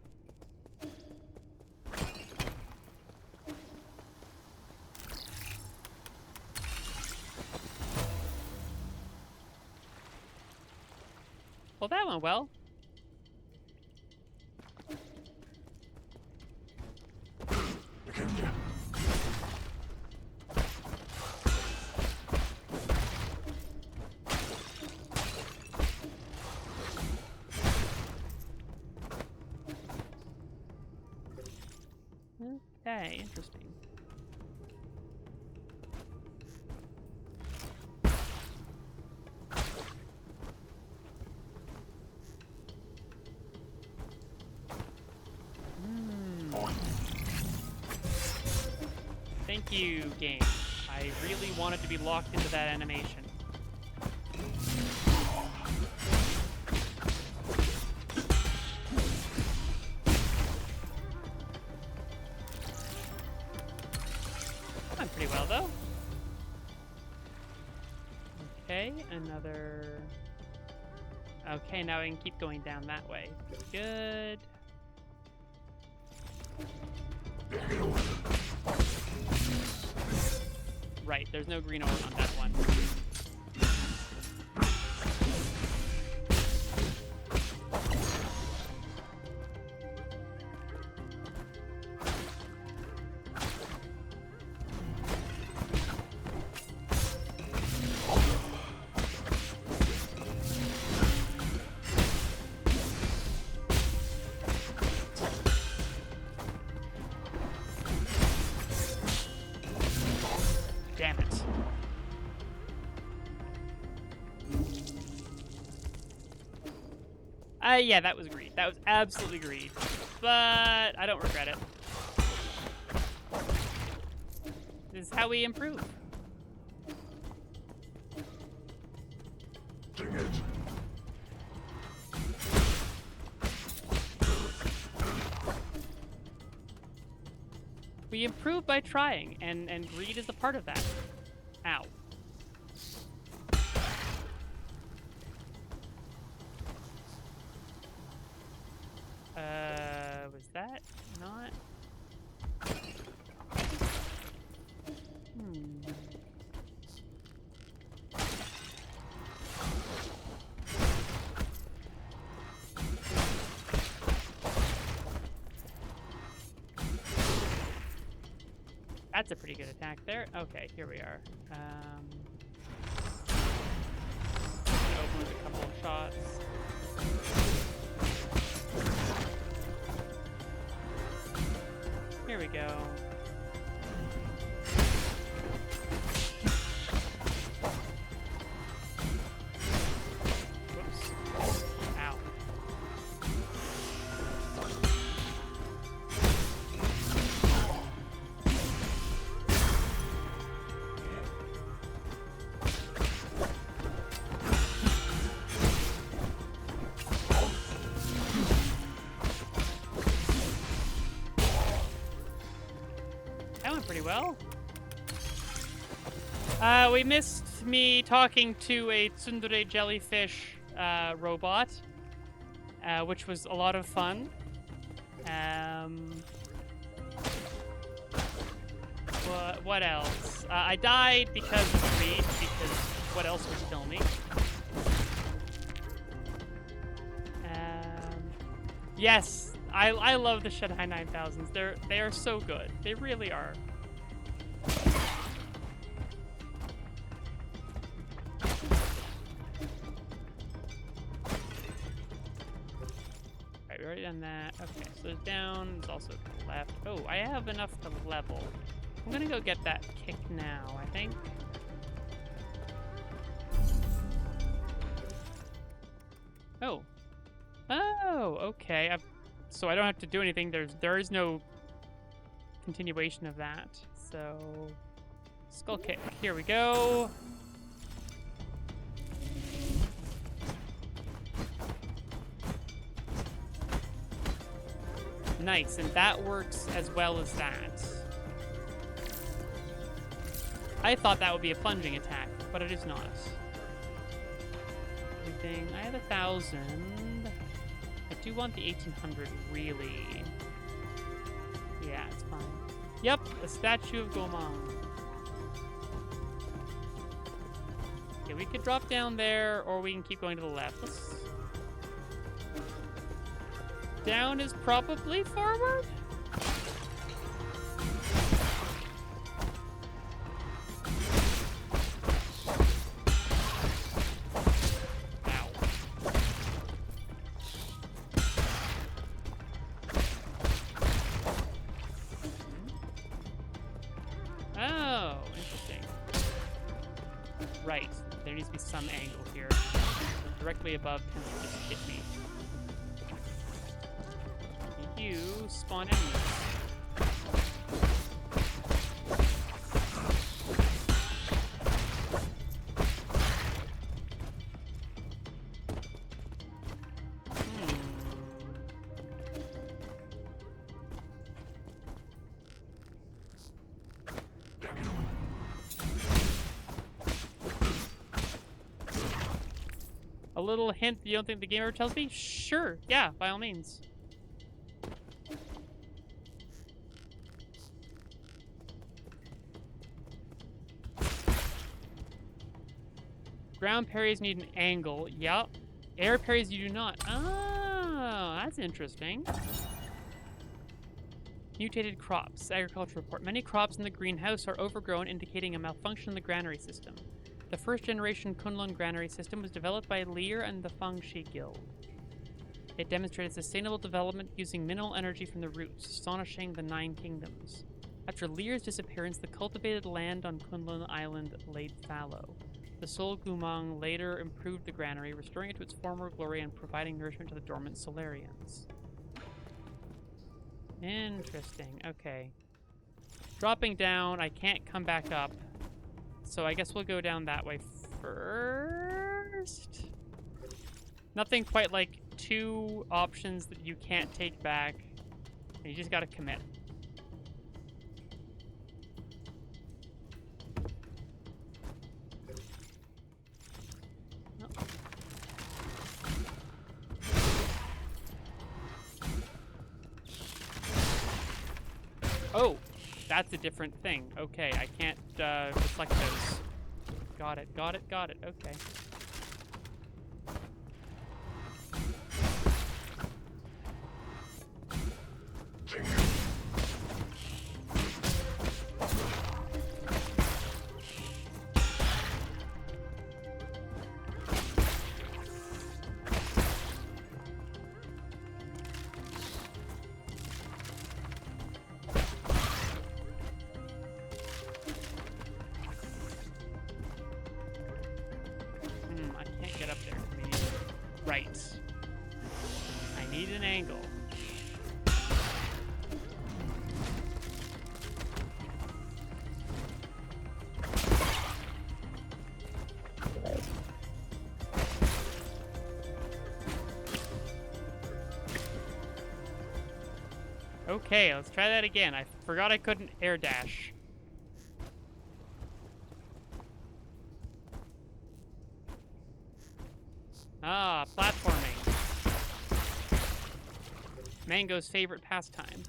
Well, that went well. Okay, interesting. Thank you, game. I really wanted to be locked into that animation. Okay, another... Okay, now we can keep going down that way. Good. Right, there's no green ore on that one. Damn it. Yeah, that was greed. That was absolutely greed. But I don't regret it. This is how we improve. We improve by trying, and greed is a part of that. Ow. Was that not? That's a pretty good attack there. Okay, here we are. Open with a couple of shots. Here we go. Whoops. Ow. That went pretty well. We missed me talking to a tsundere jellyfish robot, which was a lot of fun. What else? I died because of greed, because what else would kill me? Yes, I love the Shedai 9000s. They are so good. They really are. Right, we already done that. Okay, so there's down. There's also to the left. Oh, I have enough to level. I'm gonna go get that kick now, I think. Oh. Oh, okay. So I don't have to do anything. There is no continuation of that. So skull kick. Here we go. Nice, and that works as well as that. I thought that would be a plunging attack, but it is not. Everything. I have 1,000. I do want the 1,800, really. Yeah, it's fine. Yep, a statue of Gomang. Okay, we could drop down there, or we can keep going to the left. Down is probably forward? Oh, interesting. Right. There needs to be some angle here. Directly above can just hit me. You spawn enemies. A little hint you don't think the game ever tells me? Sure, yeah, by all means. Ground parries need an angle. Yup. Air parries you do not. Oh, that's interesting. Mutated crops. Agriculture report. Many crops in the greenhouse are overgrown, indicating a malfunction in the granary system. The first generation Kunlun granary system was developed by Lear and the Fangxi Guild. It demonstrated sustainable development using minimal energy from the roots, astonishing the Nine Kingdoms. After Lear's disappearance, the cultivated land on Kunlun Island laid fallow. The Sol Gumang later improved the granary, restoring it to its former glory and providing nourishment to the dormant Solarians. Interesting. Okay. Dropping down, I can't come back up. So I guess we'll go down that way first. Nothing quite like 2 options that you can't take back. And you just gotta commit. Oh, that's a different thing. Okay, I can't reflect those. Got it, got it, got it. Okay. I can't get up there. Right. I need an angle. Okay, let's try that again. I forgot I couldn't air dash. Ah, platforming. Mango's favorite pastime.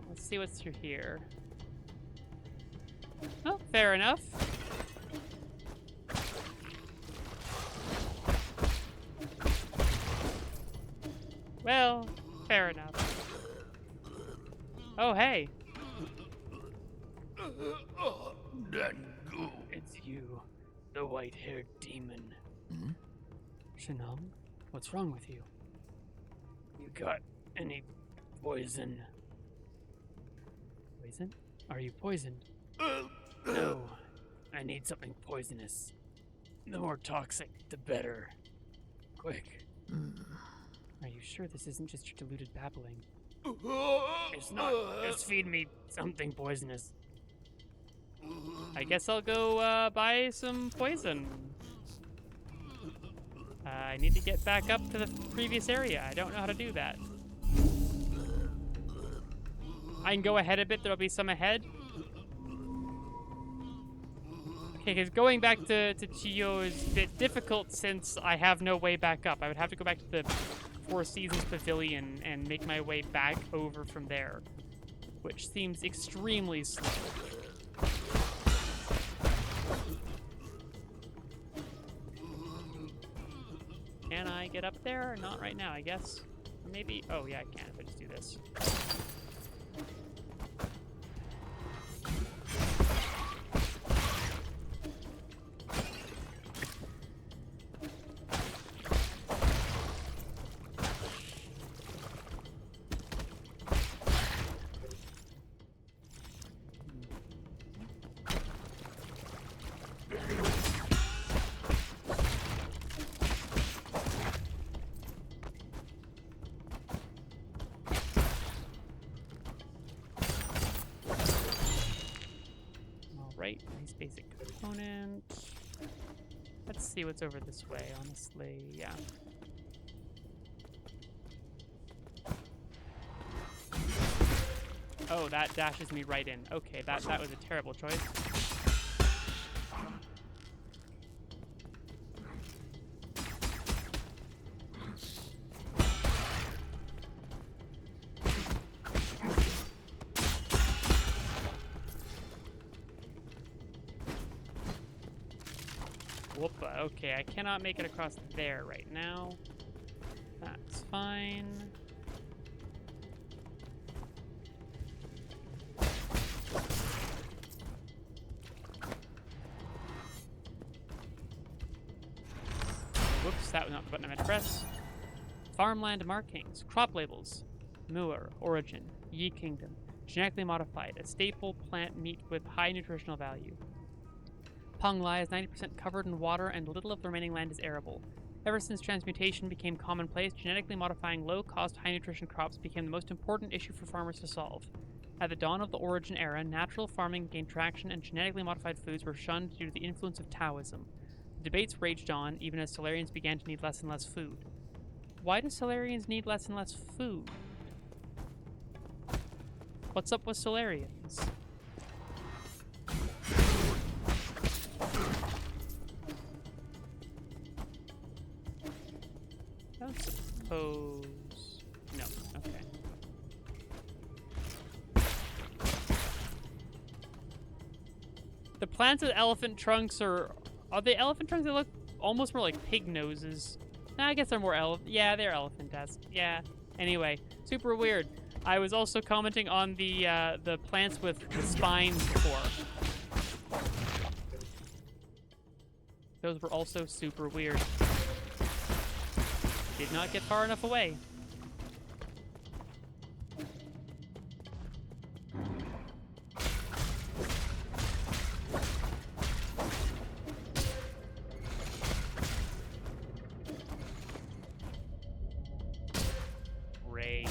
Let's see what's through here. Oh, fair enough. Well, fair enough. Oh, hey. It's you, the white-haired demon. Shinong, what's wrong with you? You got any poison? Poison? Are you poisoned? No. I need something poisonous. The more toxic, the better. Quick. Are you sure this isn't just your deluded babbling? It's not. Just feed me something poisonous. I guess I'll go buy some poison. I need to get back up to the previous area. I don't know how to do that. I can go ahead a bit. There'll be some ahead. Okay, because going back to Chiyo is a bit difficult since I have no way back up. I would have to go back to the Four Seasons Pavilion and make my way back over from there, which seems extremely slow. Can I get up there? Not right now, I guess. Or maybe... Oh, yeah, I can if I just do this. Right, nice basic component. Let's see what's over this way, honestly, yeah. Oh, that dashes me right in. Okay, that was a terrible choice. Whoopa. Okay, I cannot make it across there right now. That's fine. Whoops, that was not the button I meant to press. Farmland markings, crop labels. Muir, origin, Yi Kingdom. Genetically modified, a staple plant meat with high nutritional value. Panglai is 90% covered in water and little of the remaining land is arable. Ever since transmutation became commonplace, genetically modifying low-cost, high-nutrition crops became the most important issue for farmers to solve. At the dawn of the Origin era, natural farming gained traction and genetically modified foods were shunned due to the influence of Taoism. The debates raged on, even as Solarians began to need less and less food. Why do Solarians need less and less food? What's up with Solarians? I don't suppose... No, okay. The plants with elephant trunks are they elephant trunks that look almost more like pig noses? Nah, I guess they're more yeah, they're elephant-esque. Yeah. Anyway, super weird. I was also commenting on the plants with the spines before. Those were also super weird. Did not get far enough away. Great.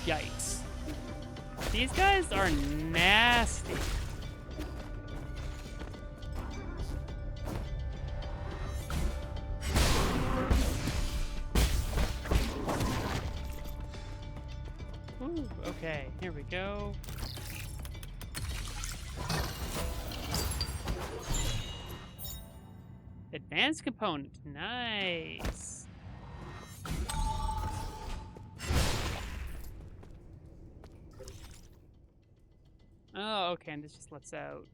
Yikes. These guys are nasty. Ooh, okay, here we go. Advanced component, nice. Oh, okay, and this just lets out.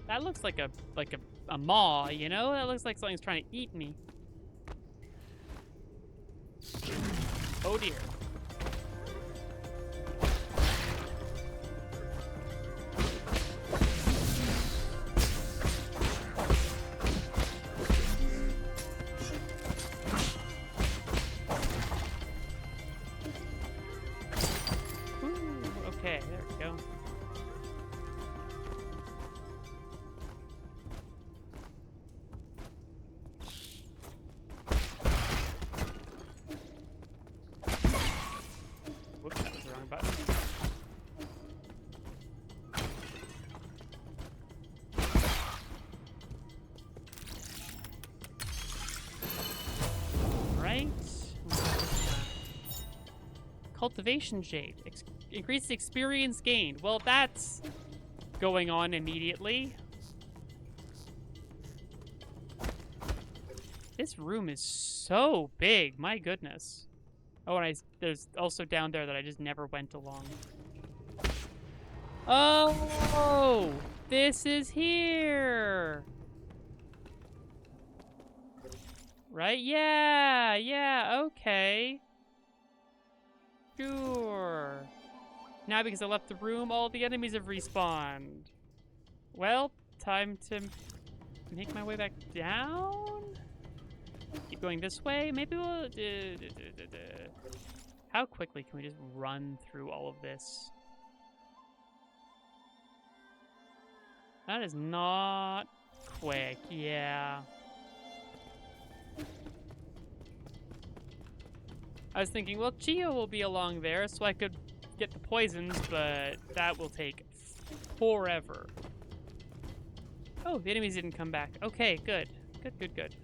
That looks like a maw, you know? That looks like something's trying to eat me. Oh dear. Okay, there we go. Whoops, that was the wrong button. Right. Cultivation Jade. Increased experience gained. Well, that's going on immediately. This room is so big. My goodness. Oh, and there's also down there that I just never went along. Oh! This is here! Right? Yeah! Yeah, okay. Sure. Now because I left the room, all the enemies have respawned. Well, time to make my way back down? Keep going this way? Maybe we'll... How quickly can we just run through all of this? That is not quick, yeah. I was thinking, well, Chio will be along there, so I could get the poisons, but that will take forever. Oh, the enemies didn't come back. Okay, good. Good.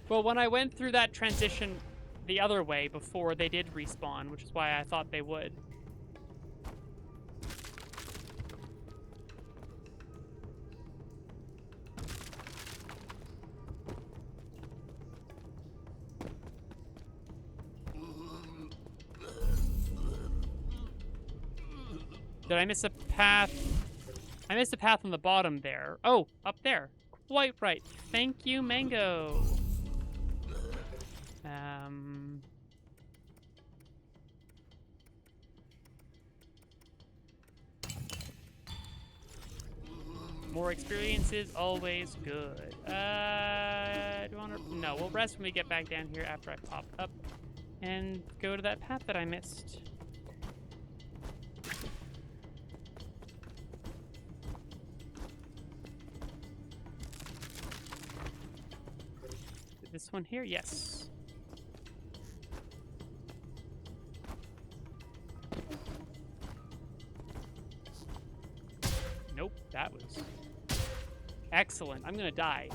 Well, when I went through that transition the other way before, they did respawn, which is why I thought they would. Did I miss a path? I missed a path on the bottom there. Oh, up there. Quite right. Thank you, Mango. More experience is always good. Do you want to? No, we'll rest when we get back down here after I pop up and go to that path that I missed. This one here? Yes. Nope, that was excellent. I'm gonna die.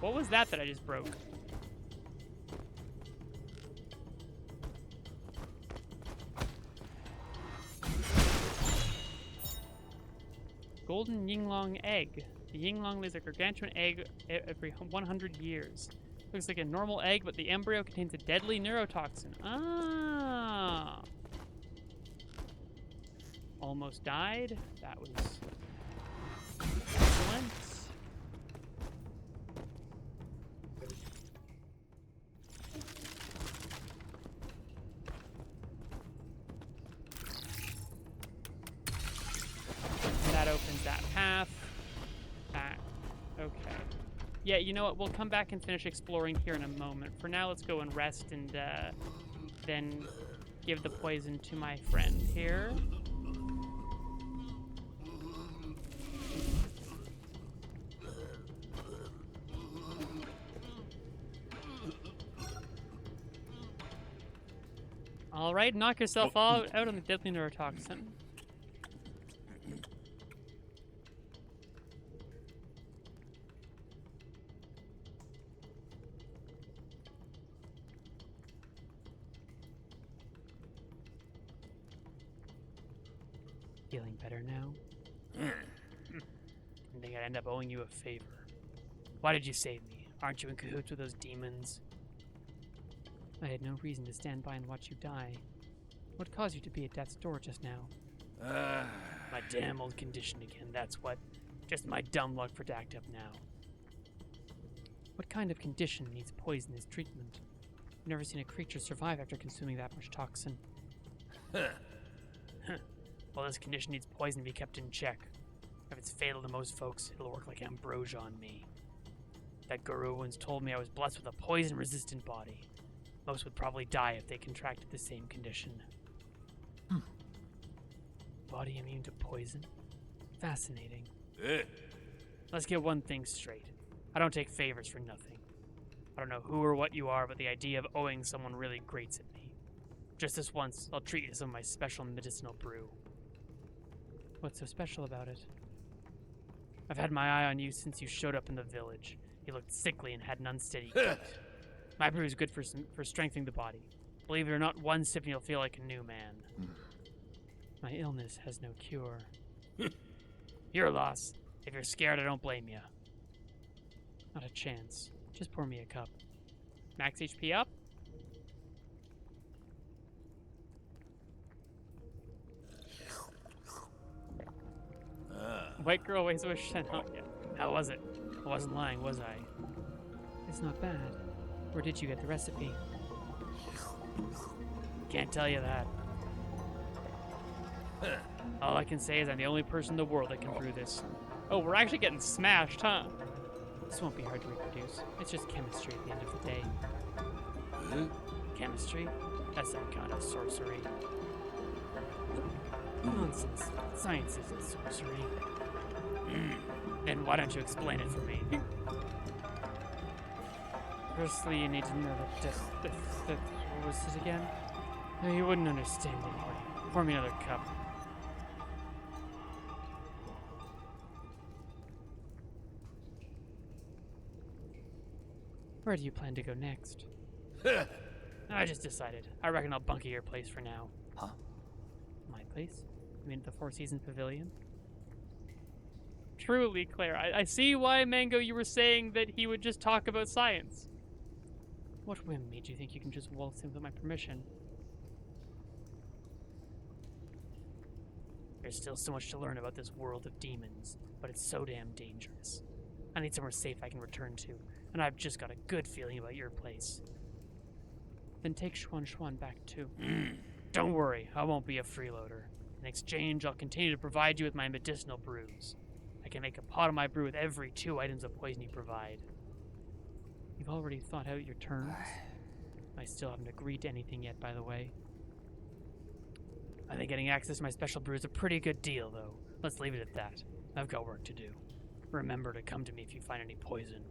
What was that I just broke? Golden Yinglong egg. The Yinglong lays a gargantuan egg every 100 years. Looks like a normal egg, but the embryo contains a deadly neurotoxin. Ah. Almost died. That was excellent. That opens that path. Okay. Yeah, you know what? We'll come back and finish exploring here in a moment. For now, let's go and rest and then give the poison to my friend here. All right, knock yourself out on the deadly neurotoxin. Feeling better now? I think I'd end up owing you a favor. Why did you save me? Aren't you in cahoots with those demons? I had no reason to stand by and watch you die. What caused you to be at death's door just now? My damn old condition again, that's what. Just my dumb luck for to act up now. What kind of condition needs poison as treatment? I've never seen a creature survive after consuming that much toxin. Well, this condition needs poison to be kept in check. If it's fatal to most folks, it'll work like ambrosia on me. That guru once told me I was blessed with a poison-resistant body. Most would probably die if they contracted the same condition. Body immune to poison? Fascinating. Let's get one thing straight. I don't take favors for nothing. I don't know who or what you are, but the idea of owing someone really grates at me. Just this once, I'll treat you to some of my special medicinal brew. What's so special about it? I've had my eye on you since you showed up in the village. You looked sickly and had an unsteady gait. My brew is good for strengthening the body. Believe it or not, one sip and you'll feel like a new man. My illness has no cure. Your loss. If you're scared, I don't blame you. Not a chance. Just pour me a cup. Max HP up? White girl weighs a shit. Oh, yeah. How was it? I wasn't lying, was I? It's not bad. Where did you get the recipe? Can't tell you that. All I can say is I'm the only person in the world that can brew this. Oh, we're actually getting smashed, huh? This won't be hard to reproduce. It's just chemistry at the end of the day. Chemistry? That's some kind of sorcery. Nonsense. Science isn't sorcery. Then why don't you explain it for me? Firstly, you need to know that what was it again? No, you wouldn't understand anyway. Pour me another cup. Where do you plan to go next? I just decided. I reckon I'll bunker your place for now. Huh? My place? You mean the Four Seasons Pavilion? Truly, Claire, I see why, Mango, you were saying that he would just talk about science. What whim made you think you can just waltz in without my permission? There's still so much to learn about this world of demons, but it's so damn dangerous. I need somewhere safe I can return to, and I've just got a good feeling about your place. Then take Xuan back too. Don't worry, I won't be a freeloader. In exchange, I'll continue to provide you with my medicinal brews. I can make a pot of my brew with every 2 items of poison you provide. You've already thought out your terms? I still haven't agreed to anything yet, by the way. I think getting access to my special brew is a pretty good deal, though. Let's leave it at that. I've got work to do. Remember to come to me if you find any poison.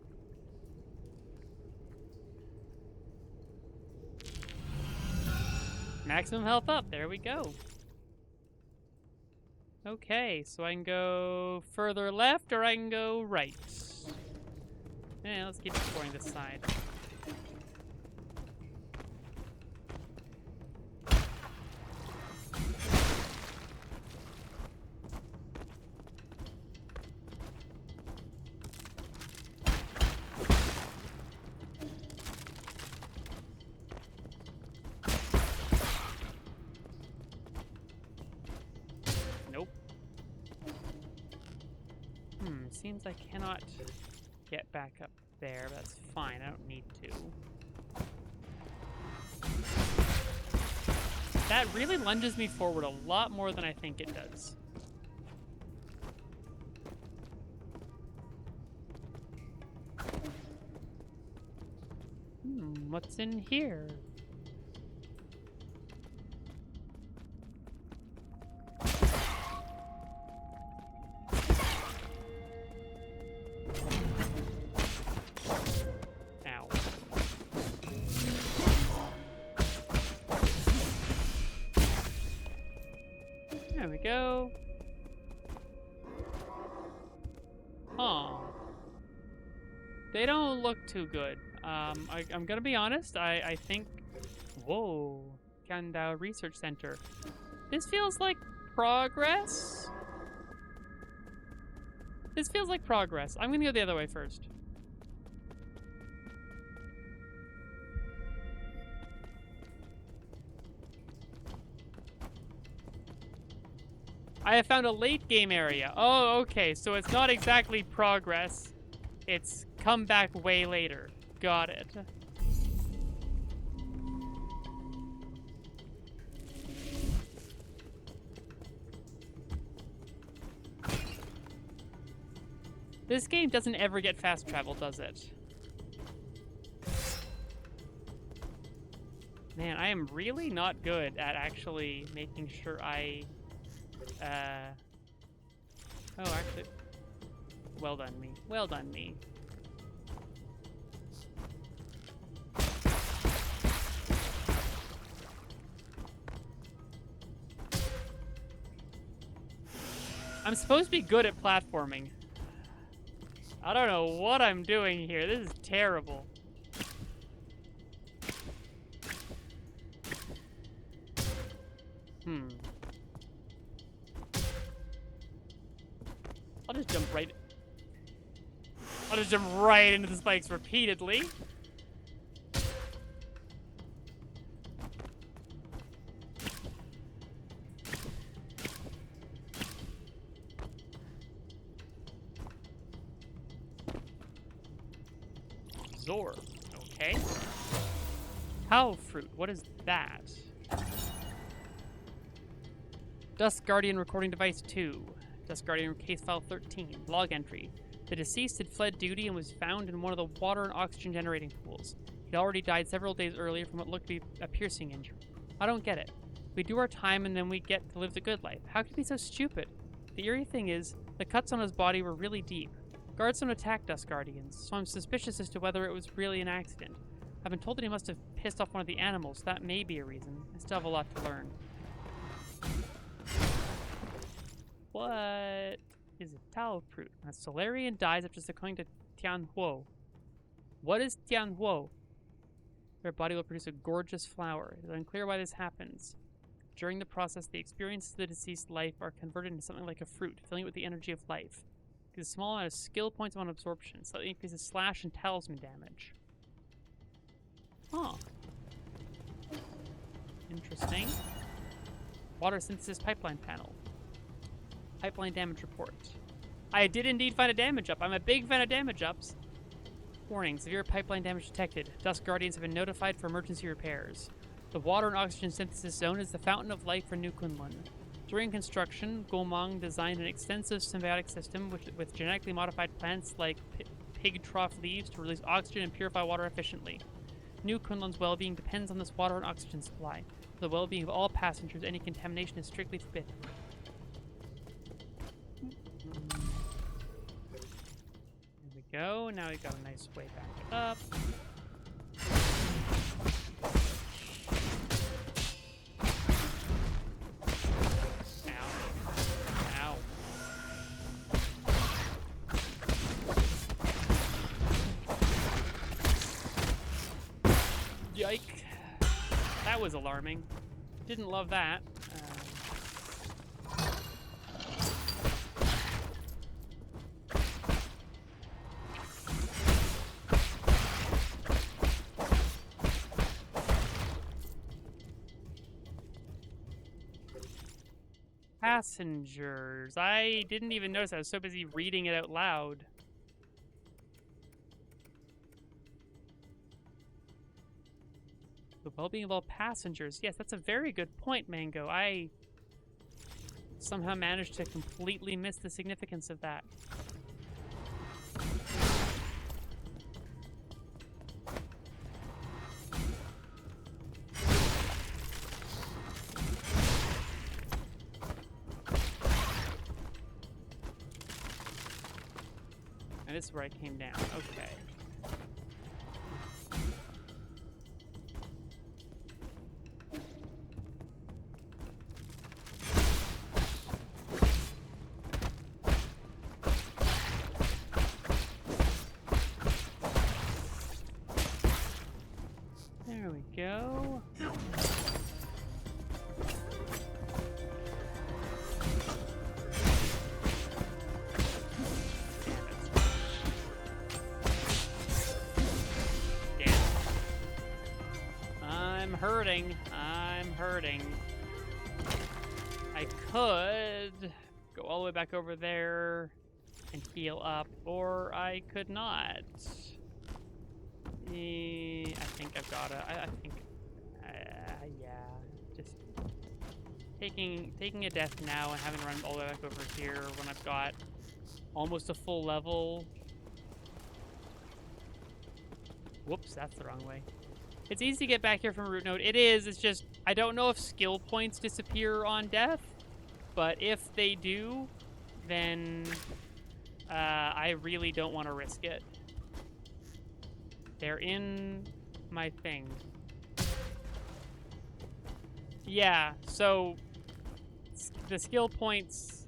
Maximum health up. There we go. Okay, so I can go further left or I can go right. Yeah, let's keep exploring this side. Nope. Seems I cannot get back up there, but that's fine. I don't need to. That really lunges me forward a lot more than I think it does. What's in here? Ow. There we go. Huh. They don't look too good. I'm gonna be honest, I think... Whoa. Kandao Research Center. This feels like progress? This feels like progress. I'm gonna go the other way first. I have found a late game area. Oh, okay, so it's not exactly progress. It's come back way later. Got it. This game doesn't ever get fast travel, does it? Man, I am really not good at actually making sure I... Oh, actually... Well done, me. Well done, me. I'm supposed to be good at platforming. I don't know what I'm doing here. This is terrible. I'll just jump right into the spikes repeatedly. Zor. Okay. How fruit. What is that? Dust Guardian recording device 2. Dust Guardian case file 13. Log entry. The deceased had fled duty and was found in one of the water and oxygen generating pools. He'd already died several days earlier from what looked to be a piercing injury. I don't get it. We do our time and then we get to live the good life. How could he be so stupid? The eerie thing is, the cuts on his body were really deep. Guards don't attack Dust Guardians, so I'm suspicious as to whether it was really an accident. I've been told that he must have pissed off one of the animals. That may be a reason. I still have a lot to learn. What is a Tao fruit? A Solarian dies after succumbing to Tianhuo. What is Tianhuo? Their body will produce a gorgeous flower. It is unclear why this happens. During the process, the experiences of the deceased life are converted into something like a fruit, filling it with the energy of life. It is a small amount of skill points on absorption, slightly increases slash and talisman damage. Huh. Interesting. Water synthesis pipeline panel. Pipeline damage report. I did indeed find a damage up. I'm a big fan of damage ups. Warning, severe pipeline damage detected. Dust Guardians have been notified for emergency repairs. The water and oxygen synthesis zone is the fountain of life for New Kunlun. During construction, Gomang designed an extensive symbiotic system with genetically modified plants like pig trough leaves to release oxygen and purify water efficiently. New Kunlun's well-being depends on this water and oxygen supply. For the well-being of all passengers, any contamination is strictly forbidden. There we go. Now we've got a nice way back up. Yike. That was alarming. Didn't love that. Passengers. I didn't even notice. I was so busy reading it out loud. The well-being of all passengers. Yes, that's a very good point, Mango. I somehow managed to completely miss the significance of that. And this is where I came down. Okay. There we go. Damn. I'm hurting. I'm hurting. I could go all the way back over there and heal up, or I could not. I think I've got to. I think, yeah, just taking a death now and having to run all the way back over here when I've got almost a full level. Whoops, that's the wrong way. It's easy to get back here from a root node. It is. It's just I don't know if skill points disappear on death, but if they do, then I really don't want to risk it. They're in my thing. Yeah, so the skill points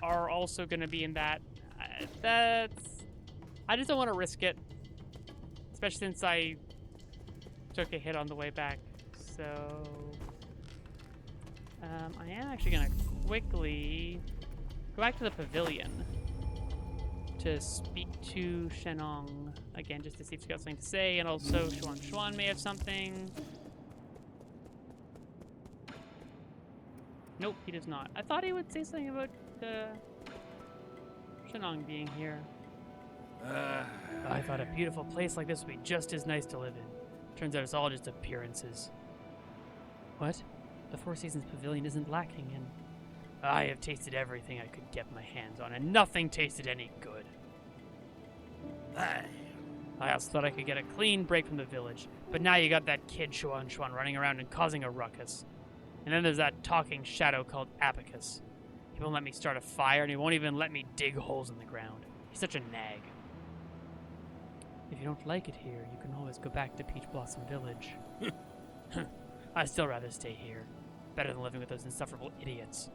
are also going to be in that. I just don't want to risk it, especially since I took a hit on the way back. So I am actually going to quickly go back to the pavilion to speak to Shenong again, just to see if she's got something to say, and also Xuan may have something. Nope, he does not. I thought he would say something about Shenong being here. I thought a beautiful place like this would be just as nice to live in. Turns out it's all just appearances. What? The Four Seasons Pavilion isn't lacking in... I have tasted everything I could get my hands on, and nothing tasted any good. I also thought I could get a clean break from the village, but now you got that kid Xuan running around and causing a ruckus. And then there's that talking shadow called Abacus. He won't let me start a fire, and he won't even let me dig holes in the ground. He's such a nag. If you don't like it here, you can always go back to Peach Blossom Village. I'd still rather stay here. Better than living with those insufferable idiots.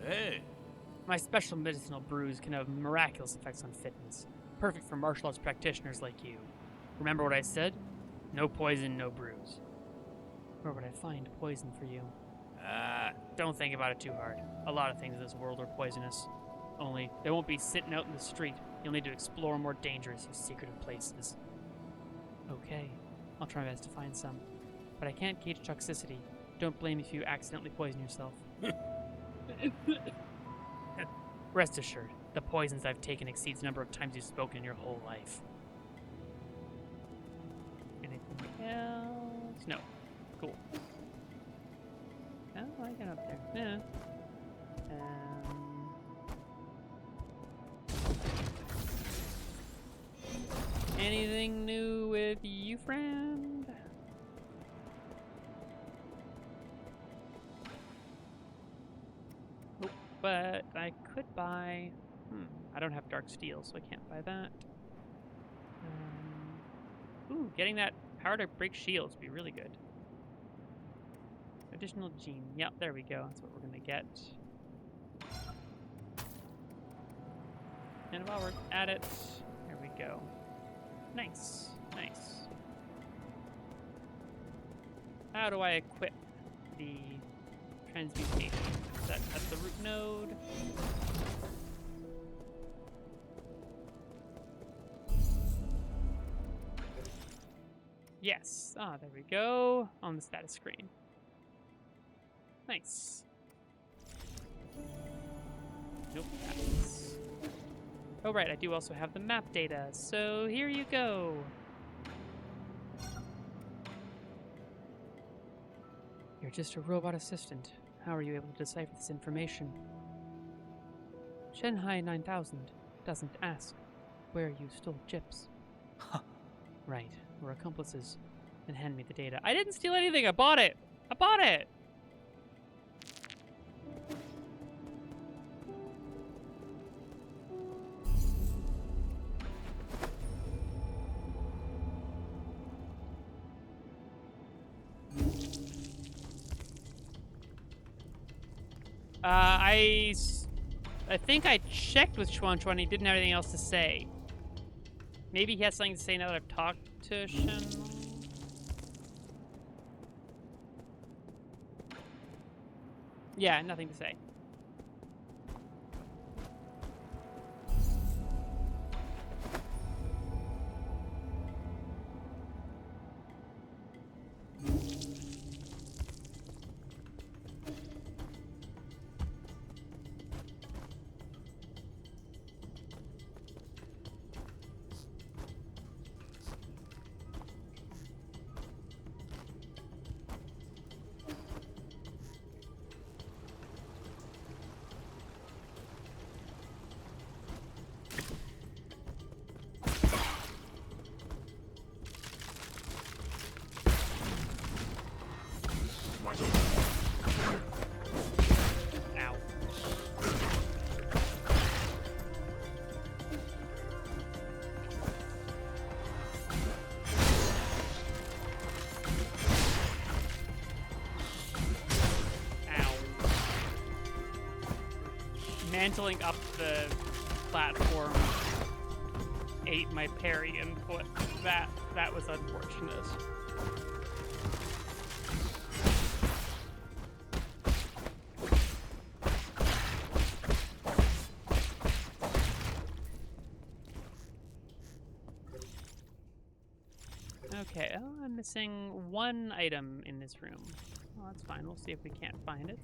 Hey. My special medicinal brews can have miraculous effects on fitness. Perfect for martial arts practitioners like you. Remember what I said? No poison, no brews. Where would I find poison for you? Don't think about it too hard. A lot of things in this world are poisonous. Only, they won't be sitting out in the street. You'll need to explore more dangerous and secretive places. Okay, I'll try my best to find some. But I can't gauge toxicity. Don't blame me if you accidentally poison yourself. Rest assured, the poisons I've taken exceeds the number of times you've spoken in your whole life. Anything else? No. Cool. Oh, I got up there. Yeah. Anything new with you, friend? Oh, but I could buy... I don't have dark steel, so I can't buy that. Ooh, getting that power to break shields would be really good. Additional gene. Yep, there we go. That's what we're gonna get. And while we're at it, there we go. Nice, nice. How do I equip the transmutation? Is that at the root node? Yes. Ah, there we go. On the status screen. Nice. Nope. That's... Oh, right. I do also have the map data. So here you go. You're just a robot assistant. How are you able to decipher this information? Shanghai 9000 doesn't ask where you stole chips. Huh. Right. We're accomplices. And hand me the data. I didn't steal anything. I bought it. I bought it. I think I checked with Chuan Chuan. He didn't have anything else to say. Maybe he has something to say now that I've talked to Shen. Yeah, nothing to say. Ow. Ow. Mantling up the platform ate my parry input. That was unfortunate. Okay, oh, I'm missing one item in this room. Well, that's fine. We'll see if we can't find it.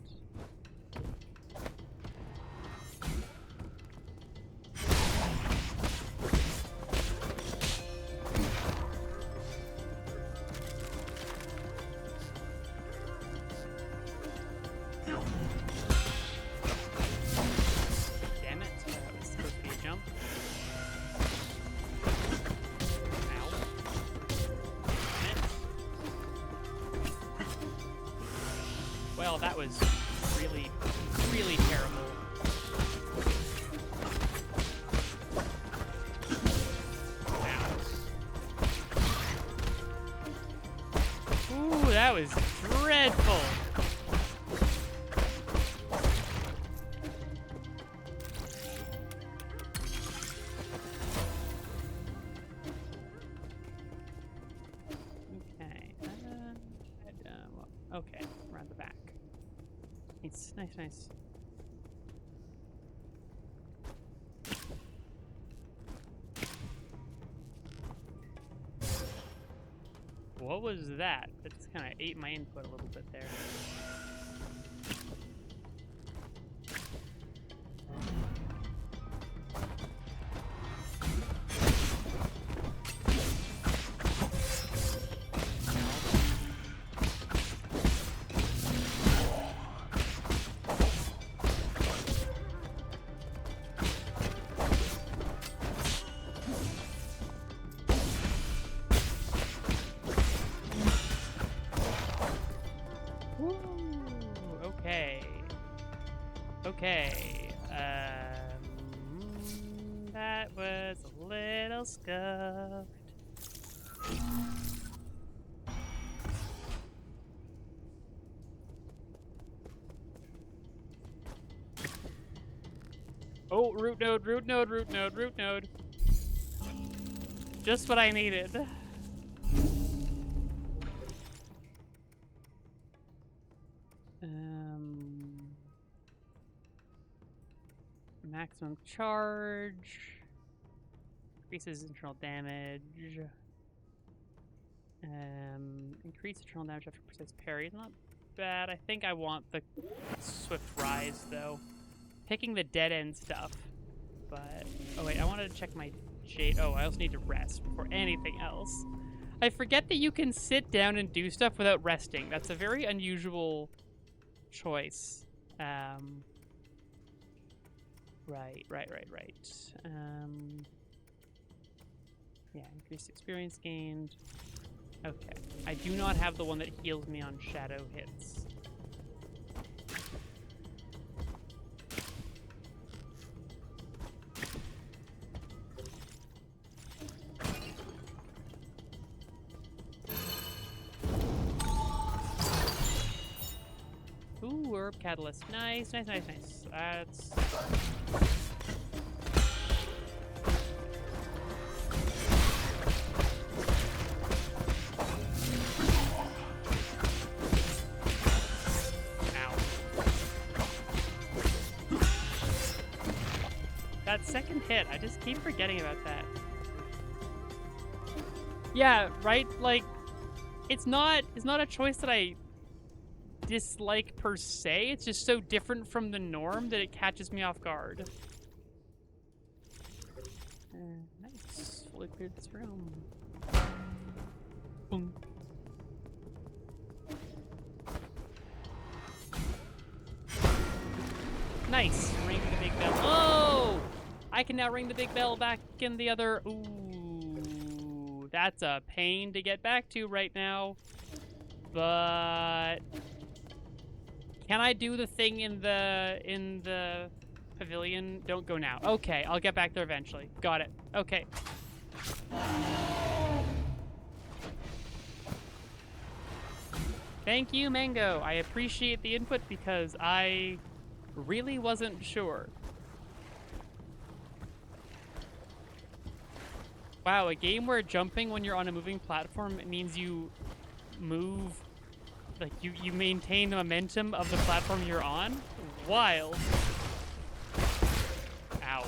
Damn it, that was supposed to be a jump. Ow. hell, that was really, really terrible. Ooh, that was dreadful. Okay, around the back. It's nice, nice. What was that? That just kind of ate my input a little bit there. Okay. That was a little scuffed. Oh, root node, root node, root node, root node. Just what I needed. Maximum charge. Increases internal damage. Increase internal damage after precise parry. Not bad. I think I want the swift rise though. Picking the dead end stuff. But oh wait, I wanted to check my jade. Oh, I also need to rest before anything else. I forget that you can sit down and do stuff without resting. That's a very unusual choice. Right. Yeah, increased experience gained. Okay. I do not have the one that heals me on shadow hits. Ooh, herb catalyst. Nice. That's... That second hit, I just keep forgetting about that. Yeah, right? Like, it's not a choice that I dislike per se. It's just so different from the norm that it catches me off guard. Nice. Fully cleared this room. Boom. Nice. Ring the big bell. Oh! I can now ring the big bell back in the other... Ooh. That's a pain to get back to right now. But... Can I do the thing in the pavilion? Don't go now. Okay, I'll get back there eventually. Got it. Okay. Thank you, Mango. I appreciate the input because I really wasn't sure. Wow, a game where jumping when you're on a moving platform means you move, like you maintain the momentum of the platform you're on? Wild. Ow.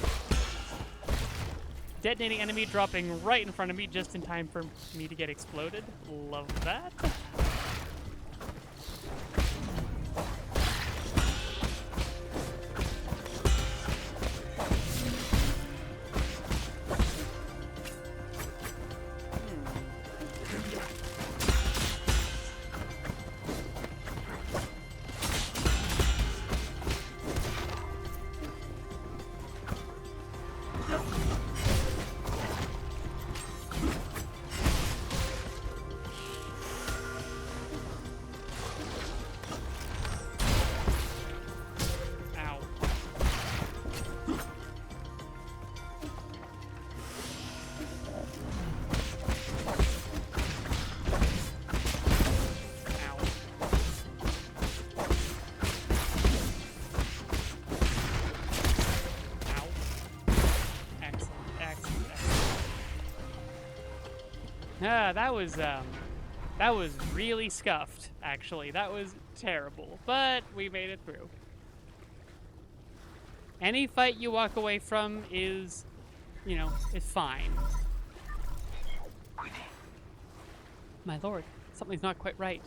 Detonating enemy dropping right in front of me just in time for me to get exploded. Love that. That was really scuffed, actually. That was terrible, but we made it through. Any fight you walk away from is, is fine. My lord, something's not quite right.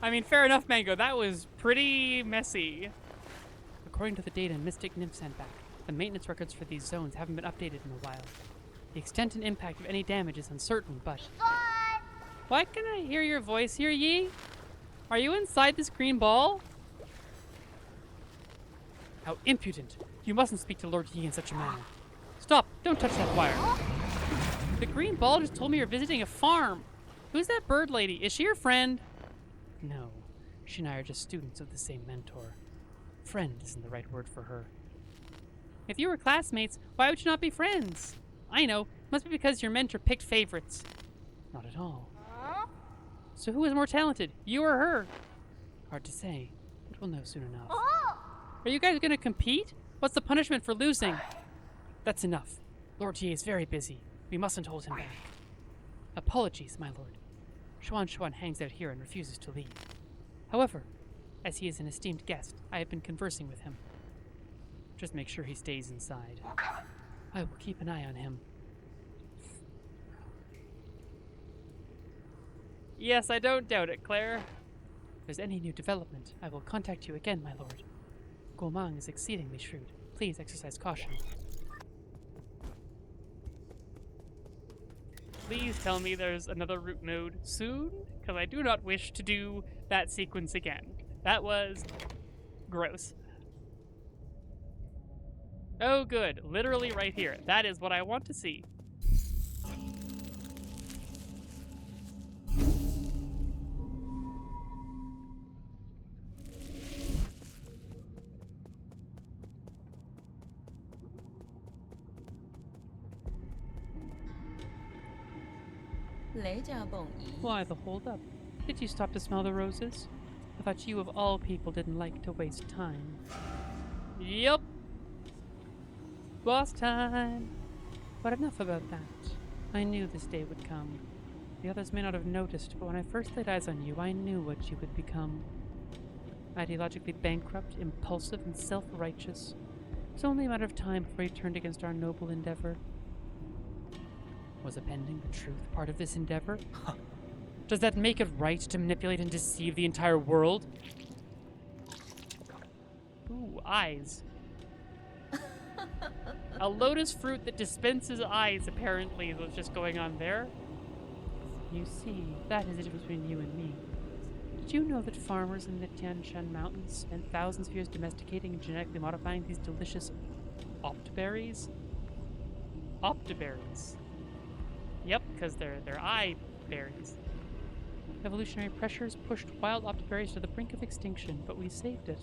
I mean, fair enough, Mango. That was pretty messy. According to the data Mystic Nymph sent back, the maintenance records for these zones haven't been updated in a while. The extent and impact of any damage is uncertain, but... Why can I hear your voice here, Yi? Are you inside this green ball? How impudent. You mustn't speak to Lord Yi in such a manner. Stop! Don't touch that wire. The green ball just told me you're visiting a farm. Who's that bird lady? Is she your friend? No. She and I are just students of the same mentor. Friend isn't the right word for her. If you were classmates, why would you not be friends? I know. Must be because your mentor picked favorites. Not at all. So who is more talented, you or her? Hard to say, but we'll know soon enough. Are you guys gonna compete? What's the punishment for losing? That's enough. Lord Yi is very busy. We mustn't hold him back. Apologies, my lord. Xuan hangs out here and refuses to leave. However, as he is an esteemed guest, I have been conversing with him. Just make sure he stays inside. I will keep an eye on him. Yes, I don't doubt it, Claire. If there's any new development, I will contact you again, my lord. Gomang is exceedingly shrewd. Please exercise caution. Please tell me there's another route node soon, because I do not wish to do that sequence again. That was gross. Oh good, literally right here. That is what I want to see. Why the hold up? Did you stop to smell the roses? I thought you of all people didn't like to waste time. Yup. Boss time. But enough about that. I knew this day would come. The others may not have noticed, but when I first laid eyes on you, I knew what you would become. Ideologically bankrupt, impulsive, and self-righteous. It was only a matter of time before you turned against our noble endeavor. Was appending the truth part of this endeavor? Does that make it right to manipulate and deceive the entire world? Ooh, eyes. A lotus fruit that dispenses eyes, apparently, is what's just going on there. You see, that is the difference between you and me. Did you know that farmers in the Tian Shan Mountains spent thousands of years domesticating and genetically modifying these delicious optberries? Optberries. Yep, because they're eye berries. Evolutionary pressures pushed wild optberries to the brink of extinction, but we saved it.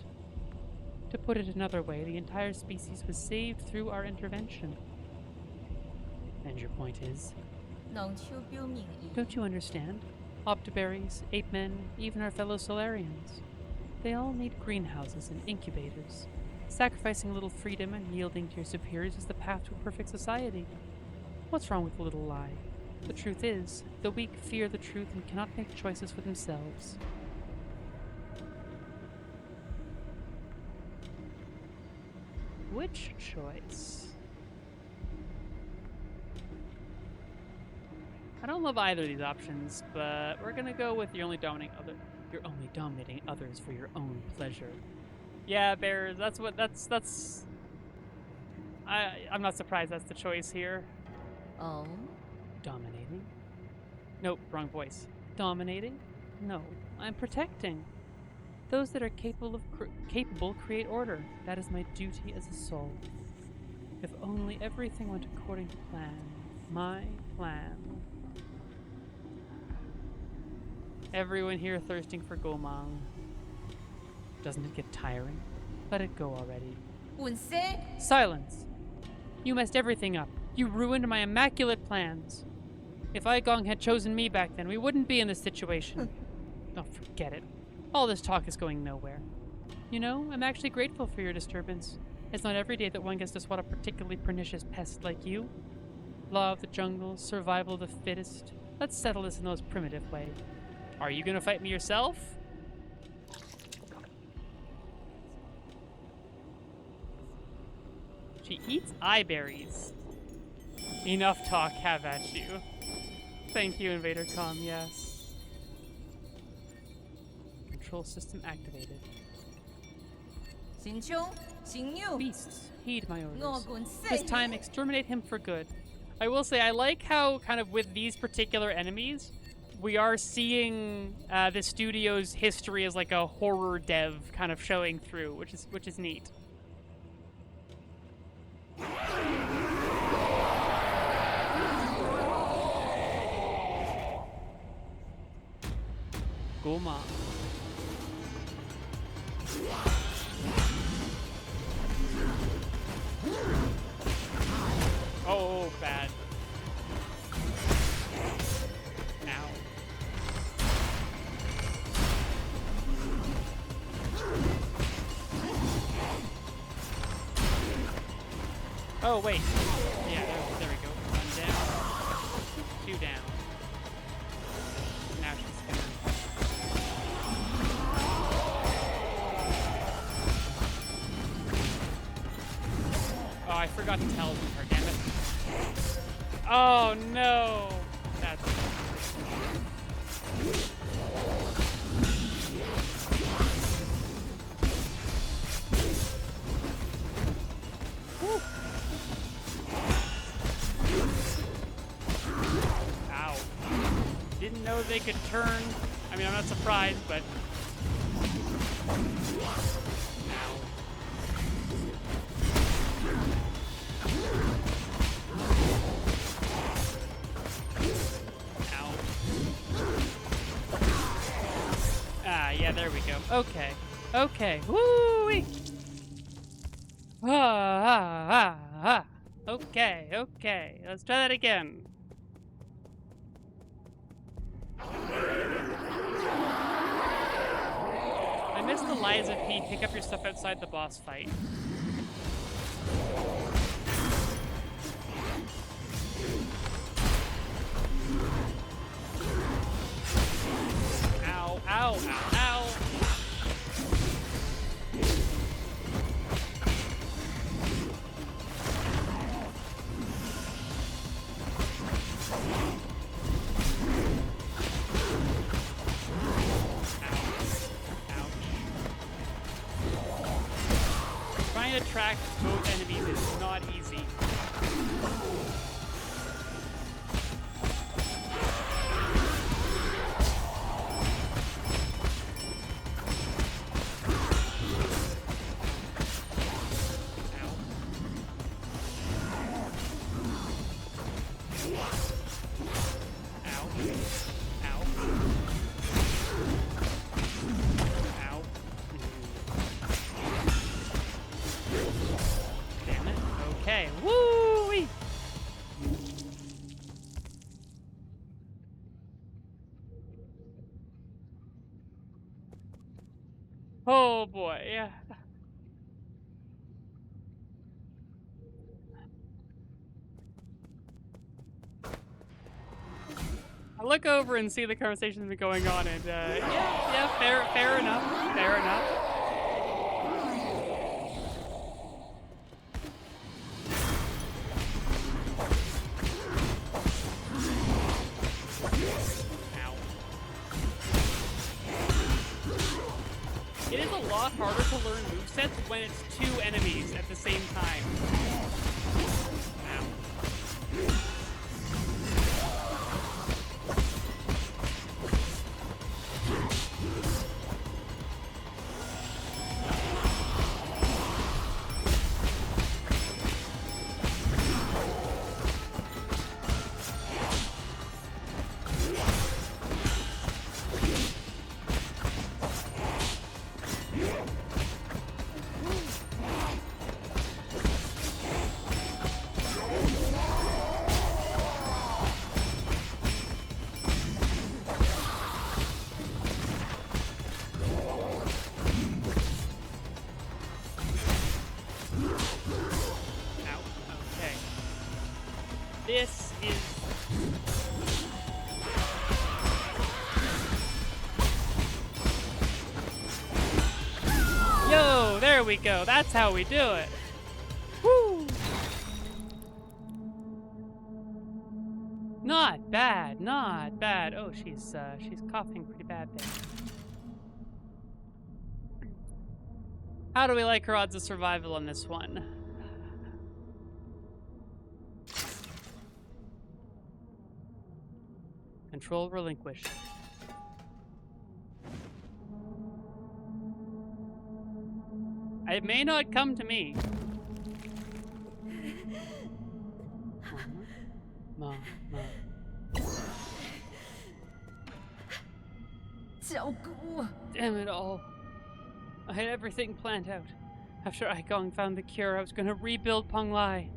To put it another way, the entire species was saved through our intervention. And your point is? Don't you understand? Optberries, ape men, even our fellow Solarians. They all need greenhouses and incubators. Sacrificing a little freedom and yielding to your superiors is the path to a perfect society. What's wrong with a little lie? The truth is, the weak fear the truth and cannot make choices for themselves. Which choice? I don't love either of these options, but we're gonna go with you're only dominating others for your own pleasure. Yeah, Bears, I'm not surprised that's the choice here. Oh? Dominating? Nope, wrong voice. Dominating? No, I'm protecting. Those that are capable create order. That is my duty as a soul. If only everything went according to plan. My plan. Everyone here thirsting for Gomang. Doesn't it get tiring? Let it go already. Silence! You messed everything up. You ruined my immaculate plans. If Igong had chosen me back then, we wouldn't be in this situation. Oh, forget it. All this talk is going nowhere. You know, I'm actually grateful for your disturbance. It's not every day that one gets to swat a particularly pernicious pest like you. Law of the jungle, survival of the fittest. Let's settle this in the most primitive way. Are you gonna fight me yourself? She eats eye berries. Enough talk, have at you. Thank you, Invader Com, yes. Control system activated. 行凶，行怒， Beasts, heed my orders. 我滚 This 死 time, exterminate him for good. I will say, I like how, kind of, with these particular enemies, we are seeing the studio's history as like a horror dev kind of showing through, which is neat. Goma. Oh, bad. Ow. Oh, wait. Yeah, there we go. One down. Two down. Now she's gonna... Oh, I forgot to tell her, damn it. Oh, no. That's... Whew. Ow. Didn't know they could turn. I mean, I'm not surprised, but... Ow. Ow. Ah, yeah, there we go. Okay. Okay. Woo-wee! Ah. Okay, okay. Let's try that again. I missed the Liza P. Pick up your stuff outside the boss fight. Ow, ow, ow, ow. Trying to track both enemies is not easy. Okay, woo-wee! Oh boy, yeah. I look over and see the conversation's been going on, and yeah, fair enough, fair enough. It is a lot harder to learn movesets when it's two enemies at the same time. Ow. There we go. That's how we do it. Woo! Not bad, not bad. Oh, she's coughing pretty bad there. How do we like her odds of survival on this one? Control relinquished. It may not come to me. Mama. Damn it all. I had everything planned out. After Aikong found the cure, I was going to rebuild Penglai.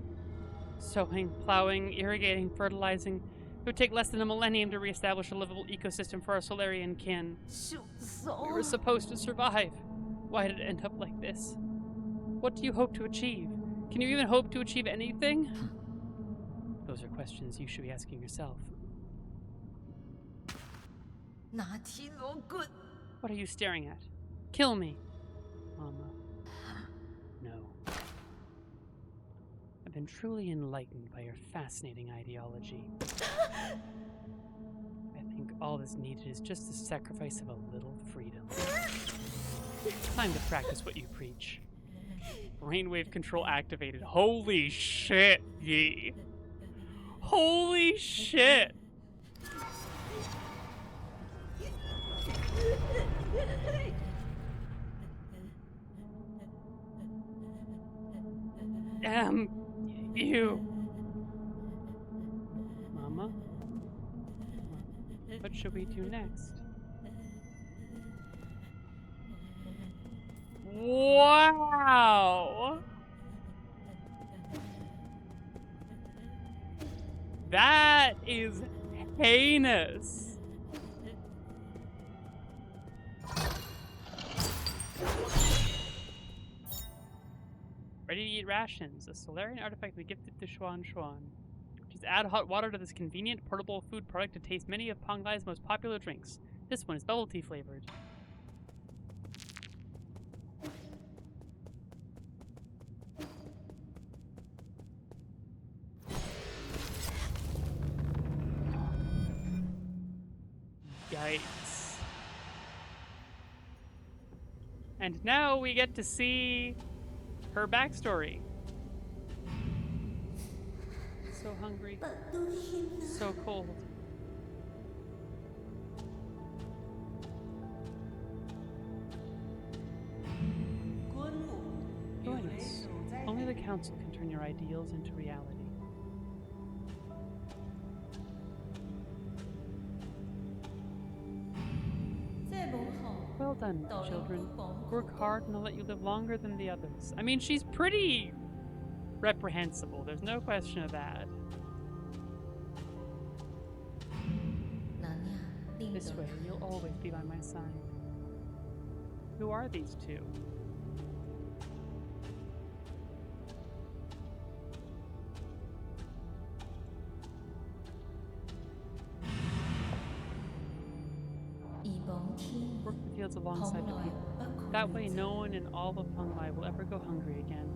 Sowing, plowing, irrigating, fertilizing. It would take less than a millennium to reestablish a livable ecosystem for our Solarian kin. We were supposed to survive. Why did it end up like this? What do you hope to achieve? Can you even hope to achieve anything? Those are questions you should be asking yourself. What are you staring at? Kill me. Mama. No. I've been truly enlightened by your fascinating ideology. I think all that's needed is just the sacrifice of a little freedom. Time to practice what you preach. Brainwave control activated. Holy shit, Yi. Holy shit. Damn you. Mama? What should we do next? Wow! That is heinous. Ready to eat rations. A Solarian artifact we gifted to Xuan. Just add hot water to this convenient portable food product to taste many of Penglai's most popular drinks. This one is bubble tea flavored. Yikes. And now we get to see her backstory. So hungry. So cold. Join us. Only the council can turn your ideals into reality. Well done, children. Work hard and I'll let you live longer than the others. I mean, she's pretty reprehensible. There's no question of that. This way, you'll always be by my side. Who are these two? Work the fields alongside the people. That way no one in all of Penglai will ever go hungry again.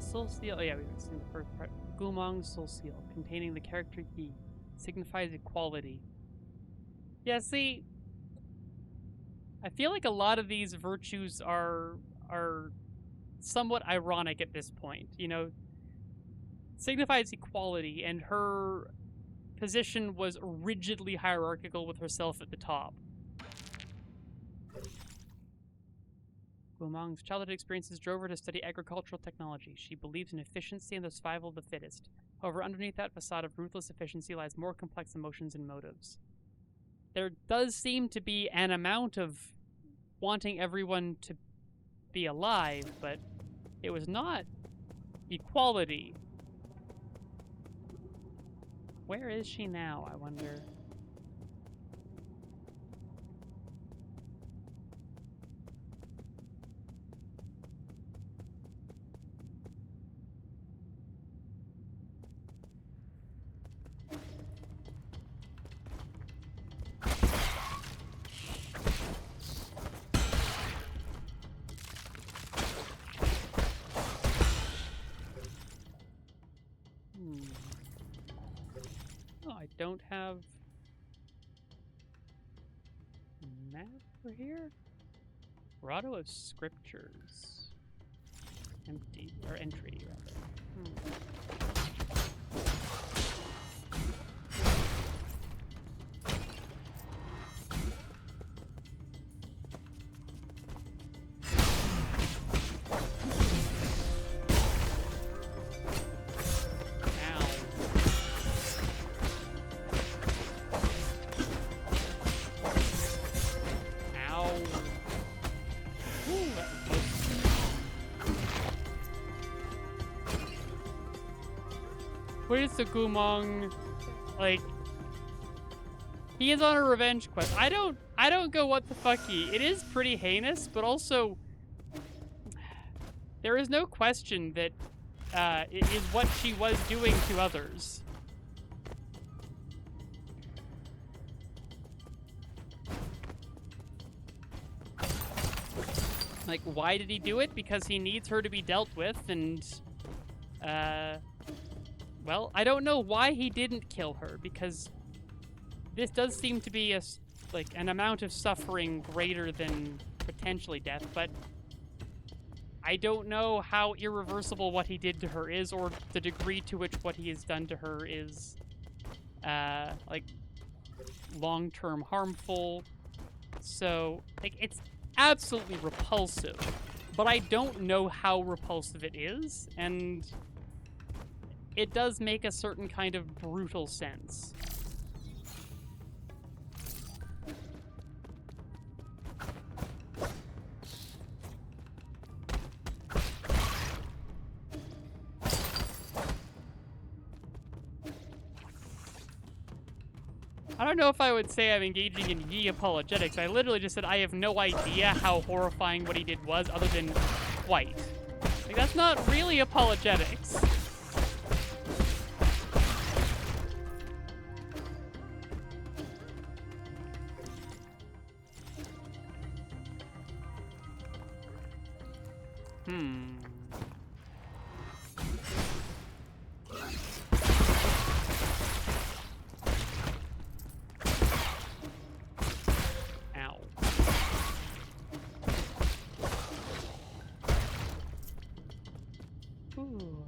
Soul seal, oh yeah, we've seen the first part. Gulmong's soul seal, containing the character Yi, signifies equality. Yeah, see, I feel like a lot of these virtues are somewhat ironic at this point. You know, signifies equality, and her position was rigidly hierarchical with herself at the top. Gulmong's childhood experiences drove her to study agricultural technology. She believes in efficiency and the survival of the fittest. However, underneath that facade of ruthless efficiency lies more complex emotions and motives. There does seem to be an amount of wanting everyone to be alive, but it was not equality. Where is she now, I wonder? Oh, I don't have a map for here? Grotto of Scriptures. Empty, or entry, rather. Where's the Gumong? Like, he is on a revenge quest. I don't go what the fucky. It is pretty heinous, but also there is no question that it is what she was doing to others. Like, why did he do it? Because he needs her to be dealt with, and well, I don't know why he didn't kill her, because this does seem to be like an amount of suffering greater than potentially death, but I don't know how irreversible what he did to her is, or the degree to which what he has done to her is, like, long-term harmful. So, like, it's absolutely repulsive, but I don't know how repulsive it is, and it does make a certain kind of brutal sense. I don't know if I would say I'm engaging in Yi apologetics. I literally just said I have no idea how horrifying what he did was, other than white. Like, that's not really apologetics. Ow. Ooh.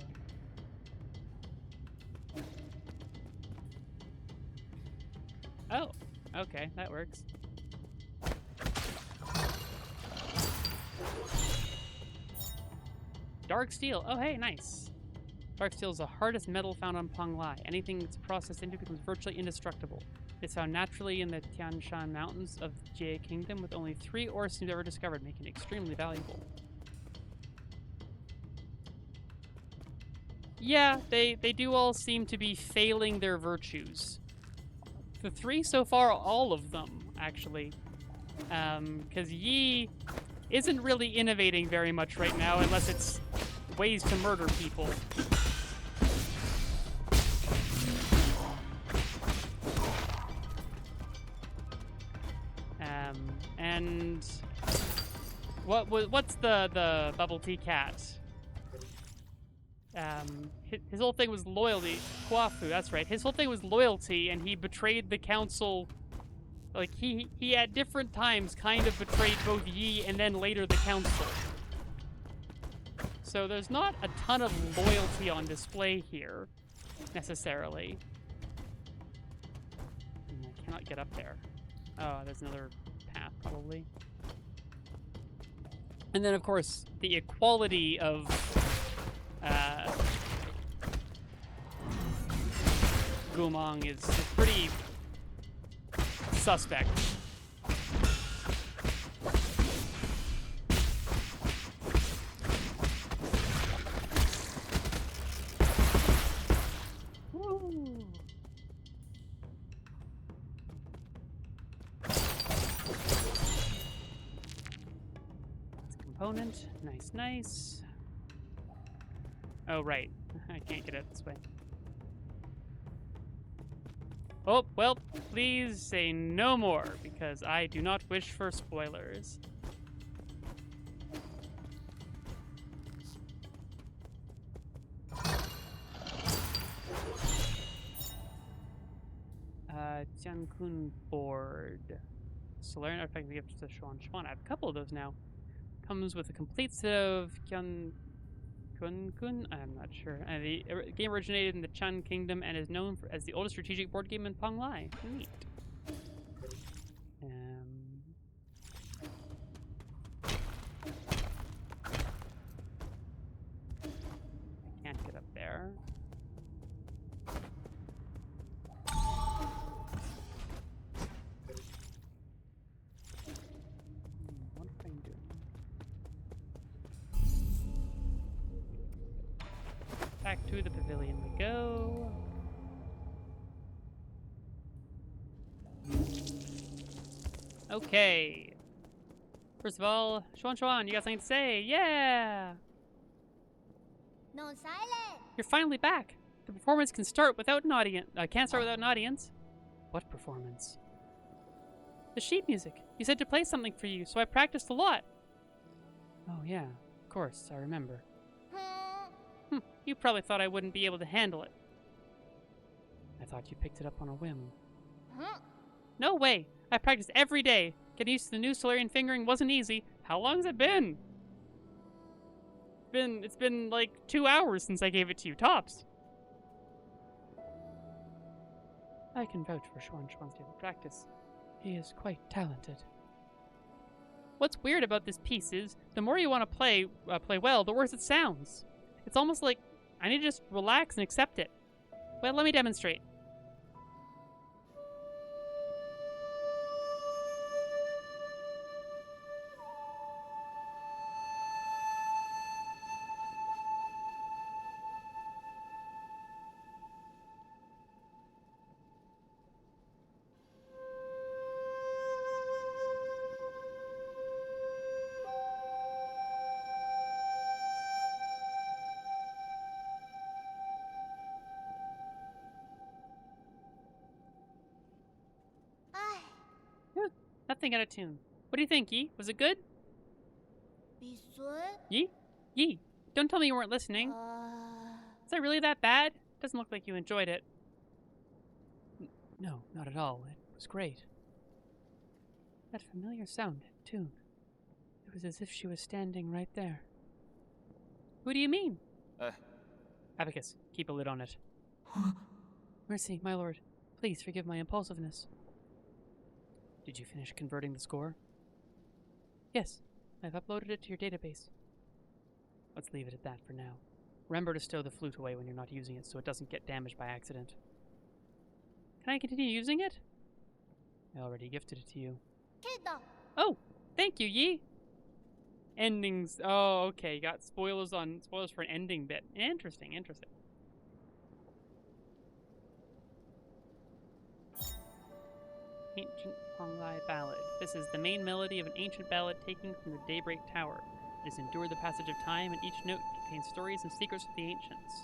Oh, okay, that works. Dark steel. Oh, hey, nice. Dark steel is the hardest metal found on Ponglai. Anything that's processed into becomes virtually indestructible. It's found naturally in the Tian Shan Mountains of the Jie Kingdom, with only 3 ore seams ever discovered, making it extremely valuable. Yeah, they do all seem to be failing their virtues. The 3 so far, all of them, actually. Because Yi isn't really innovating very much right now, unless it's ways to murder people. And what's the bubble tea cat? His whole thing was loyalty. Huafu, that's right. His whole thing was loyalty, and he betrayed the council. Like, he at different times kind of betrayed both Yi and then later the council. So there's not a ton of loyalty on display here, necessarily. I cannot get up there. Oh, there's another path, probably. And then, of course, the equality of Gumong is pretty suspect. Woo. opponent. Nice, nice. Oh, right. I can't get it this way. Oh, well, please say no more, because I do not wish for spoilers. Jiankun board. Solarian artifact gift to Xuan Xuan. I have a couple of those now. Comes with a complete set of Kun. I'm not sure. The game originated in the Chan Kingdom and is known as the oldest strategic board game in Penglai. Neat. I can't get up there. What am I doing? Back to the pavilion we go. Okay. First of all, Xuan Xuan, you got something to say? Yeah! No silent. You're finally back. The performance can start without an audience. Can't start without an audience. What performance? The sheet music. You said to play something for you, so I practiced a lot. Oh yeah, of course, I remember. You probably thought I wouldn't be able to handle it. I thought you picked it up on a whim. No way! I practiced every day. Getting used to the new Solarian fingering wasn't easy. How long has it been? It's been like 2 hours since I gave it to you, tops. I can vouch for Xuan Xuan's daily practice. He is quite talented. What's weird about this piece is, the more you want to play well, the worse it sounds. It's almost like I need to just relax and accept it. Well, let me demonstrate. Nothing out of tune. What do you think, Yi? Was it good? Bisun? Yi? Yi, don't tell me you weren't listening. Is that really that bad? Doesn't look like you enjoyed it. No, not at all. It was great. That familiar sound, tune. It was as if she was standing right there. Who do you mean? Abacus, keep a lid on it. Mercy, my lord. Please forgive my impulsiveness. Did you finish converting the score? Yes, I've uploaded it to your database. Let's leave it at that for now. Remember to stow the flute away when you're not using it so it doesn't get damaged by accident. Can I continue using it? I already gifted it to you. Oh, thank you, Yi. Endings. Oh, okay. You got spoilers for an ending bit. Interesting, interesting. Ancient Penglai Ballad. This is the main melody of an ancient ballad taken from the Daybreak Tower. It has endured the passage of time, and each note contains stories and secrets of the ancients.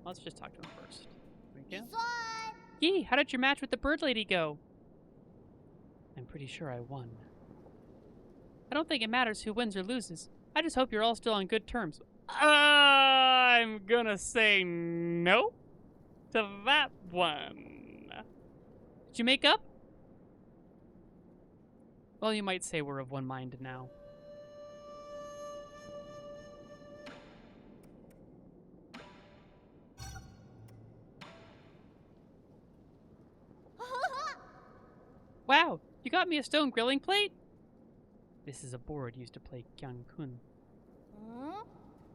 Let's just talk to him first. There we go. Yi, how did your match with the bird lady go? I'm pretty sure I won. I don't think it matters who wins or loses. I just hope you're all still on good terms. I'm gonna say no to that one. Did you make up? Well, you might say we're of one mind now. Wow, you got me a stone grilling plate? This is a board used to play Gyankun.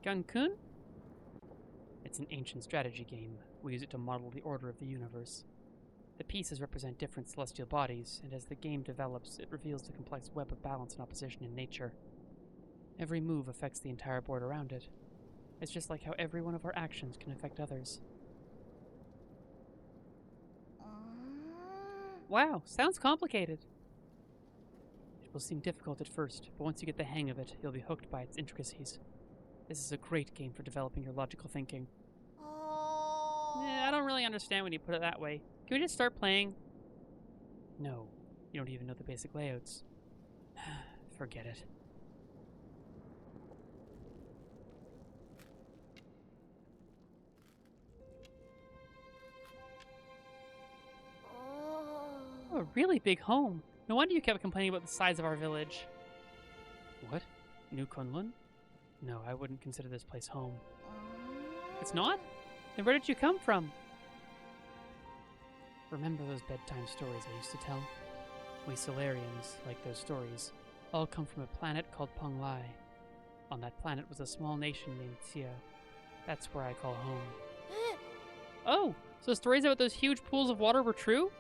Gyankun? It's an ancient strategy game. We use it to model the order of the universe. The pieces represent different celestial bodies, and as the game develops, it reveals the complex web of balance and opposition in nature. Every move affects the entire board around it. It's just like how every one of our actions can affect others. Wow, sounds complicated. will seem difficult at first, but once you get the hang of it, you'll be hooked by its intricacies. This is a great game for developing your logical thinking. I don't really understand when you put it that way. Can we just start playing? No, you don't even know the basic layouts. Forget it. Oh, a really big home. No wonder you kept complaining about the size of our village. What? New Kunlun? No, I wouldn't consider this place home. It's not? Then where did you come from? Remember those bedtime stories I used to tell? We Solarians, like those stories, all come from a planet called Penglai. On that planet was a small nation named Xia. That's where I call home. Oh, so the stories about those huge pools of water were true?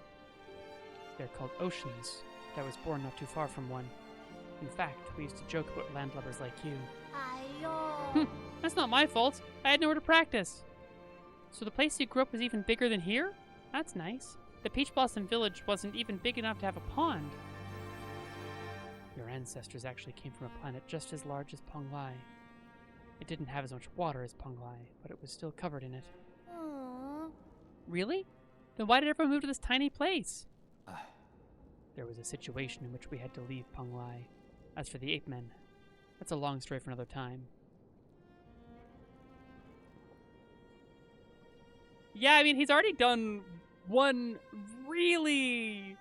They're called oceans. I was born not too far from one. In fact, we used to joke about landlubbers like you. That's not my fault. I had nowhere to practice. So the place you grew up was even bigger than here? That's nice. The Peach Blossom Village wasn't even big enough to have a pond. Your ancestors actually came from a planet just as large as Penglai. It didn't have as much water as Penglai, but it was still covered in it. Really? Then why did everyone move to this tiny place? There was a situation in which we had to leave Penglai. As for the ape men, that's a long story for another time. Yeah, I mean, he's already done one really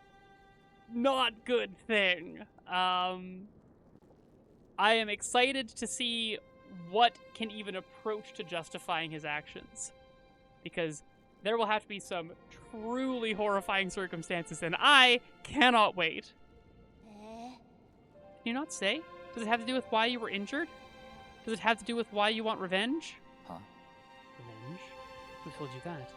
not good thing. I am excited to see what can even approach to justifying his actions. Because there will have to be some truly horrifying circumstances, and I cannot wait. Can you not say? Does it have to do with why you were injured? Does it have to do with why you want revenge? Huh? Revenge? Who told you that?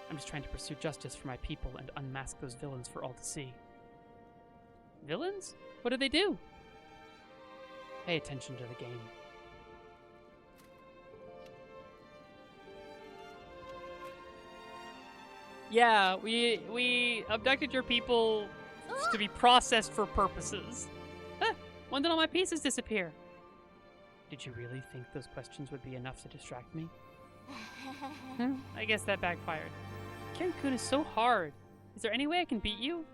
I'm just trying to pursue justice for my people and unmask those villains for all to see. Villains? What did they do? Pay attention to the game. Yeah, we abducted your people to be processed for purposes. When did all my pieces disappear? Did you really think those questions would be enough to distract me? I guess that backfired. Kirin-kun is so hard. Is there any way I can beat you?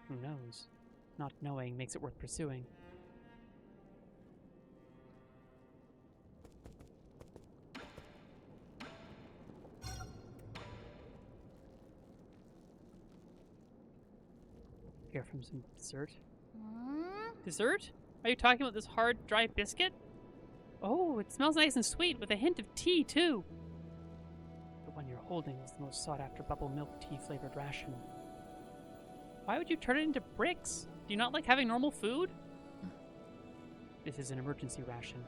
Who knows? Not knowing makes it worth pursuing. Here from some dessert. Dessert? Are you talking about this hard, dry biscuit? Oh, it smells nice and sweet, with a hint of tea, too. The one you're holding is the most sought-after bubble milk tea-flavored ration. Why would you turn it into bricks? Do you not like having normal food? This is an emergency ration.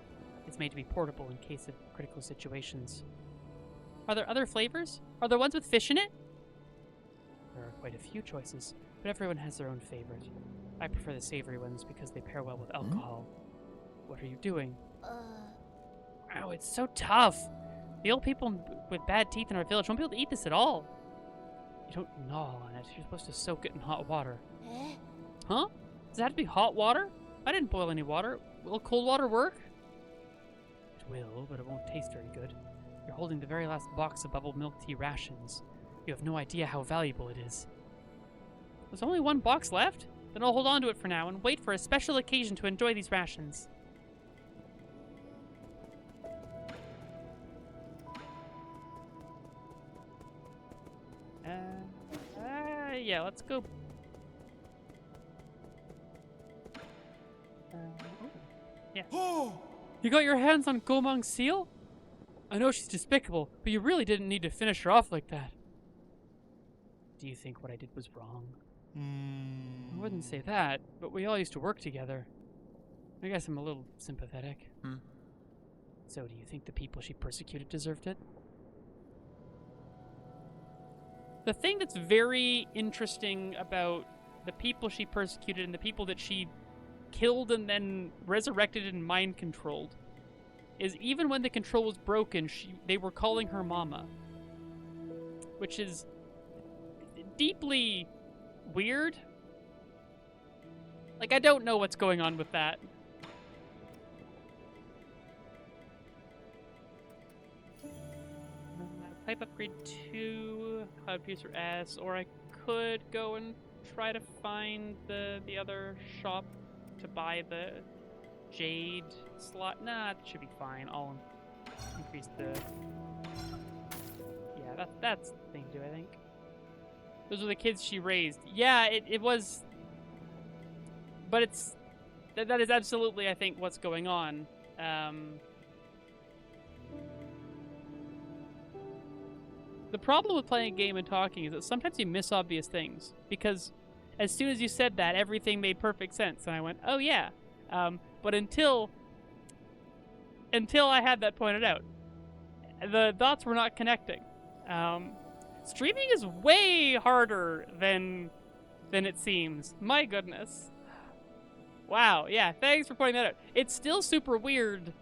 It's made to be portable in case of critical situations. Are there other flavors? Are there ones with fish in it? There are quite a few choices, but everyone has their own favorite. I prefer the savory ones because they pair well with alcohol. What are you doing? Wow, it's so tough. The old people with bad teeth in our village won't be able to eat this at all. You don't gnaw on it. You're supposed to soak it in hot water. Huh? Does it have to be hot water? I didn't boil any water. Will cold water work? It will, but it won't taste very good. You're holding the very last box of bubble milk tea rations. You have no idea how valuable it is. There's only one box left? Then I'll hold on to it for now and wait for a special occasion to enjoy these rations. Yeah, let's go. Yeah. You got your hands on Gomang's seal? I know she's despicable, but you really didn't need to finish her off like that. Do you think what I did was wrong? I wouldn't say that, but we all used to work together. I guess I'm a little sympathetic. So do you think the people she persecuted deserved it? The thing that's very interesting about the people she persecuted and the people that she killed and then resurrected and mind-controlled is even when the control was broken, they were calling her Mama. Which is deeply weird Like, I don't know what's going on with that. Pipe upgrade 2, Cloud Piercer S, or I could go and try to find the other shop to buy the Jade slot. Nah, it should be fine. I'll increase the... Yeah, that's the thing to do, I think. Those were the kids she raised. Yeah, it was... But it's... That is absolutely, I think, what's going on. The problem with playing a game and talking is that sometimes you miss obvious things. Because as soon as you said that, everything made perfect sense. And I went, oh yeah. But until I had that pointed out, the dots were not connecting. Streaming is way harder than it seems. My goodness. Wow, yeah, thanks for pointing that out. It's still super weird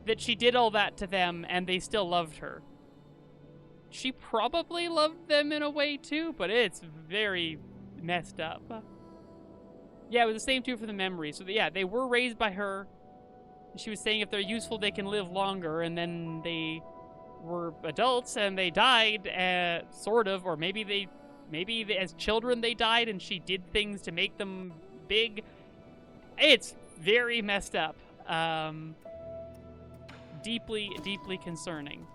that she did all that to them and they still loved her. She probably loved them in a way too, but it's very messed up. Yeah, it was the same too for the memories. So yeah, they were raised by her. She was saying if they're useful, they can live longer, and then they were adults and they died, sort of, or maybe as children they died and she did things to make them big. It's very messed up. Deeply, deeply concerning.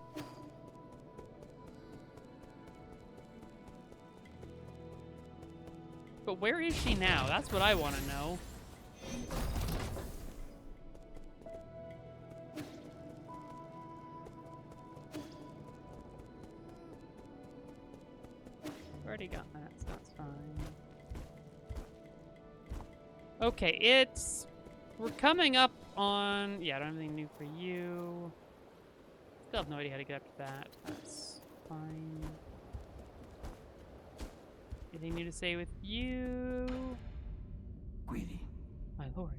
But where is she now? That's what I want to know. Already got that, so that's fine. Okay, we're coming up on... Yeah, I don't have anything new for you. Still have no idea how to get up to that. That's fine. Anything new to say with you? Greedy. My lord,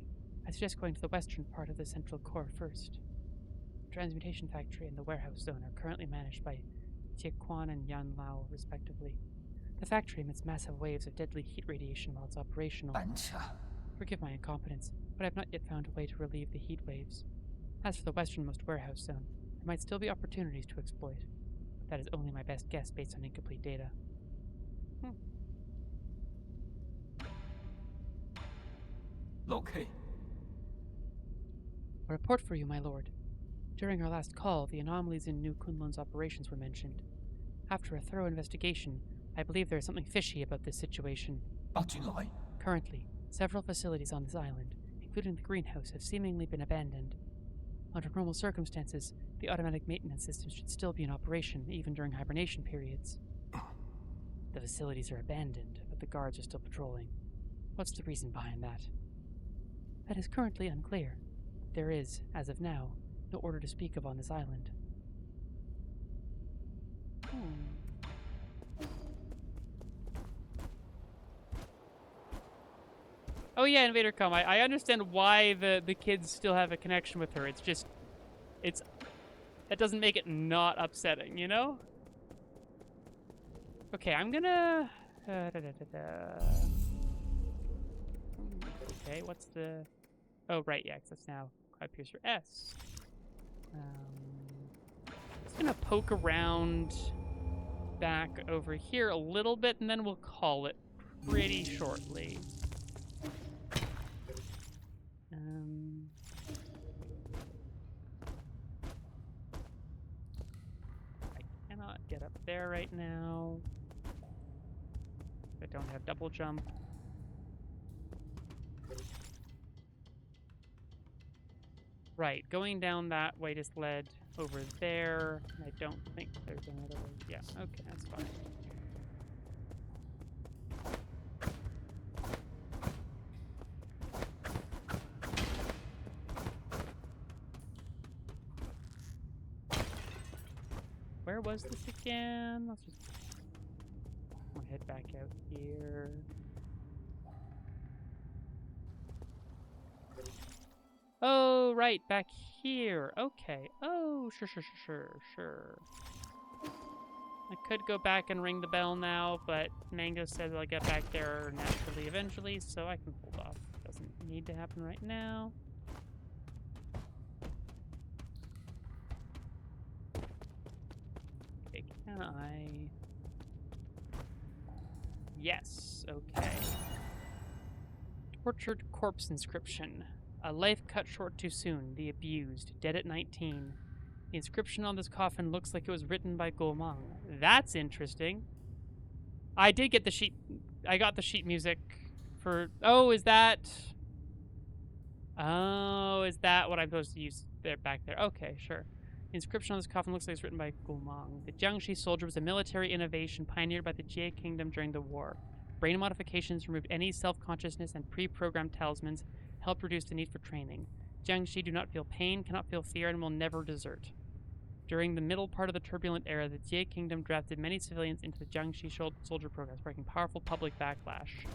I suggest going to the western part of the central core first. The transmutation factory and the warehouse zone are currently managed by Tiequan and Yan Lao, respectively. The factory emits massive waves of deadly heat radiation while it's operational. Forgive my incompetence, but I have not yet found a way to relieve the heat waves. As for the westernmost warehouse zone, there might still be opportunities to exploit, but that is only my best guess based on incomplete data. Locate. A report for you, my lord. During our last call, the anomalies in New Kunlun's operations were mentioned. After a thorough investigation, I believe there is something fishy about this situation. Currently, several facilities on this island, including the greenhouse, have seemingly been abandoned. Under normal circumstances, the automatic maintenance systems should still be in operation, even during hibernation periods. The facilities are abandoned, but the guards are still patrolling. What's the reason behind that? That is currently unclear. There is, as of now, no order to speak of on this island. Oh yeah, Invader Come. I understand why the kids still have a connection with her. It's just... That doesn't make it not upsetting, you know? Okay, I'm gonna... Okay, what's the... Oh, right, yeah, because that's now Cloud Piercer S. Just gonna poke around back over here a little bit, and then we'll call it pretty shortly. I cannot get up there right now. I don't have double jump. Right, going down that way just led over there. I don't think there's another way. Yeah, okay, that's fine. Where was this again? Let's just... I'll head back out here. Oh, right, back here. Okay. Oh, sure. I could go back and ring the bell now, but Mango says I'll get back there naturally eventually, so I can hold off. Doesn't need to happen right now. Okay, can I? Yes, okay. Tortured corpse inscription. A life cut short too soon. The abused. Dead at 19. The inscription on this coffin looks like it was written by Gomang. That's interesting. I did get the sheet. I got the sheet music for. Oh, is that? Oh, is that what I'm supposed to use there back there? Okay, sure. The inscription on this coffin looks like it's written by Gomang. The Jiangxi soldier was a military innovation pioneered by the Jie Kingdom during the war. Brain modifications removed any self-consciousness and pre-programmed talismans helped reduce the need for training. Jiangxi do not feel pain, cannot feel fear, and will never desert. During the middle part of the turbulent era, the Jie Kingdom drafted many civilians into the Jiangxi soldier program, sparking powerful public backlash.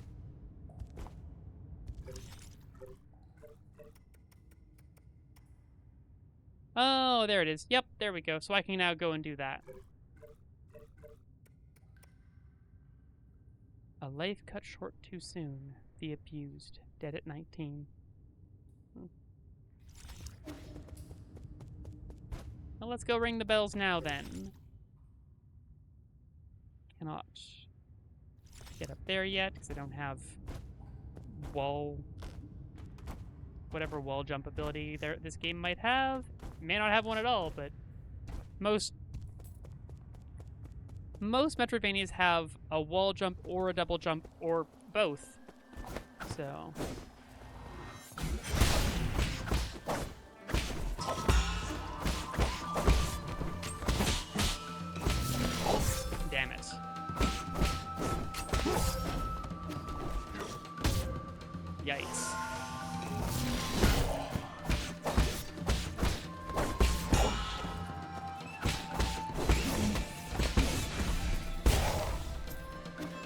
Oh, there it is. Yep, there we go. So I can now go and do that. A life cut short too soon. The abused. Dead at 19. Well, let's go ring the bells now, then. Cannot get up there yet, because I don't have whatever wall jump ability this game might have. May not have one at all, but most Metroidvanias have a wall jump or a double jump or both. So... Damn it. Yikes.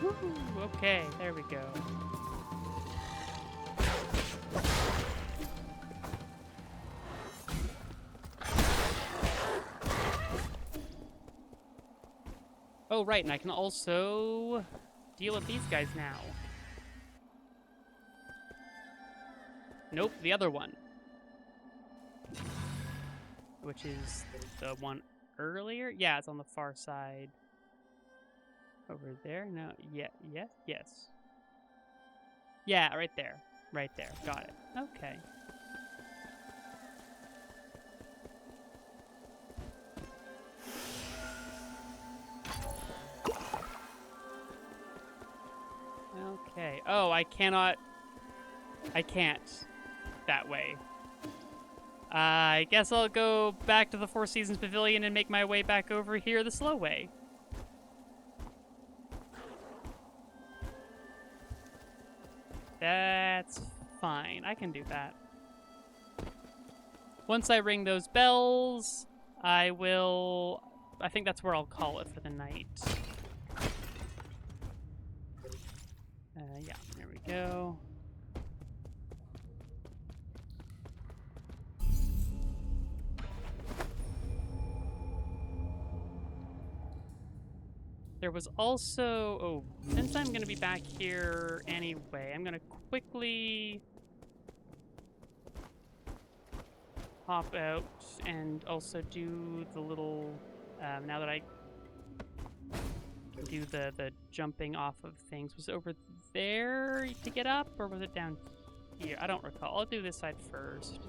Woo, okay, there we go. Oh, right, and I can also deal with these guys now. Nope, the other one. Which is the one earlier? Yeah, it's on the far side. Over there? No, yeah, yes. Yeah, right there. Right there. Got it. Okay. Okay. Oh, I can't that way. I guess I'll go back to the Four Seasons Pavilion and make my way back over here the slow way. That's fine. I can do that. Once I ring those bells, I think that's where I'll call it for the night. Yeah, there we go. There was also... Oh, since I'm going to be back here anyway, I'm going to quickly hop out and also do the little... now that I can do the jumping off of things. Was it over there to get up, or was it down here? I don't recall. I'll do this side first.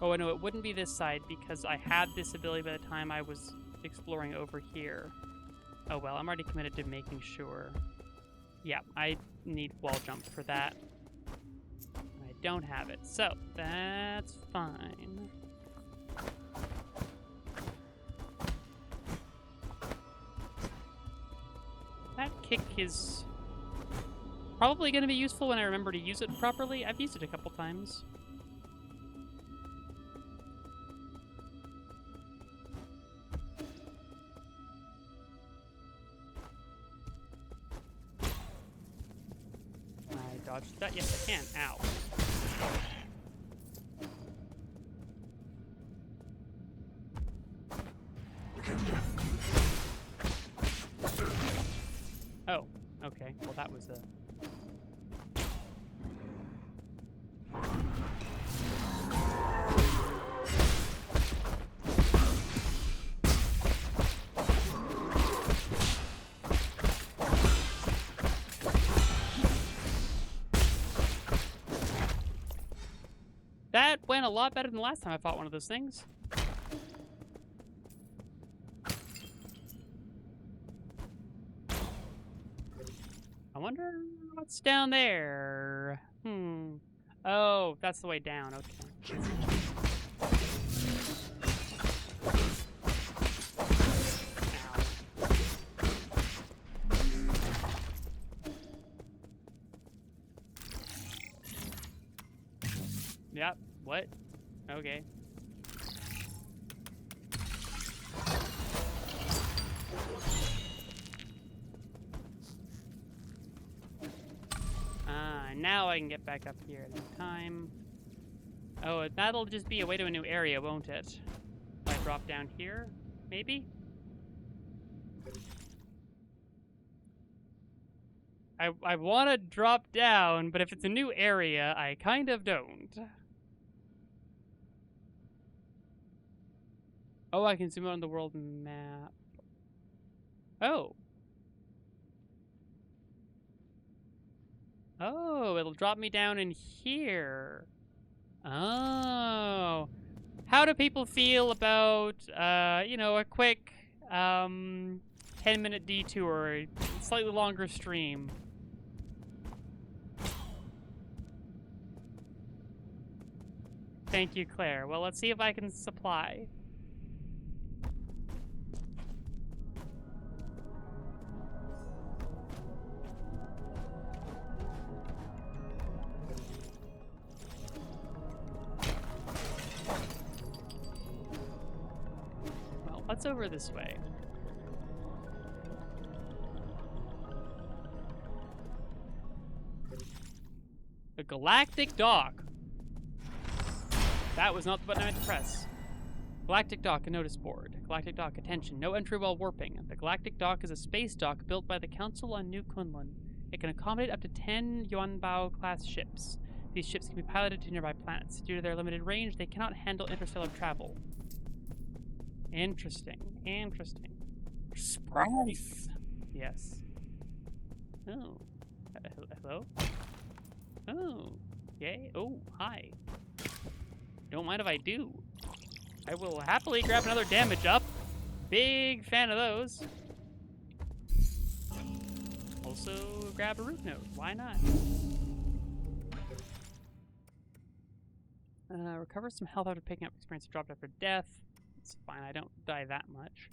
Oh, no, it wouldn't be this side because I had this ability by the time I was exploring over here. Oh, well, I'm already committed to making sure. Yeah, I need wall jump for that. I don't have it, so that's fine. That kick is probably going to be useful when I remember to use it properly. I've used it a couple times. Dodge that? Yes, I can. Ow. Okay, well that was a... That went a lot better than the last time I fought one of those things. I wonder what's down there. Oh, that's the way down. Okay. Yep. What? Okay. Now I can get back up here in time. Oh, that'll just be a way to a new area, won't it? If I drop down here, maybe? I want to drop down, but if it's a new area, I kind of don't. Oh, I can zoom out on the world map. Oh. Oh, it'll drop me down in here. Oh. How do people feel about, you know, a quick, 10-minute detour, a slightly longer stream? Thank you, Claire. Well, let's see if I can supply. Well, let's over this way. The Galactic Dock. That was not the button I meant to press. Galactic Dock, a notice board. Galactic Dock, attention, no entry while warping. The Galactic Dock is a space dock built by the Council on New Kunlun. It can accommodate up to 10 Yuanbao class ships. These ships can be piloted to nearby planets. Due to their limited range, they cannot handle interstellar travel. Interesting. Interesting. Spice! Yes. Oh. Hello? Oh. Yay. Oh, hi. Don't mind if I do. I will happily grab another damage up. Big fan of those. Also, grab a root node. Why not? Recover some health after picking up experience dropped after death. It's fine. I don't die that much.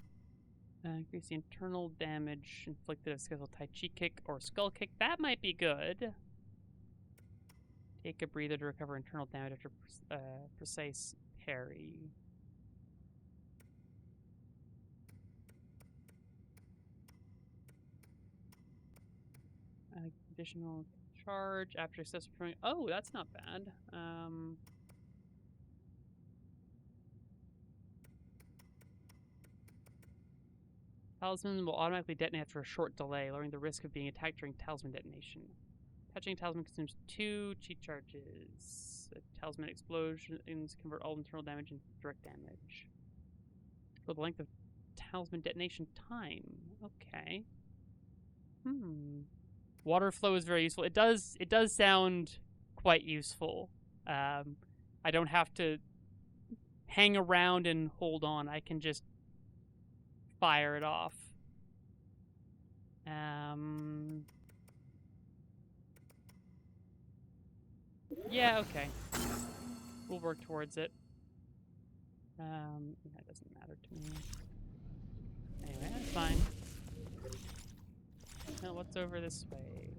Increase the internal damage inflicted of skillful Tai Chi kick or skull kick. That might be good. Take a breather to recover internal damage after precise parry. Additional charge after successful throwing. Oh, that's not bad. Talisman will automatically detonate after a short delay, lowering the risk of being attacked during talisman detonation. Touching talisman consumes 2 chi charges. Talisman explosions convert all internal damage into direct damage. For the length of talisman detonation time. Okay. Water flow is very useful. It does sound quite useful. I don't have to hang around and hold on. I can just fire it off. Yeah, okay. We'll work towards it. That doesn't matter to me. Anyway, that's fine. Now, what's over this way?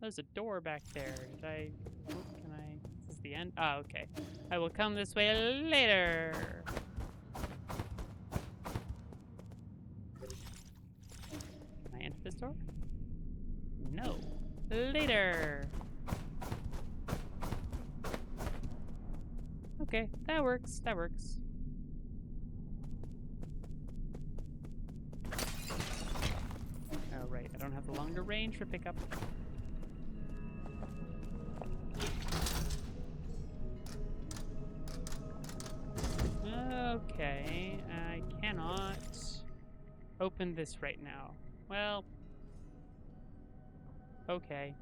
There's a door back there. Did I... Oh, can I... Is this the end? Oh, okay. I will come this way later. Can I enter this door? No. Later. Okay, that works. That works. Oh, right. longer range for pickup. Okay, I cannot open this right now. Well, okay.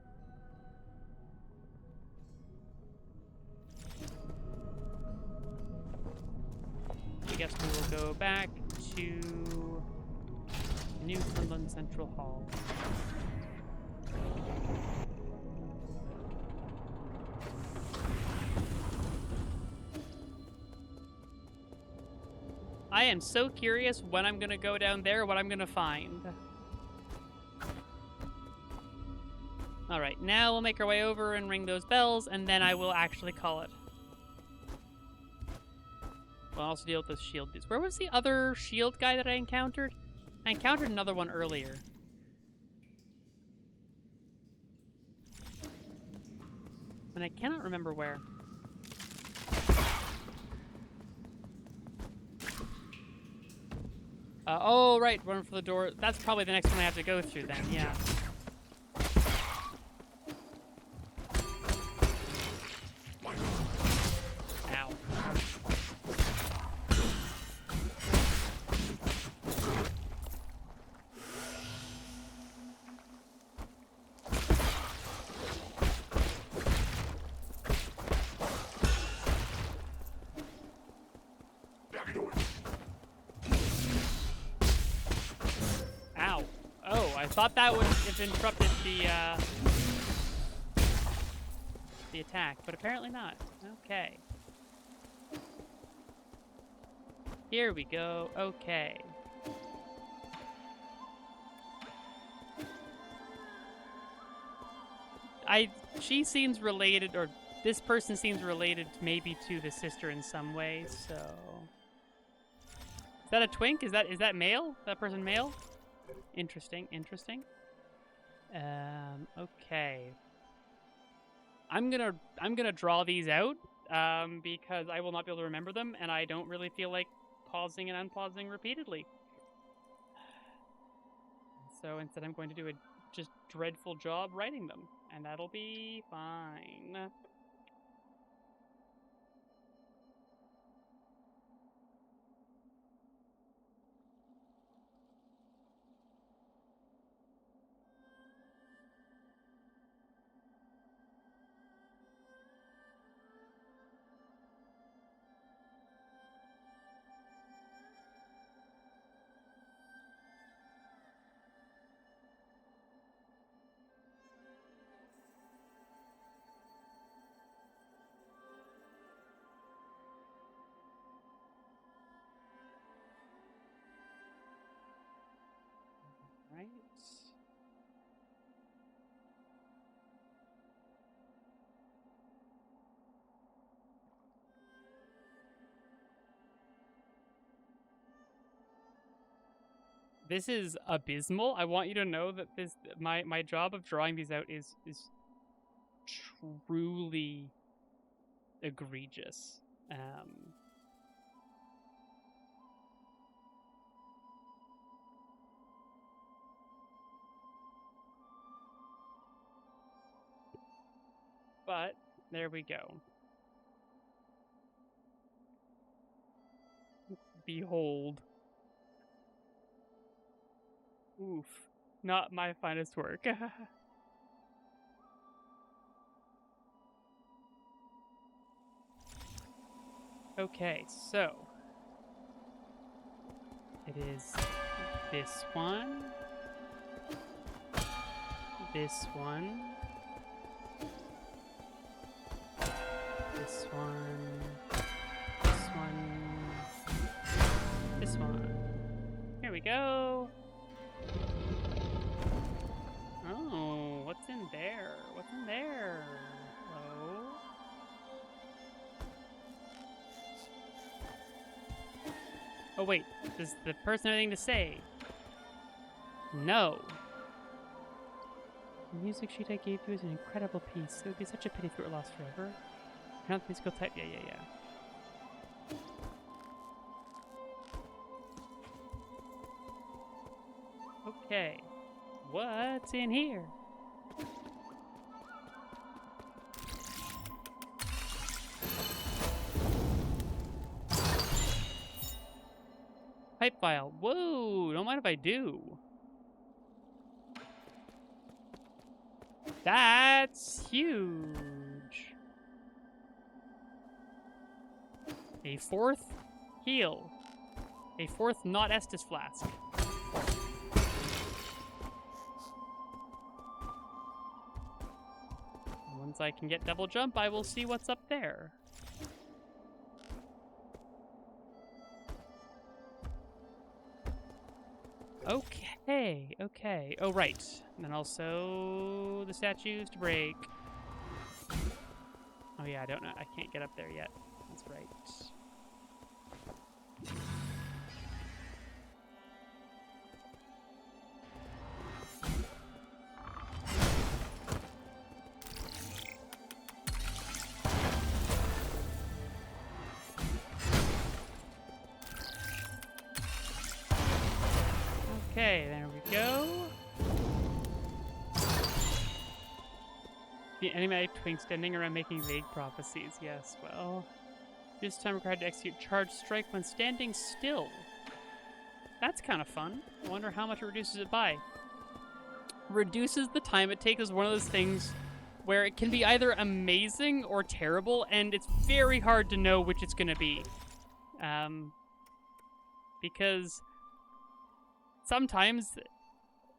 I guess we will go back to Newfoundland Central Hall. I am so curious when I'm gonna go down there, what I'm gonna find. Alright, now we'll make our way over and ring those bells, and then I will actually call it. We'll also deal with those shield dudes. Where was the other shield guy that I encountered? I encountered another one earlier. And I cannot remember where. Oh, right, run for the door. That's probably the next one I have to go through then, yeah. Ow. Ow. Oh, I thought that would have interrupted the attack, but apparently not. Okay. Here we go. Okay. She seems related, or this person seems related maybe to the sister in some way, so. Is that a twink? Is that male? Is that person male? Interesting, interesting. Okay. I'm gonna draw these out, because I will not be able to remember them, and I don't really feel like pausing and unpausing repeatedly. So instead I'm going to do a just dreadful job writing them, and that'll be fine. Right. This is abysmal. I want you to know that my job of drawing these out is truly egregious. But there we go. Behold. Oof. Not my finest work. Okay, so it is this one, this one, this one, this one, this one. Here we go. Oh, what's in there? What's in there? Hello? Oh wait, does the person have anything to say? No. The music sheet I gave you is an incredible piece. It would be such a pity if it were lost forever. You're not the musical type? Yeah. Okay. What's in here? Pipe file. Whoa, don't mind if I do. That's huge. A fourth heal. A fourth not Estus flask. Once I can get double jump, I will see what's up there. Okay, okay. Oh, right. And then also the statues to break. Oh, yeah, I don't know. I can't get up there yet. That's right. Okay, there we go. The enemy between standing around making vague prophecies. Yes, well. This time required to execute charge strike when standing still. That's kind of fun. I wonder how much it reduces it by. Reduces the time it takes is one of those things where it can be either amazing or terrible, and it's very hard to know which it's going to be. Because sometimes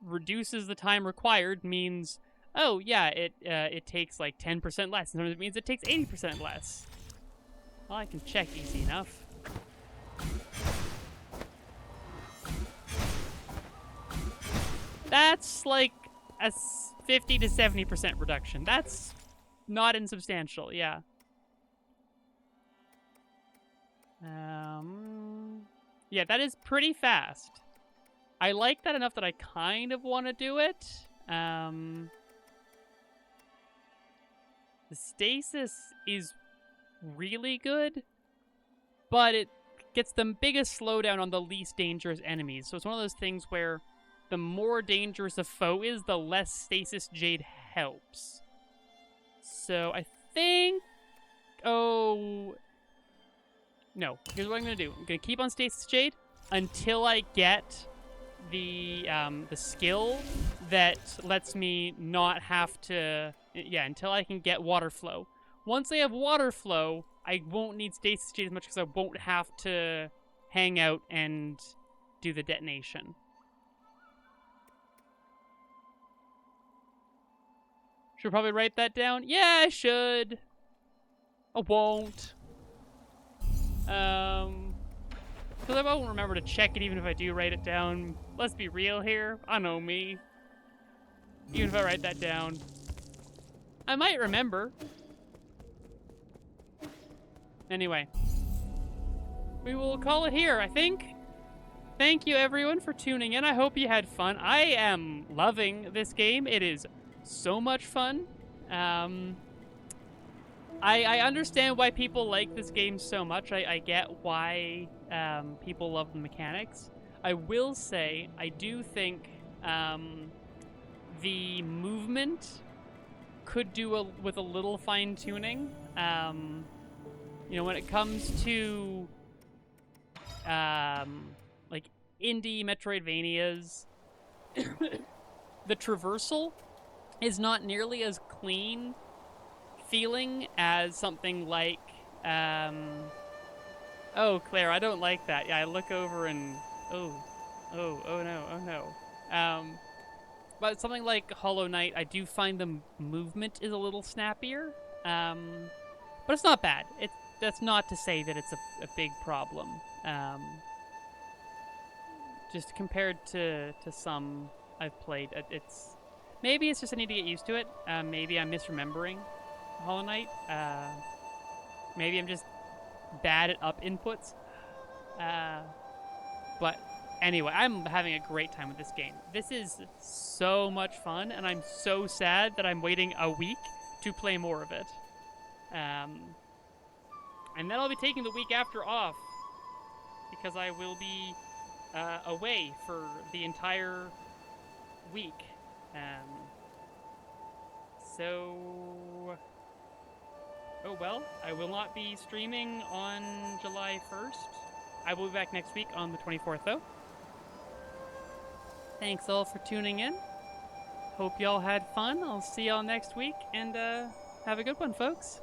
reduces the time required means, oh yeah, it takes like 10% less. Sometimes it means it takes 80% less. Well, I can check easy enough. That's like a 50 to 70% reduction. That's not insubstantial, yeah. Yeah, that is pretty fast. I like that enough that I kind of want to do it. The stasis is really good, but it gets the biggest slowdown on the least dangerous enemies. So it's one of those things where the more dangerous a foe is, the less stasis jade helps. So I think... Oh... No, here's what I'm going to do. I'm going to keep on stasis jade until I get the skill that lets me not have to... Yeah, until I can get water flow. Once I have water flow, I won't need stasis jade as much because I won't have to hang out and do the detonation. Should probably write that down. Yeah, I should. I won't. Because I won't remember to check it even if I do write it down. Let's be real here. I know me. Even if I write that down. I might remember. Anyway. We will call it here, I think. Thank you, everyone, for tuning in. I hope you had fun. I am loving this game. It is so much fun. I understand why people like this game so much. I get why people love the mechanics. I will say, I do think the movement could do with a little fine-tuning. You know, when it comes to like indie Metroidvanias, the traversal is not nearly as clean feeling as something like oh, Claire, I don't like that. Yeah, I look over and oh no. But something like Hollow Knight, I do find the movement is a little snappier. But it's not bad. That's not to say that it's a big problem. Just compared to some I've played, maybe it's just I need to get used to it. Maybe I'm misremembering Hollow Knight. Maybe I'm just bad at up inputs. But anyway, I'm having a great time with this game. This is so much fun, and I'm so sad that I'm waiting a week to play more of it. And then I'll be taking the week after off, because I will be away for the entire week. So, oh well, I will not be streaming on July 1st. I will be back next week on the 24th, though. Thanks all for tuning in. Hope y'all had fun. I'll see y'all next week, and have a good one, folks.